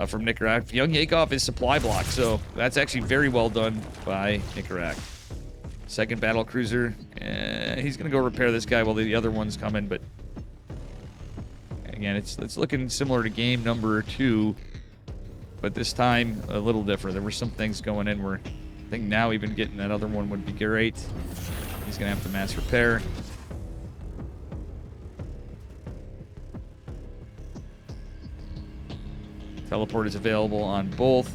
from Nicarak. Young Yakov is supply block, so that's actually very well done by Nicarak. Second battle cruiser. He's gonna go repair this guy while the other one's coming, but again, it's looking similar to game number 2, but this time a little different. There were some things going in where I think now even getting that other one would be great. He's gonna have to mass repair. Teleport is available on both.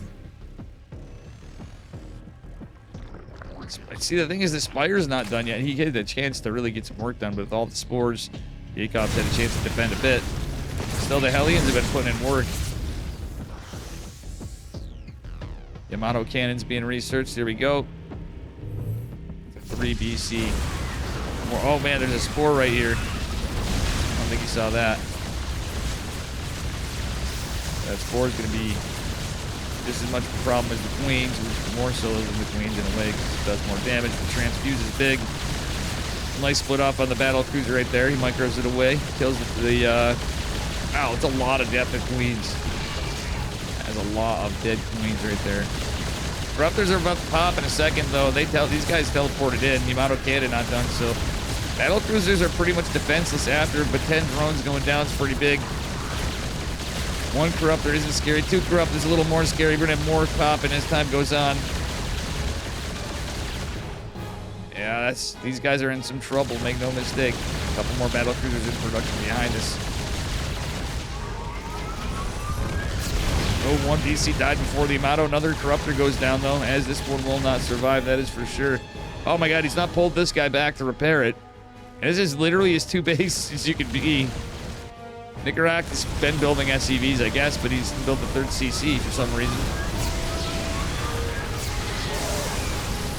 See, the thing is, the Spire's not done yet. He had a chance to really get some work done, but with all the spores, Yakov's had a chance to defend a bit. Still, the Hellions have been putting in work. Yamato cannons being researched. Here we go. 3 BC. Oh man, there's a spore right here. I don't think you saw that. That spore is going to be just as much of a problem as the queens, more so than the queens in a way, because it does more damage. The transfuse is big. Nice split off on the battle cruiser right there. He micros it away. Kills wow, it's a lot of death of queens. That's a lot of dead queens right there. Corruptors are about to pop in a second, though. These guys teleported in. Yamato Cannon not done, so battle cruisers are pretty much defenseless after, but 10 drones going down is pretty big. 1 Corruptor isn't scary. 2 Corruptors a little more scary. We're gonna have more popping as time goes on. Yeah, these guys are in some trouble, make no mistake. A couple more battle cruisers in production behind us. Oh, 1 DC died before the Yamato. Another Corruptor goes down, though, as this one will not survive, that is for sure. Oh my god, he's not pulled this guy back to repair it. And this is literally as 2 base as you could be. Nicarak has been building SCVs, I guess, but he's built the 3rd CC for some reason.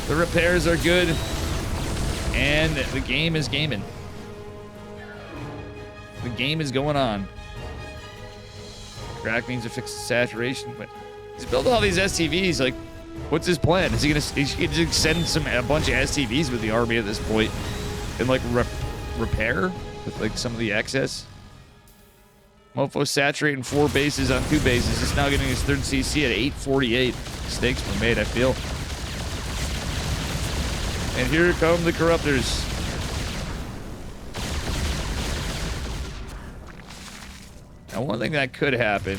The repairs are good. And the game is gaming. The game is going on. Crack needs to fix the saturation, but he's built all these SCVs. Like, what's his plan? Is he gonna just send a bunch of SCVs with the army at this point and like repair with like some of the excess? Mofo saturating 4 bases on 2 bases. He's now getting his 3rd CC at 848. Mistakes were made, I feel. And here come the Corruptors. Now, one thing that could happen.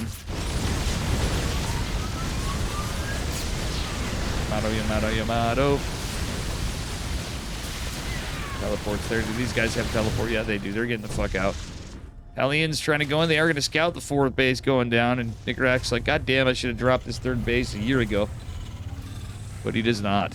Yamato. Teleports there. Do these guys have teleport? Yeah, they do. They're getting the fuck out. Hellions trying to go in. They are going to scout the 4th base going down. And Nicarak's like, God damn, I should have dropped this 3rd base a year ago. But he does not.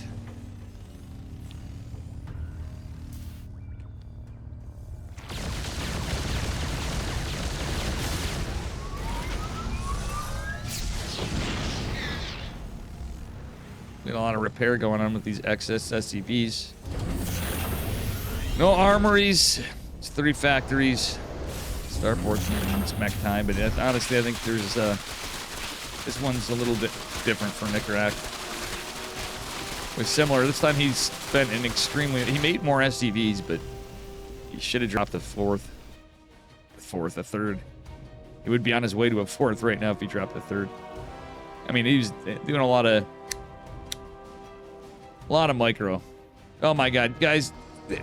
A lot of repair going on with these excess SCVs. No armories. It's 3 factories. Starport's moving mech time, but honestly, I think there's this one's a little bit different for Nicarak. It was similar. This time he's spent an extremely. He made more SCVs, but he should have dropped a 4th, a 3rd. He would be on his way to a 4th right now if he dropped a 3rd. I mean, he was doing a lot of micro. Oh my god, guys,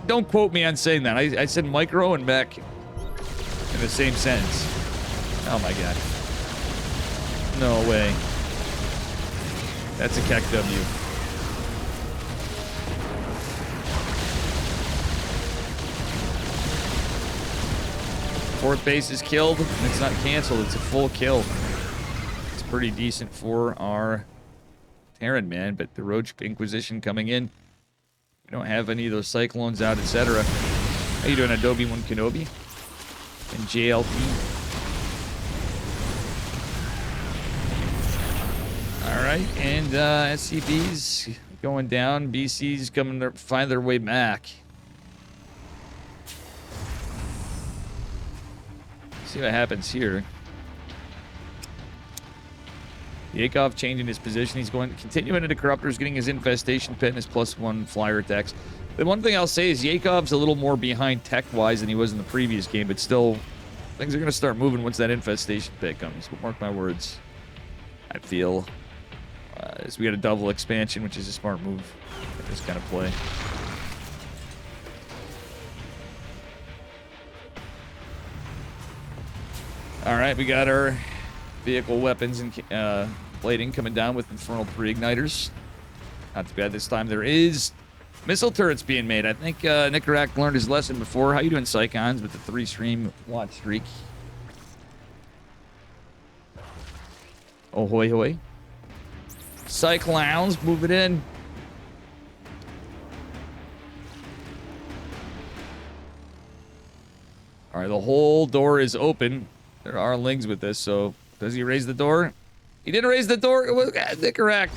don't quote me on saying that. I said micro and mech in the same sentence. Oh my god. No way. That's a Keck W. Fourth base is killed, and it's not canceled. It's a full kill. It's pretty decent for our Terran, man, but the Roach Inquisition coming in. We don't have any of those Cyclones out, etc. How you doing, Adobe 1 Kenobi? And JLP. Alright, and SCVs going down. BC's coming to find their way back. See what happens here. Yakov changing his position. He's going continuing into Corruptors, getting his infestation pit and his +1 flyer attacks. The one thing I'll say is Yakov's a little more behind tech-wise than he was in the previous game, but still, things are going to start moving once that infestation pit comes. But mark my words. I feel as we got a double expansion, which is a smart move at this kind of play. All right, we got our vehicle weapons and plating coming down with Infernal Pre-Igniters. Not too bad this time. There is missile turrets being made. I think Nicarak learned his lesson before. How you doing, Psychons, with the 3-stream watch streak? Oh, hoy, hoy. Cyclones, move it in. All right, the whole door is open. There are lings with this, so does he raise the door? He didn't raise the door. It was Nicarak.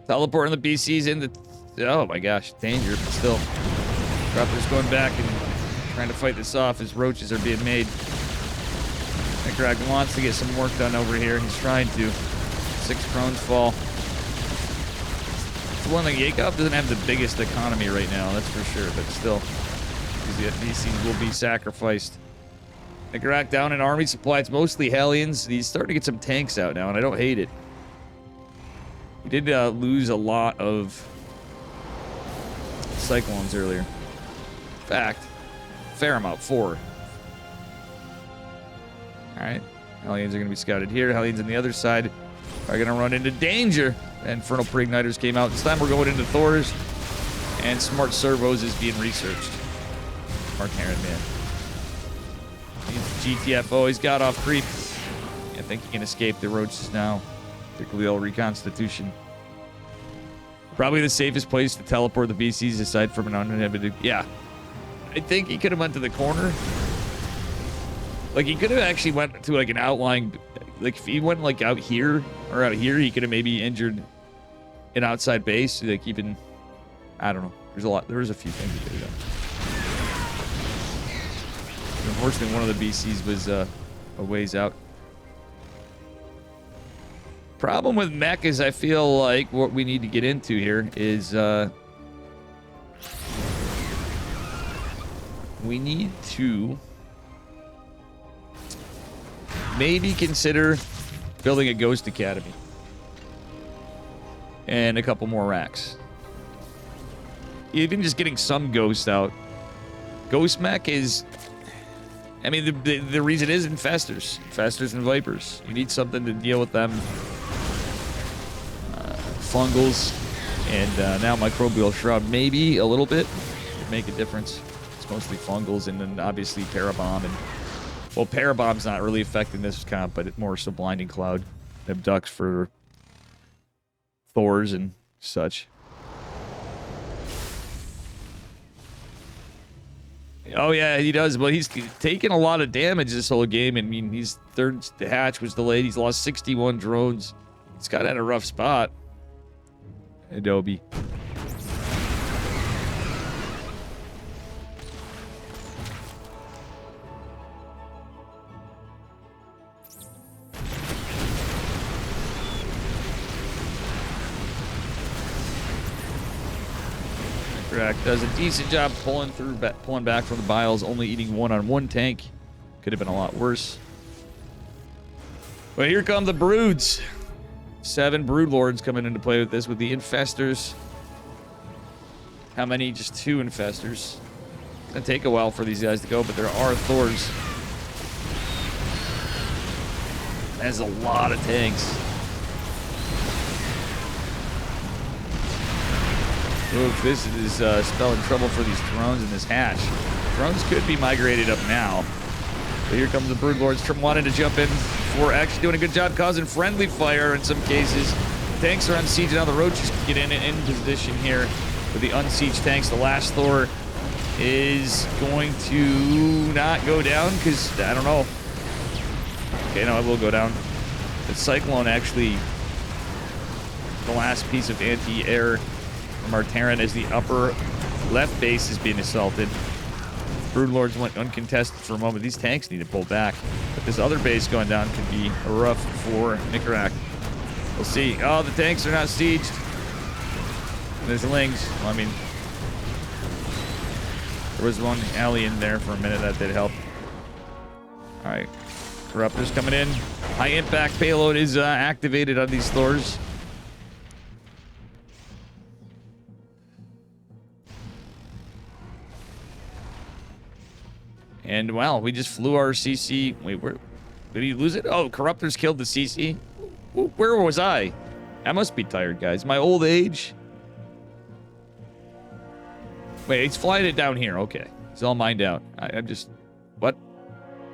Teleporting the BCs into... Oh my gosh, danger, but still. Corruptor's going back and trying to fight this off as roaches are being made. Nicarak wants to get some work done over here. He's trying to. 6 crones fall. It's one thing, Yakov doesn't have the biggest economy right now, that's for sure, but still. These BCs will be sacrificed. Nicarak down in army supply. It's mostly Hellions. He's starting to get some tanks out now, and I don't hate it. He did lose a lot of Cyclones earlier. In fact, fair amount, 4. Alright, Hellions are going to be scouted here. Hellions on the other side are going to run into danger. Infernal Pre-Igniters came out. This time we're going into Thors, and Smart Servos is being researched. Mark Heron, man. GTFO, he's got off creep. I think he can escape the roaches now. Particularly all reconstitution. Probably the safest place to teleport the BCs aside from an uninhibited... Yeah. I think he could have went to the corner. Like, he could have actually went to, like, an outlying... Like, if he went, like, out here or out here, he could have maybe injured an outside base. Like, even... I don't know. There's a lot... There was a few things he could have done. Unfortunately, one of the BCs was a ways out. Problem with mech is I feel like what we need to get into here is we need to maybe consider building a Ghost Academy and a couple more racks. Even just getting some ghosts out. Ghost mech is... I mean, the reason is Infestors. Infestors and Vipers. You need something to deal with them. Fungals, and now Microbial Shroud, maybe a little bit, would make a difference. It's mostly fungals, and then obviously Parabomb. And well, Parabomb's not really affecting this comp, but it's more so Blinding Cloud. Abducts for Thors and such. Oh yeah, he does. Well, he's taken a lot of damage this whole game. I mean, he's third hatch was delayed. He's lost 61 drones. He's got in a rough spot. Adobe. Nicarak does a decent job pulling back from the biles, only eating 1 on 1 tank. Could have been a lot worse. But here come the broods. 7 brood lords coming into play with this, with the infestors. How many? Just 2 infestors. It's gonna take a while for these guys to go, but there are Thors. That's a lot of tanks. Oof, this is spelling trouble for these drones in this hatch. Drones could be migrated up now. But here comes the brood lords. Wanted to jump in. We're actually doing a good job causing friendly fire in some cases. Tanks are on siege now. The roaches can get in position here. with the unsieged tanks. The last Thor is going to not go down because, I don't know. Okay, no, it will go down. The Cyclone actually, the last piece of anti-air from our Terran as the upper left base is being assaulted. Broodlords went uncontested for a moment. These tanks need to pull back. But this other base going down could be rough for Nicarak. We'll see. Oh, the tanks are not sieged. There's Lings. Well, I mean, there was one alley in there for a minute that did help. All right. Corruptors coming in. High impact payload is activated on these Thors. And wow, we just flew our CC. Wait, where did he lose it? Oh, Corruptors killed the CC. Where was I? I must be tired, guys. My old age. Wait, he's flying it down here. Okay, it's all mined out. I'm just what?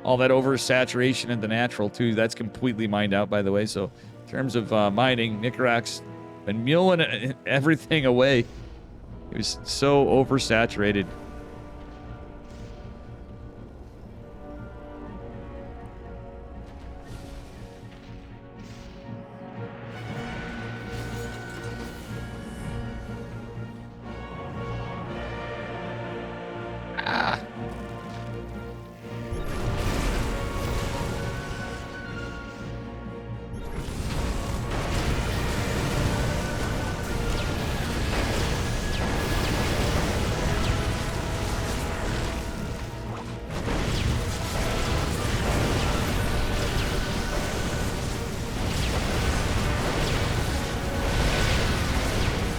All that oversaturation in the natural too. That's completely mined out, by the way. So, in terms of mining, Nicarak's been mulling everything away. It was so oversaturated.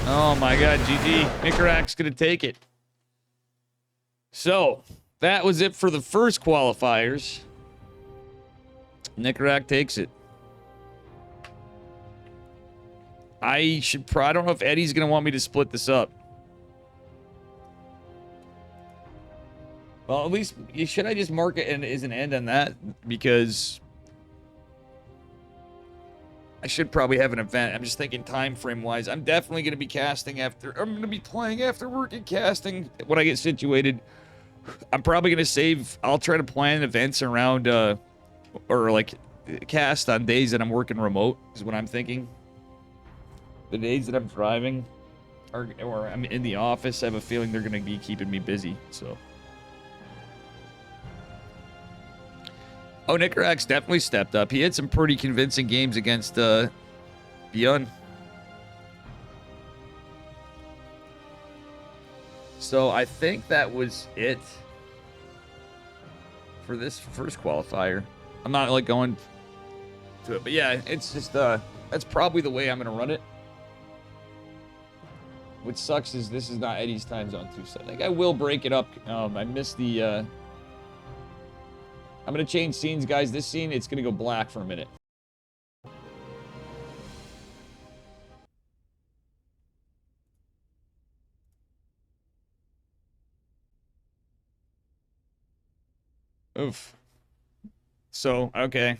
Oh my god, GG. Nicarak's gonna take it. So, that was it for the first qualifiers. Nicarak takes it. I don't know if Eddie's gonna want me to split this up. Well, at least, should I just mark it as an end on that? Because I should probably have an event. I'm just thinking time frame wise. I'm definitely going to be casting after. I'm going to be playing after work and casting when I get situated. I'm probably going to save. I'll try to plan events around, or like cast on days that I'm working remote, is what I'm thinking. The days that I'm driving or I'm in the office, I have a feeling they're going to be keeping me busy. So. Oh, Nicarak's definitely stepped up. He had some pretty convincing games against Beyond. So I think that was it for this first qualifier. I'm not like going to it, but yeah, it's just that's probably the way I'm gonna run it. What sucks is this is not Eddie's time zone too, so I think I will break it up. I missed the I'm going to change scenes, guys. This scene, it's going to go black for a minute. Oof. So, okay.